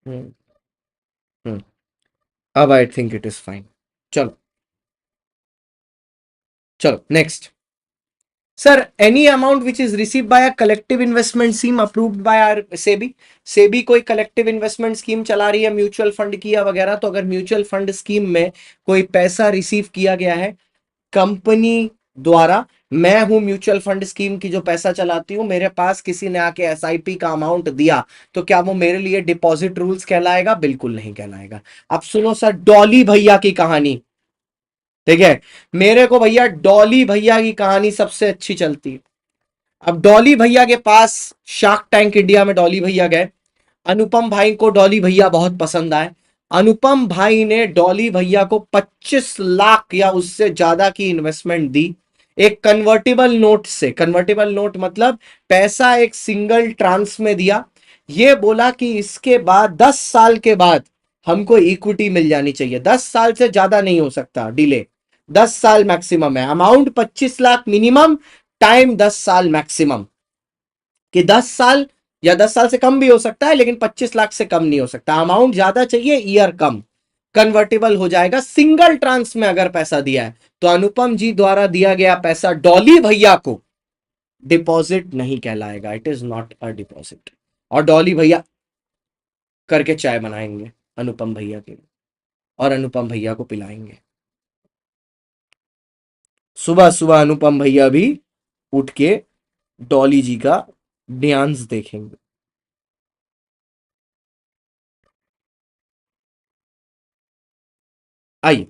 हम्म हम्म अब I think it is fine. चलो चलो next. Sir any amount which is receive by a collective investment scheme approved by are SEBI. SEBI कोई कलेक्टिव इन्वेस्टमेंट स्कीम चला रही है म्यूचुअल फंड की या वगैरह, तो अगर म्यूचुअल फंड स्कीम में कोई पैसा रिसीव किया गया है कंपनी द्वारा, मैं हूं म्यूचुअल फंड स्कीम की जो पैसा चलाती हूं, मेरे पास किसी ने आके एसआईपी का अमाउंट दिया, तो क्या वो मेरे लिए डिपॉजिट रूल्स कहलाएगा? बिल्कुल नहीं कहलाएगा। अब सुनो सर डॉली भैया की कहानी, ठीक है, मेरे को भैया डॉली भैया की कहानी सबसे अच्छी चलती है। अब डॉली भैया के पास शार्क टैंक इंडिया में डॉली भैया गए, अनुपम भाई को डॉली भैया बहुत पसंद आए। अनुपम भाई ने डॉली भैया को 25 लाख या उससे ज्यादा की इन्वेस्टमेंट दी, एक कन्वर्टेबल नोट से। कन्वर्टेबल नोट मतलब पैसा एक सिंगल ट्रांस में दिया। ये बोला कि इसके बाद 10 साल के बाद हमको इक्विटी मिल जानी चाहिए, 10 साल से ज्यादा नहीं हो सकता डिले, 10 साल मैक्सिमम है। अमाउंट 25 लाख मिनिमम, टाइम 10 साल मैक्सिमम, कि 10 साल या 10 साल से कम भी हो सकता है, लेकिन 25 लाख से कम नहीं हो सकता। अमाउंट ज्यादा चाहिए, ईयर कम, कन्वर्टेबल हो जाएगा। सिंगल ट्रांस में अगर पैसा दिया है, तो अनुपम जी द्वारा दिया गया पैसा डॉली भैया को डिपॉजिट नहीं कहलाएगा, it is not a deposit. और डॉली भैया करके चाय बनाएंगे अनुपम भैया के लिए, और अनुपम भैया को पिलाएंगे। सुबह सुबह अनुपम भैया भी उठ के डॉली जी का डांस देखेंगे। आइए,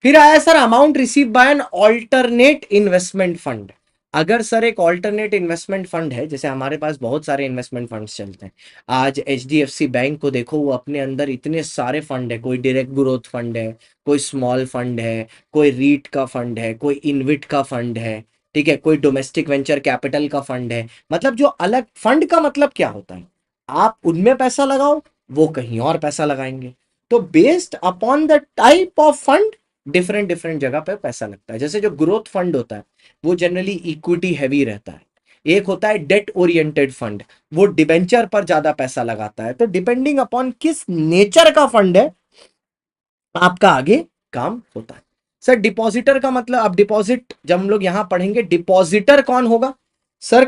फिर आया sir amount receive by an alternate investment fund. अगर सर एक ऑल्टरनेट इन्वेस्टमेंट फंड है, जैसे हमारे पास बहुत सारे इन्वेस्टमेंट फंड्स चलते हैं, आज एचडीएफसी बैंक को देखो, वो अपने अंदर इतने सारे फंड है, कोई डायरेक्ट ग्रोथ फंड है, कोई स्मॉल फंड है, कोई रीट का फंड है, कोई इनविट का फंड है, ठीक है, कोई डोमेस्टिक वेंचर कैपिटल का फंड है। मतलब जो अलग फंड का मतलब क्या होता है, आप उनमें पैसा लगाओ, वो कहीं और पैसा लगाएंगे। तो based upon the type of fund different different जगह पे पैसा लगता है। जैसे जो ग्रोथ फंड होता है वो जनरली इक्विटी हैवी रहता है। एक होता है डेट ओरिएंटेड फंड, वो डिबेंचर पर ज्यादा पैसा लगाता है। तो डिपेंडिंग अपॉन किस नेचर का फंड है, आपका आगे काम होता है। सर डिपॉजिटर का मतलब, अब डिपॉजिट जब हम लोग यहां पढ़ेंगे, डिपॉजिटर कौन होगा? सर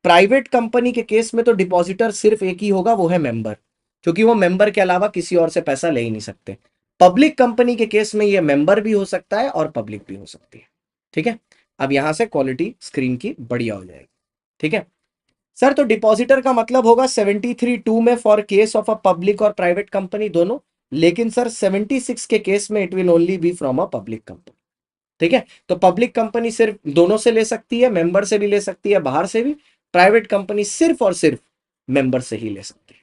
प्राइवेट कंपनी के केस में तो डिपॉजिटर सिर्फ एक ही होगा, वो है मेंबर, क्योंकि वो मेंबर के अलावा किसी और से पैसा ले ही नहीं सकते। पब्लिक कंपनी के केस में ये मेंबर भी हो सकता है और पब्लिक भी हो सकती है। ठीक है, अब यहां से क्वालिटी स्क्रीन की बढ़िया हो जाएगी। ठीक है सर, तो डिपॉजिटर का मतलब होगा 73(2) में for case of a public और प्राइवेट कंपनी दोनों, लेकिन सर 76 के केस में it will only be from a public company. ठीक है, तो पब्लिक कंपनी सिर्फ दोनों से ले सकती है, मेंबर से भी ले सकती है, बाहर से भी। प्राइवेट कंपनी सिर्फ और सिर्फ मेंबर से ही ले सकती है।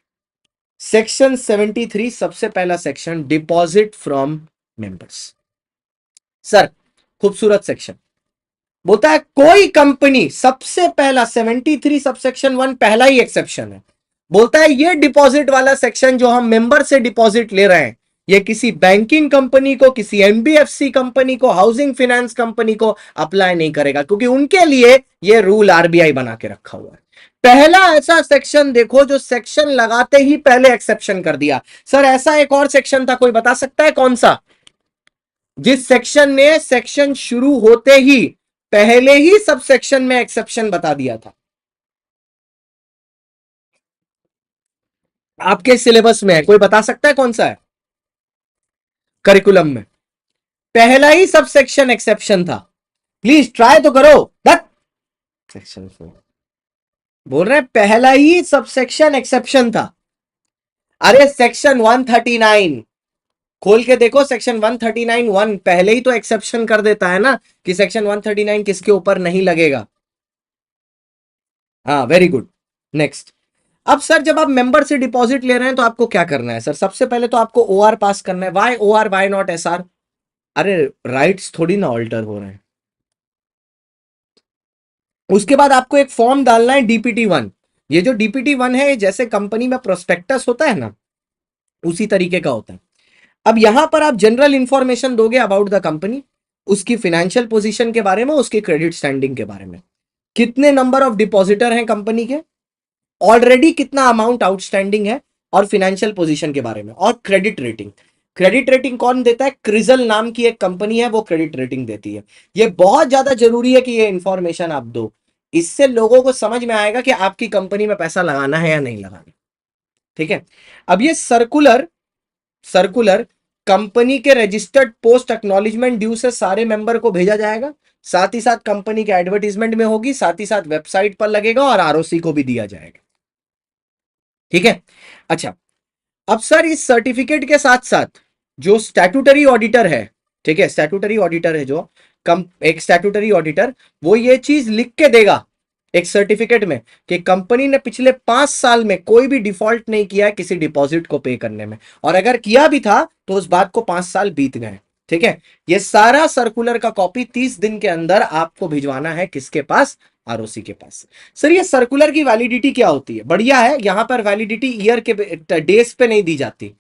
सेक्शन 73 सबसे पहला section, deposit from members. Sir खूबसूरत सेक्शन, बोलता है कोई कंपनी, सबसे पहला 73 सबसेक्शन 1 पहला ही एक्सेप्शन है, बोलता है ये डिपॉजिट वाला सेक्शन जो हम मेंबर से डिपॉजिट ले रहे हैं, ये किसी बैंकिंग कंपनी को, किसी एनबीएफसी कंपनी को, हाउसिंग फाइनेंस कंपनी को अप्लाई नहीं करेगा, क्योंकि उनके लिए ये रूल आरबीआई बना के रखा हुआ है। पहला ऐसा सेक्शन देखो जो सेक्शन लगाते ही पहले एक्सेप्शन कर दिया। सर ऐसा एक और सेक्शन था, कोई बता सकता है कौन सा, जिस सेक्शन ने सेक्शन शुरू होते ही पहले ही सब सेक्शन में एक्सेप्शन बता दिया था? आपके सिलेबस में है, कोई बता सकता है कौन सा है? करिकुलम में पहला ही सब सेक्शन एक्सेप्शन था। प्लीज ट्राई तो करो। दैट सेक्शन 4 बोल रहे हैं पहला ही सब सेक्शन एक्सेप्शन था। अरे सेक्शन 139 खोल के देखो, सेक्शन 139(1) पहले ही तो एक्सेप्शन कर देता है ना कि सेक्शन 139 किसके ऊपर नहीं लगेगा। हाँ वेरी गुड। नेक्स्ट, अब सर जब आप मेंबर से डिपॉजिट ले रहे हैं तो आपको क्या करना है? सर सबसे पहले तो आपको ओआर पास करना है। Why OR, why not SR? अरे राइट्स थोड़ी ना ऑल्टर हो रहे हैं। उसके बाद आपको एक फॉर्म डालना है डीपीटी 1। ये जो डीपीटी 1 है, जैसे कंपनी में प्रोस्पेक्टस होता है ना, उसी तरीके का होता है। अब यहां पर आप जनरल इंफॉर्मेशन दोगे अबाउट द कंपनी, उसकी फाइनेंशियल पोजीशन के बारे में, उसकी क्रेडिट स्टैंडिंग के बारे में, कितने नंबर ऑफ डिपॉजिटर हैं कंपनी के, ऑलरेडी कितना अमाउंट आउटस्टैंडिंग है, और फाइनेंशियल पोजीशन के बारे में, और क्रेडिट रेटिंग। क्रेडिट रेटिंग कौन देता है? क्रिजल नाम की एक कंपनी है, वो क्रेडिट रेटिंग देती है। ये बहुत ज्यादा जरूरी है कि ये इंफॉर्मेशन आप दो, इससे लोगों को समझ में आएगा कि आपकी कंपनी में पैसा लगाना है या नहीं लगाना। ठीक है, अब ये सर्कुलर सर्कुलर कंपनी के रजिस्टर्ड पोस्ट एक्नॉलेजमेंट ड्यू से सारे मेंबर को भेजा जाएगा, साथ ही साथ कंपनी के एडवर्टीजमेंट में होगी, साथ ही साथ वेबसाइट पर लगेगा, और आरओसी को भी दिया जाएगा। ठीक है, अच्छा, अब सर इस सर्टिफिकेट के साथ साथ जो स्टैट्यूटरी ऑडिटर है, ठीक है, स्टैट्यूटरी ऑडिटर है जो एक स्टैट्यूटरी ऑडिटर, वो ये चीज लिख के देगा एक सर्टिफिकेट में कि कंपनी ने पिछले 5 साल में कोई भी डिफॉल्ट नहीं किया है किसी डिपॉजिट को पे करने में, और अगर किया भी था तो उस बात को 5 साल बीत गए। ठीक है, ये सारा सर्कुलर का कॉपी 30 दिन के अंदर आपको भिजवाना है, किसके पास? आरओसी के पास। सर ये सर्कुलर की वैलिडिटी क्या होती है? बढ़िया है, यहां पर वैलिडिटी ईयर के डेज पे नहीं दी जाती,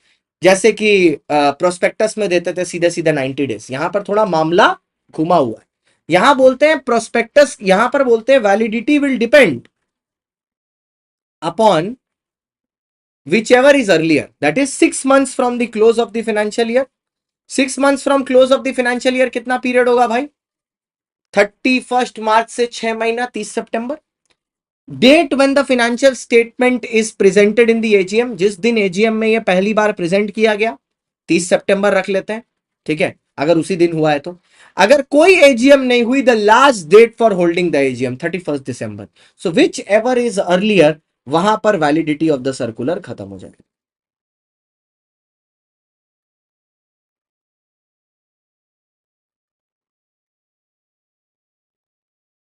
जैसे कि प्रोस्पेक्टस में देते थे सीधे सीधे 90 डेज। यहां पर थोड़ा मामला घुमा हुआ है। यहां बोलते हैं प्रोस्पेक्टस, यहां पर बोलते हैं validity will depend upon whichever is earlier, that is 6 months from the close of the financial year. 6 months from close of the financial year कितना पीरियड होगा भाई? 31 मार्च से 6 महीना, 30 सितंबर। Date when the financial statement is presented in the AGM, जिस दिन AGM में ये पहली बार प्रेजेंट किया गया, 30 सितंबर रख लेते हैं। ठीक है, अगर उसी दिन हुआ है तो। अगर कोई एजीएम नहीं हुई, the last date for holding the AGM 31 दिसंबर। So whichever is earlier, वहां पर वैलिडिटी ऑफ द सर्कुलर खत्म हो जाएगी।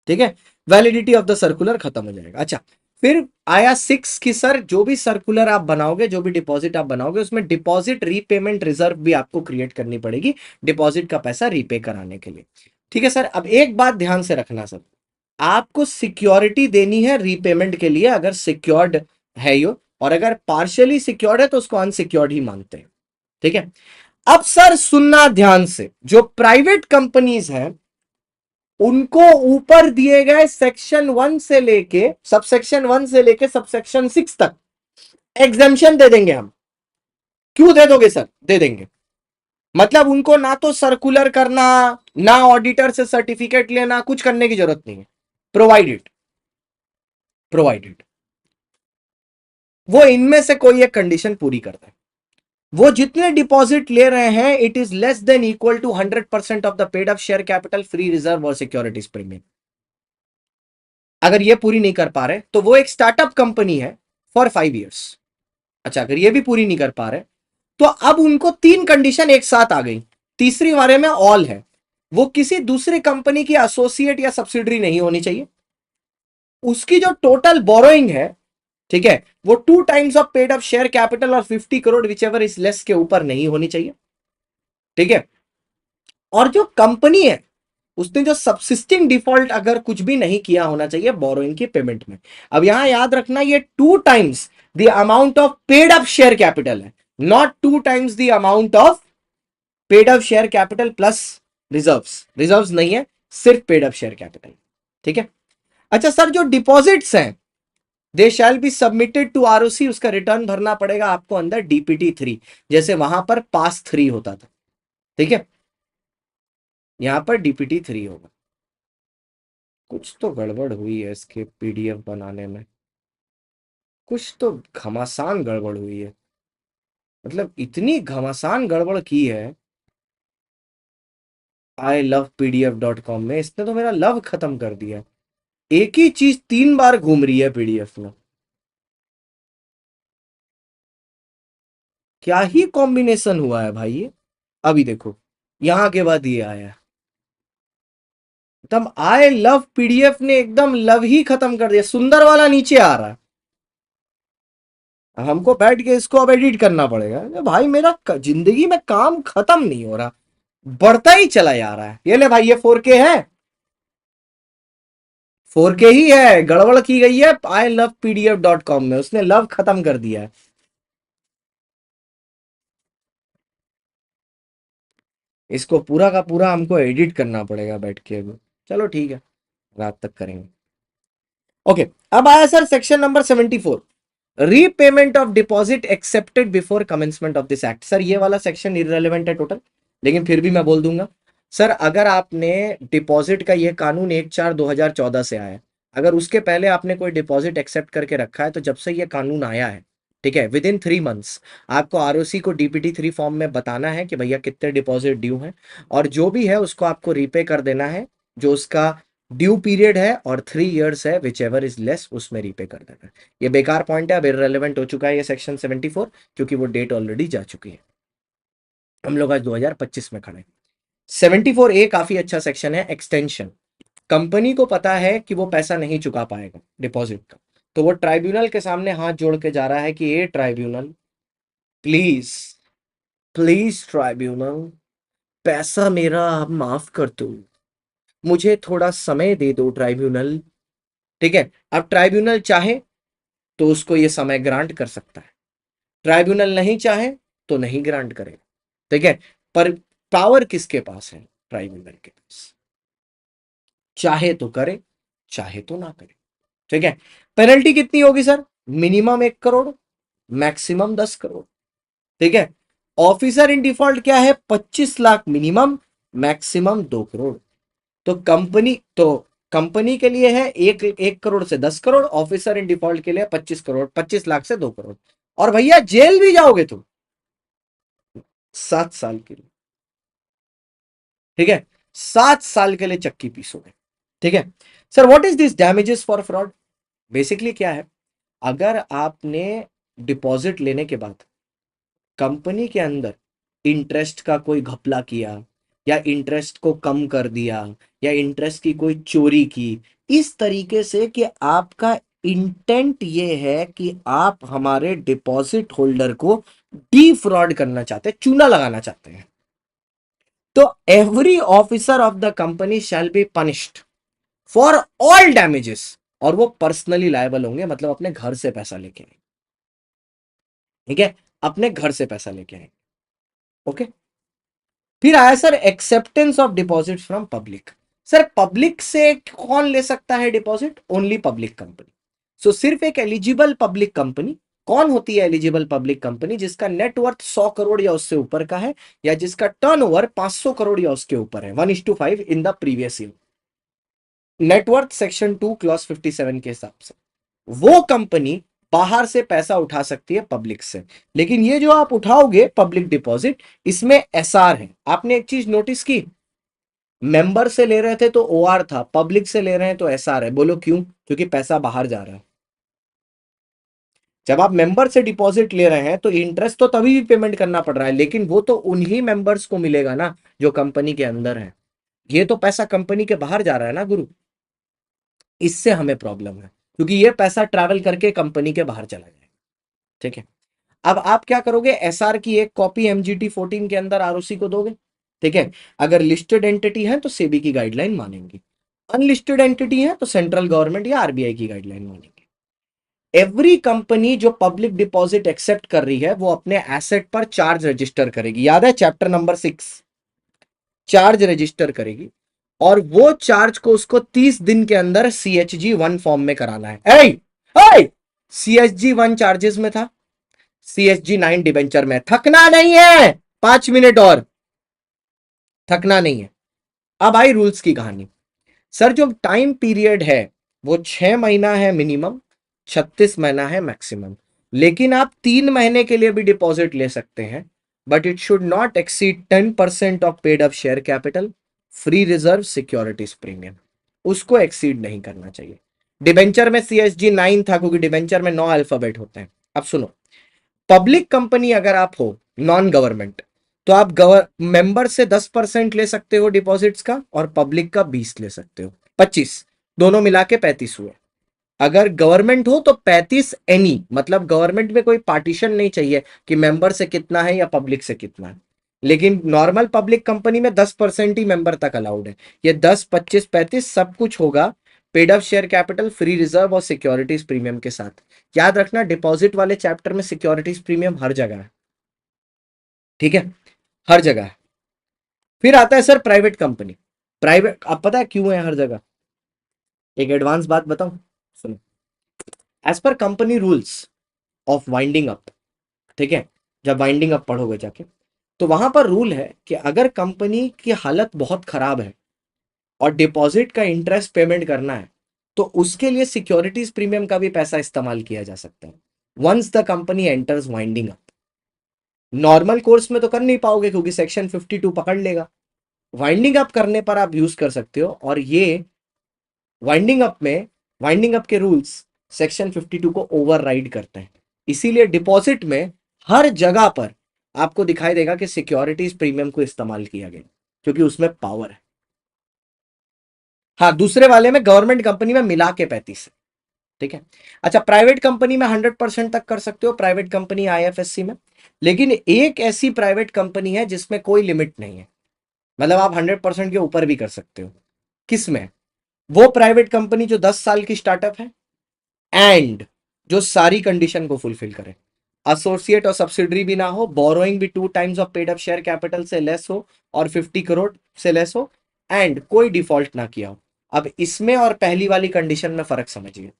ठीक है, वैलिडिटी ऑफ द सर्कुलर खत्म हो जाएगा। अच्छा, फिर आया 6 की सर जो भी सर्कुलर आप बनाओगे, जो भी डिपॉजिट आप बनाओगे, उसमें डिपॉजिट रीपेमेंट रिजर्व भी आपको क्रिएट करनी पड़ेगी, डिपॉजिट का पैसा रीपे कराने के लिए। ठीक है सर, अब एक बात ध्यान से रखना सर, आपको सिक्योरिटी देनी है रीपेमेंट के लिए, अगर सिक्योर्ड है यो, और अगर पार्शियली सिक्योर्ड है तो उसको अनसिक्योर्ड ही मानते हैं। ठीक है, अब सर सुनना ध्यान से, जो प्राइवेट कंपनीज हैं उनको ऊपर दिए गए सेक्शन 1 से लेके, सबसेक्शन 1 से लेके सबसेक्शन 6 तक एग्जेम्पशन दे देंगे हम। क्यों दे दोगे सर? दे देंगे। मतलब उनको ना तो सर्कुलर करना, ना ऑडिटर से सर्टिफिकेट लेना, कुछ करने की जरूरत नहीं है। Provided, provided. वो इनमें से कोई एक कंडीशन पूरी करता है। वो जितने डिपॉजिट ले रहे हैं it is less than equal to 100% of the paid up share capital free reserve और सिक्योरिटीज प्रीमियम। अगर ये पूरी नहीं कर पा रहे तो वो एक स्टार्टअप कंपनी है फॉर 5 years। अच्छा, अगर ये भी पूरी नहीं कर पा रहे तो अब उनको 3 कंडीशन एक साथ आ गई। तीसरी वाले में ऑल है, वो किसी दूसरी कंपनी की एसोसिएट या सब्सिडरी नहीं होनी चाहिए। उसकी जो टोटल बोरोइंग है, ठीक है, वो 2 times of paid up share capital और 50 crore which ever is less के ऊपर नहीं होनी चाहिए। ठीक है। और जो कंपनी है उसने जो सबसिस्टिंग डिफॉल्ट अगर कुछ भी नहीं किया होना चाहिए बोरोइंग की पेमेंट में। अब यहां याद रखना ये 2 times the amount of paid up share capital है, not 2 times the amount of paid up share capital plus reserves. Reserves नहीं है, सिर्फ पेड अप शेयर कैपिटल। ठीक है। अच्छा सर, जो डिपॉजिट्स हैं they shall be submitted to ROC, उसका रिटर्न भरना पड़ेगा आपको अंदर DPT 3, जैसे वहां पर पास 3 होता था। ठीक है, यहां पर DPT 3 होगा। कुछ तो गड़बड़ हुई है इसके PDF बनाने में, कुछ तो घमासान गड़बड़ हुई है। मतलब इतनी घमासान गड़बड़ की है ilovepdf.com में, इसने तो मेरा लव खत्म कर दिया। एक ही चीज 3 बार घूम रही है PDF में। क्या ही कॉम्बिनेशन हुआ है भाई ये। अभी देखो, यहां के बाद ये आया। एकदम आई लव PDF ने एकदम लव ही खत्म कर दिया। सुंदर वाला नीचे आ रहा है, हमको बैठ के इसको अब एडिट करना पड़ेगा। अरे भाई मेरा जिंदगी में काम खत्म नहीं हो रहा, बढ़ता ही चला जा रहा है। ये ले भाई, ये 4K है, 4K ही है, गड़बड़ की गई है ilovepdf.com में, उसने लव खत्म कर दिया है। इसको पूरा का पूरा हमको एडिट करना पड़ेगा बैठ के अभी। चलो ठीक है, रात तक करेंगे। ओके, अब आया sir section number 74, repayment of deposit accepted before commencement of this act. Sir ये वाला सेक्शन इररिलेवेंट है टोटल, लेकिन फिर भी मैं बोल दूंगा। सर अगर आपने डिपॉजिट का ये कानून 1/4/2014 से आया है, अगर उसके पहले आपने कोई डिपॉजिट एक्सेप्ट करके रखा है तो जब से ये कानून आया है, ठीक है, विद इन 3 months आपको ROC को DPT 3 फॉर्म में बताना है कि भैया कितने डिपॉजिट ड्यू हैं, और जो भी है उसको आपको रीपे कर देना है। जो उसका ड्यू पीरियड है और 3 years है, विच एवर इज लेस, उसमें रीपे कर देना है। ये बेकार पॉइंट है, अब इररेलेवेंट हो चुका है ये सेक्शन 74, क्योंकि वो डेट ऑलरेडी जा चुकी है। हम लोग आज 2025 में खड़े हैं। 74A काफी अच्छा सेक्शन है, एक्सटेंशन। कंपनी को पता है कि वो पैसा नहीं चुका पाएगा डिपॉजिट का, तो वो ट्राइब्यूनल के सामने हाथ जोड़ के जा रहा है कि ये ट्राइब्यूनल, प्लीज, प्लीज ट्राइब्यूनल, पैसा मेरा आप माफ कर दो, मुझे थोड़ा समय दे दो ट्राइब्यूनल। ठीक है, अब ट्राइब्यूनल चाहे तो उसको ये समय ग्रांट कर सकता है, ट्राइब्यूनल नहीं चाहे तो नहीं ग्रांट करे। ठीक है, पर पावर किसके पास है? ट्राइब्यूनल के पास, चाहे तो करे, चाहे तो ना करे। ठीक है, पेनल्टी कितनी होगी sir? Minimum 1 crore, maximum 10 crore. ठीक है, ऑफिसर इन डिफॉल्ट क्या है? 25 लाख मिनिमम, मैक्सिमम 2 करोड़। तो कंपनी के लिए है 1 करोड़ से 10 करोड़, ऑफिसर इन डिफॉल्ट के लिए 25 करोड़, 25 लाख से 2 करोड़। और भैया जेल भी जाओगे तुम 7 साल के लिए। ठीक है, 7 साल के लिए चक्की पीसोगे। ठीक है sir, what is this damages for fraud? Basically क्या है, अगर आपने डिपॉजिट लेने के बाद कंपनी के अंदर इंटरेस्ट का कोई घपला किया, या इंटरेस्ट को कम कर दिया, या इंटरेस्ट की कोई चोरी की, इस तरीके से कि आपका इंटेंट ये है कि आप हमारे डिपॉजिट होल्डर को डिफ्रॉड करना चाहते हैं, चूना लगाना चाहते हैं, तो every officer of the company shall be punished for all damages, और वो पर्सनली लायबल होंगे, मतलब अपने घर से पैसा लेके आएंगे। ठीक है, अपने घर से पैसा लेके आएंगे। ओके, फिर आया sir acceptance of deposit from public. Sir public से कौन ले सकता है deposit? Only public company. So सिर्फ एक एलिजिबल पब्लिक कंपनी, कौन होती है एलिजिबल पब्लिक कंपनी? जिसका नेटवर्थ 100 करोड़ या उससे ऊपर का है, या जिसका टर्नओवर 500 करोड़ या उसके ऊपर है, 1:5 in the previous year. Net worth section 2 clause 57 के हिसाब से वो कंपनी बाहर से पैसा उठा सकती है पब्लिक से। लेकिन ये जो आप उठाओगे पब्लिक डिपॉजिट, इसमें एसआर है। आपने एक चीज नोटिस की, मेंबर से ले रहे थे तो ओआर था, पब्लिक से ले रहे हैं तो एसआर है। बोलो क्यों? क्योंकि पैसा बाहर जा रहा है। जब आप मेंबर से डिपॉजिट ले रहे हैं तो इंटरेस्ट तो तभी भी पेमेंट करना पड़ रहा है, लेकिन वो तो उन्हीं मेंबर्स को मिलेगा ना जो कंपनी के अंदर है। ये तो पैसा कंपनी के बाहर जा रहा है ना गुरु। इससे हमें प्रॉब्लम है, क्योंकि ये पैसा ट्रैवल करके कंपनी के बाहर चला जाएगा। ठीक है, अब आप क्या करोगे? एसआर की एक कॉपी एमजीटी 14 के अंदर आरओसी को दोगे। ठीक है, अगर लिस्टेड एंटिटी है तो सेबी की गाइडलाइन मानेंगी, अनलिस्टेड एंटिटी है तो सेंट्रल गवर्नमेंट या आरबीआई की गाइडलाइन मानेंगे। एवरी कंपनी जो पब्लिक डिपॉजिट एक्सेप्ट कर रही है वो अपने एसेट पर चार्ज रजिस्टर करेगी। याद है चैप्टर नंबर 6, चार्ज रजिस्टर करेगी, और वो चार्ज को उसको 30 दिन के अंदर CHG 1 फॉर्म में कराना है। CHG 1 चार्जेस में था, CHG 9 डिबेंचर में। थकना नहीं है, 5 मिनट और, थकना नहीं है। अब आई रूल्स की कहानी। सर जो टाइम पीरियड है वो 6 महीना है मिनिमम, 36 महीना है मैक्सिमम। लेकिन आप 3 महीने के लिए भी डिपॉजिट ले सकते हैं, but it should not exceed 10% of paid up share capital, free reserve, securities premium. उसको एक्सीड नहीं करना चाहिए। डिबेंचर में CHG 9 था, क्योंकि डिबेंचर में 9 अल्फाबेट होते हैं। अब सुनो, पब्लिक कंपनी अगर आप हो, नॉन गवर्नमेंट, तो आप मेंबर से 10% ले सकते हो डिपॉजिट्स का, और पब्लिक का 20 ले सकते हो, 25, दोनों मिला के 35 हुए। अगर गवर्नमेंट हो तो 35 एनी, मतलब गवर्नमेंट में कोई पार्टीशन नहीं चाहिए कि मेंबर से कितना है या पब्लिक से कितना है। लेकिन नॉर्मल पब्लिक कंपनी में 10% ही मेंबर तक अलाउड है। ये 10, 25, 35 सब कुछ होगा paid up share capital, free reserve और सिक्योरिटीज प्रीमियम के साथ। याद रखना, डिपॉजिट वाले चैप्टर में सिक्योरिटीज प्रीमियम हर जगह है। ठीक है, हर जगह है। फिर आता है सर प्राइवेट कंपनी। प्राइवेट, अब पता है क्यों है हर जगह? एक एडवांस बात बताऊं, सुनो। एज पर company rules of winding up, ठीक है, जब वाइंडिंग अप पढ़ोगे जाके, तो वहां पर रूल है कि अगर कंपनी की हालत बहुत खराब है और डिपॉजिट का इंटरेस्ट पेमेंट करना है, तो उसके लिए सिक्योरिटीज प्रीमियम का भी पैसा इस्तेमाल किया जा सकता है, once the company enters winding up. Normal course में तो कर नहीं पाओगे, क्योंकि सेक्शन 52 पकड़ लेगा। वाइंडिंग अप करने पर आप यूज कर सकते हो, और ये वाइंडिंग अप में, वाइंडिंग अप के रूल्स सेक्शन 52 को ओवरराइड करते हैं। इसीलिए डिपॉजिट में हर जगह पर आपको दिखाई देगा कि सिक्योरिटीज प्रीमियम को इस्तेमाल किया गया, क्योंकि उसमें पावर है। हाँ, दूसरे वाले में गवर्नमेंट कंपनी में मिला के 35 है। ठीक है, अच्छा, प्राइवेट कंपनी में 100% तक कर सकते हो, प्राइवेट कंपनी IFSC में। लेकिन एक ऐसी प्राइवेट कंपनी है जिसमें कोई लिमिट नहीं है, मतलब आप 100% के ऊपर भी कर सकते हो। किसमें? वो प्राइवेट कंपनी जो 10 साल की स्टार्टअप है एंड जो सारी कंडीशन को फुलफिल करे, एसोसिएट और सब्सिडरी भी ना हो, बोरोइंग भी 2 times of paid up share capital से लेस हो और 50 करोड़ से लेस हो, एंड कोई डिफॉल्ट ना किया हो। अब इसमें और पहली वाली कंडीशन में फर्क समझिए।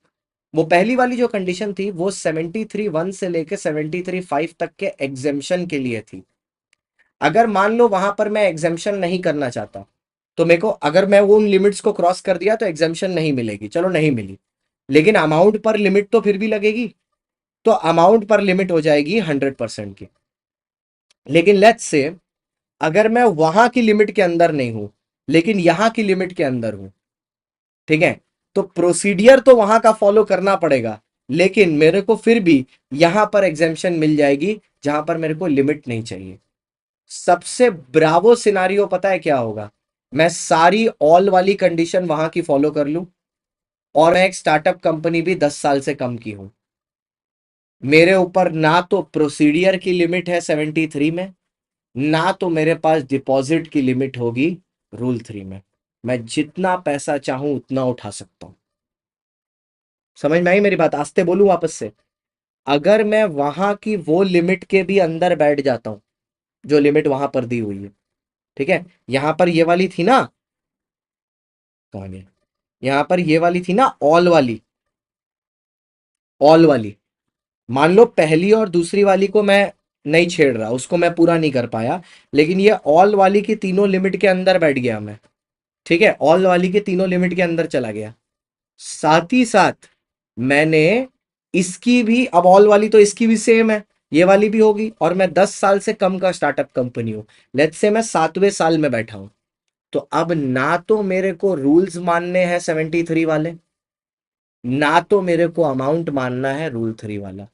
वो पहली वाली जो कंडीशन थी वो 73(1) से लेके 73(5) तक के एग्जेम्पशन के लिए थी। अगर मान लो वहां पर मैं एग्जेम्पशन नहीं करना चाहता, तो मेरे को, अगर मैं वो उन लिमिट्स को क्रॉस कर दिया तो एग्जेम्पशन नहीं मिलेगी, चलो नहीं मिली, लेकिन अमाउंट पर लिमिट तो फिर भी लगेगी। तो अमाउंट पर लिमिट हो जाएगी 100% की। लेकिन लेट्स से अगर मैं वहां की लिमिट के अंदर नहीं हूं, लेकिन यहां की लिमिट के अंदर हूं, ठीक है, तो प्रोसीडियर तो वहां का फॉलो करना पड़ेगा, लेकिन मेरे को फिर भी यहां पर एग्जेम्पशन मिल जाएगी जहां पर मेरे को लिमिट नहीं चाहिए। सबसे ब्रावो सिनारियो पता है क्या होगा? मैं सारी ऑल वाली कंडीशन वहां की फॉलो कर लूं, और मैं एक स्टार्टअप कंपनी भी 10 साल से कम की हूं। मेरे ऊपर ना तो प्रोसीडियर की लिमिट है 73 में, ना तो मेरे पास डिपॉजिट की लिमिट होगी रूल 3 में। मैं जितना पैसा चाहूं उतना उठा सकता हूं। समझ में आई मेरी बात? आस्ते बोलूं वापस से, अगर मैं वहां की वो लिमिट के भी अंदर बैठ जाता हूं जो लिमिट वहां पर दी हुई है, ठीक है, यहां पर ये वाली थी ना, कहानी, यहां पर ये वाली थी ना, ऑल वाली, ऑल वाली, मान लो पहली और दूसरी वाली को मैं नहीं छेड़ रहा, उसको मैं पूरा नहीं कर पाया, लेकिन ये ऑल वाली की तीनों लिमिट के अंदर बैठ गया मैं, ठीक है, ऑल वाली के तीनों लिमिट के अंदर चला गया। साथ ही साथ मैंने इसकी भी, अब ऑल वाली तो इसकी भी सेम है, ये वाली भी होगी, और मैं 10 साल से कम का स्टार्टअप कंपनी हूं, लेट्स से मैं 7वें साल में बैठा हूं। तो अब ना तो मेरे को रूल्स मानने हैं 73 वाले, ना तो मेरे को अमाउंट मानना है रूल 3 वाला।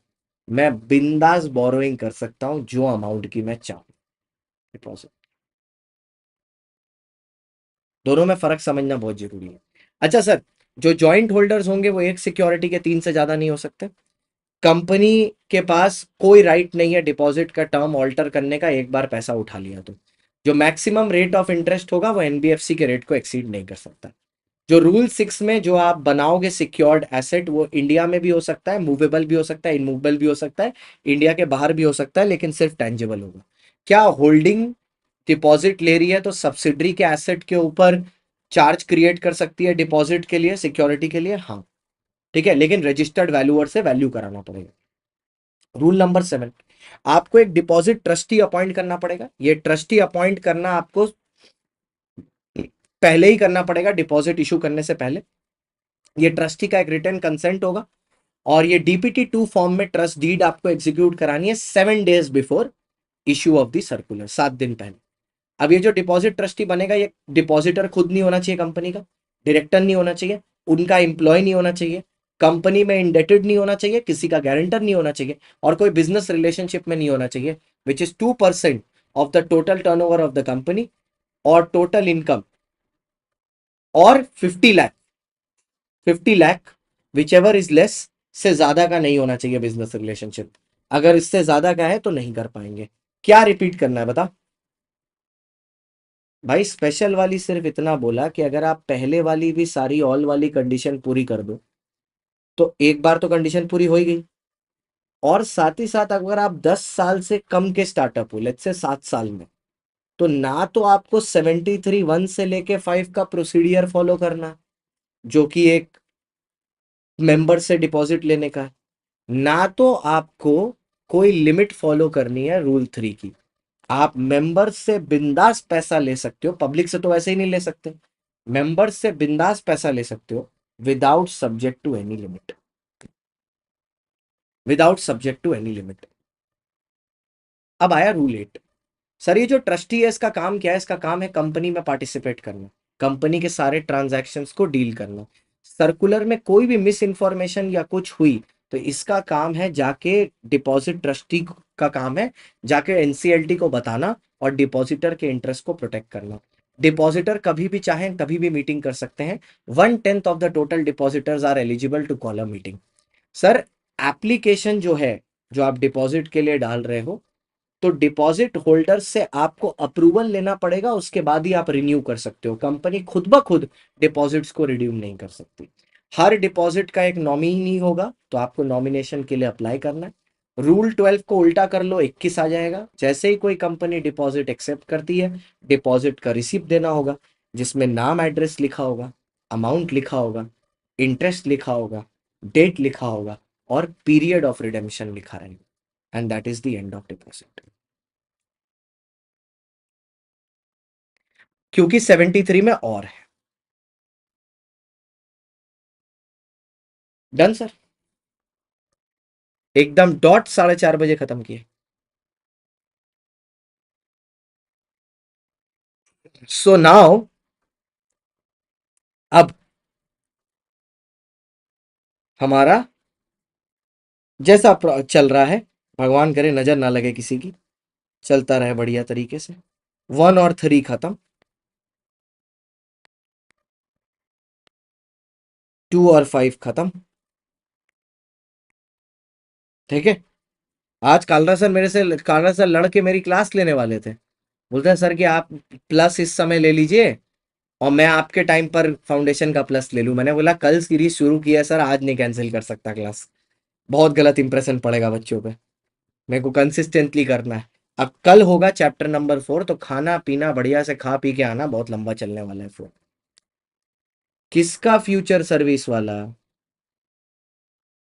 मैं बिंदास बोरोइंग कर सकता हूं जो अमाउंट की मैं चाहूं। डिपॉजिट, दोनों में फर्क समझना बहुत जरूरी है। अच्छा सर, जो जॉइंट होल्डर्स होंगे वो एक सिक्योरिटी के 3 से ज्यादा नहीं हो सकते। कंपनी के पास कोई राइट नहीं है डिपॉजिट का टर्म ऑल्टर करने का, एक बार पैसा उठा लिया तो। जो मैक्सिमम रेट ऑफ इंटरेस्ट होगा वो एनबीएफसी के रेट को एक्सीड नहीं कर सकता। जो रूल 6 में जो आप बनाओगे सिक्योर्ड एसेट, वो इंडिया में भी हो सकता है, मूवेबल भी हो सकता है, इनमूवेबल भी हो सकता है, इंडिया के बाहर भी हो सकता है, लेकिन सिर्फ टेंजिबल होगा। क्या होल्डिंग डिपॉजिट ले रही है तो सब्सिडरी के एसेट के ऊपर चार्ज क्रिएट कर सकती है डिपॉजिट के लिए, सिक्योरिटी के लिए, हाँ, ठीक है, लेकिन रजिस्टर्ड वैल्यूअर से वैल्यू कराना पड़ेगा। रूल नंबर 7, आपको एक डिपॉजिट ट्रस्टी अपॉइंट करना पड़ेगा। ये ट्रस्टी अपॉइंट करना आपको पहले ही करना पड़ेगा, डिपॉजिट इशू करने से पहले। ये ट्रस्टी का एक रिटर्न कंसेंट होगा, और ये DPT 2 फॉर्म में ट्रस्ट डीड आपको एग्जीक्यूट करानी है 7 days before issue of the circular, 7 दिन पहले। अब ये जो डिपॉजिट ट्रस्टी बनेगा, ये डिपॉजिटर खुद नहीं होना चाहिए कंपनी का, डायरेक्टर नहीं होना चाहिए, उनका एम्प्लॉय नहीं होना चाहिए, कंपनी में इंडेटेड नहीं होना चाहिए, किसी का गारंटर नहीं होना चाहिए, और कोई बिजनेस रिलेशनशिप में नहीं होना चाहिए, which is 2% of the total turnover of the company और टोटल इनकम, और 50 lakh, 50 lakh which ever is less से ज्यादा का नहीं होना चाहिए बिजनेस रिलेशनशिप। अगर इससे ज्यादा का है तो नहीं कर पाएंगे। क्या रिपीट करना है बता। भाई स्पेशल वाली सिर्फ इतना बोला कि अगर आप पहले वाली भी सारी ऑल वाली कंडीशन पूरी कर दो तो एक बार तो कंडीशन पूरी हो ही गई, और साथ ही साथ अगर आप 10 साल से कम के स्टार्टअप हो, लेट्स से 7 साल में, तो ना तो आपको 73(1) से लेके 5 का प्रोसीडियर फॉलो करना, जो कि एक मेंबर से डिपॉजिट लेने का है, ना तो आपको कोई लिमिट फॉलो करनी है रूल 3 की। आप मेंबर से बिंदास पैसा ले सकते हो, पब्लिक से तो वैसे ही नहीं ले सकते, मेंबर से बिंदास पैसा ले सकते हो without subject to any limit, without subject to any limit. अब आया रूल 8। सर ये जो ट्रस्टी है इसका काम क्या है? इसका काम है कंपनी में पार्टिसिपेट करना, कंपनी के सारे ट्रांजैक्शंस को डील करना। सर्कुलर में कोई भी मिस इन्फॉर्मेशन या कुछ हुई तो इसका काम है जाके, डिपॉजिट ट्रस्टी का काम है जाके एनसीएलटी को बताना और डिपॉजिटर के इंटरेस्ट को प्रोटेक्ट करना। डिपॉजिटर कभी भी चाहें कभी भी मीटिंग कर सकते हैं। 1/10 of the total depositors are eligible to call a meeting. Sir application जो है, जो आप डिपॉजिट के लिए डाल रहे हो, तो डिपॉजिट होल्डर से आपको अप्रूवल लेना पड़ेगा, उसके बाद ही आप रिन्यू कर सकते हो। कंपनी खुद ब खुद डिपॉजिट्स को रिड्यूम नहीं कर सकती। हर डिपॉजिट का एक नॉमिनी होगा, तो आपको नॉमिनेशन के लिए अप्लाई करना है। रूल 12 को उल्टा कर लो, 21 आ जाएगा। जैसे ही कोई कंपनी डिपॉजिट एक्सेप्ट करती है, डिपॉजिट का रिसिप्ट देना होगा, जिसमें नाम एड्रेस लिखा होगा, अमाउंट लिखा होगा, इंटरेस्ट लिखा होगा, डेट लिखा होगा, और पीरियड ऑफ रिडेम्पशन लिखा रहेगा, and that is the end of deposit. क्योंकि 73 में और है। डन सर, एकदम डॉट 4:30 बजे खत्म किए। सो नाउ, अब हमारा जैसा चल रहा है, भगवान करे नजर ना लगे किसी की, चलता रहे बढ़िया तरीके से। 1 और 3 खत्म, 2 और 5 खत्म, ठीक है। आज कालरा सर मेरे से, कालरा सर लड़के मेरी क्लास लेने वाले थे। बोलते हैं सर कि आप प्लस इस समय ले लीजिए और मैं आपके टाइम पर फाउंडेशन का प्लस ले लूं। मैंने बोला कल सीरीज शुरू की है सर, आज नहीं कैंसिल कर सकता क्लास, बहुत गलत इंप्रेशन पड़ेगा बच्चों पे। मेरे को कंसिस्टेंटली करना है। अब कल होगा चैप्टर नंबर 4, तो खाना पीना बढ़िया से खा पी के आना, बहुत लंबा चलने वाला है फ्लो। किसका फ्यूचर सर्विस वाला?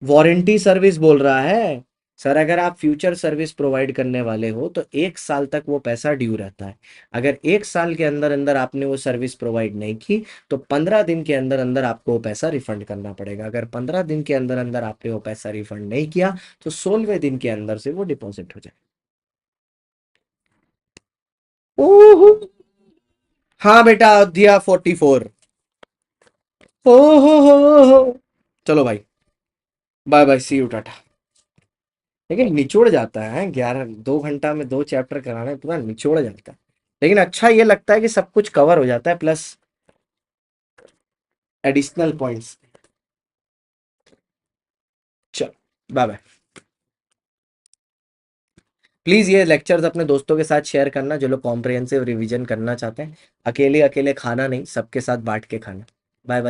वारंटी सर्विस बोल रहा है। सर अगर आप फ्यूचर सर्विस प्रोवाइड करने वाले हो तो 1 साल तक वो पैसा ड्यू रहता है। अगर 1 साल के अंदर अंदर आपने वो सर्विस प्रोवाइड नहीं की तो 15 दिन के अंदर अंदर आपको वो पैसा रिफंड करना पड़ेगा। अगर 15 दिन के अंदर अंदर आपने वो पैसा रिफंड नहीं किया तो 16वें दिन के अंदर से वो डिपॉजिट हो जाए। ओहो, हाँ बेटा, अयोध्या 44। ओहो, चलो भाई, bye bye, see you, tata. लेकिन निचोड़ जाता है 2 घंटा में 2 चैप्टर कराना पूरा निचोड़ जाता है। लेकिन अच्छा ये लगता है कि सब कुछ कवर हो जाता है प्लस एडिशनल पॉइंट्स। चलो, बाय बाय। प्लीज ये लेक्चर्स अपने दोस्तों के साथ शेयर करना जो लोग कॉम्प्रिहेंसिव रिवीजन करना चाहते हैं। अकेले अकेले खाना नहीं, सबके साथ बांट के खाना। Bye bye.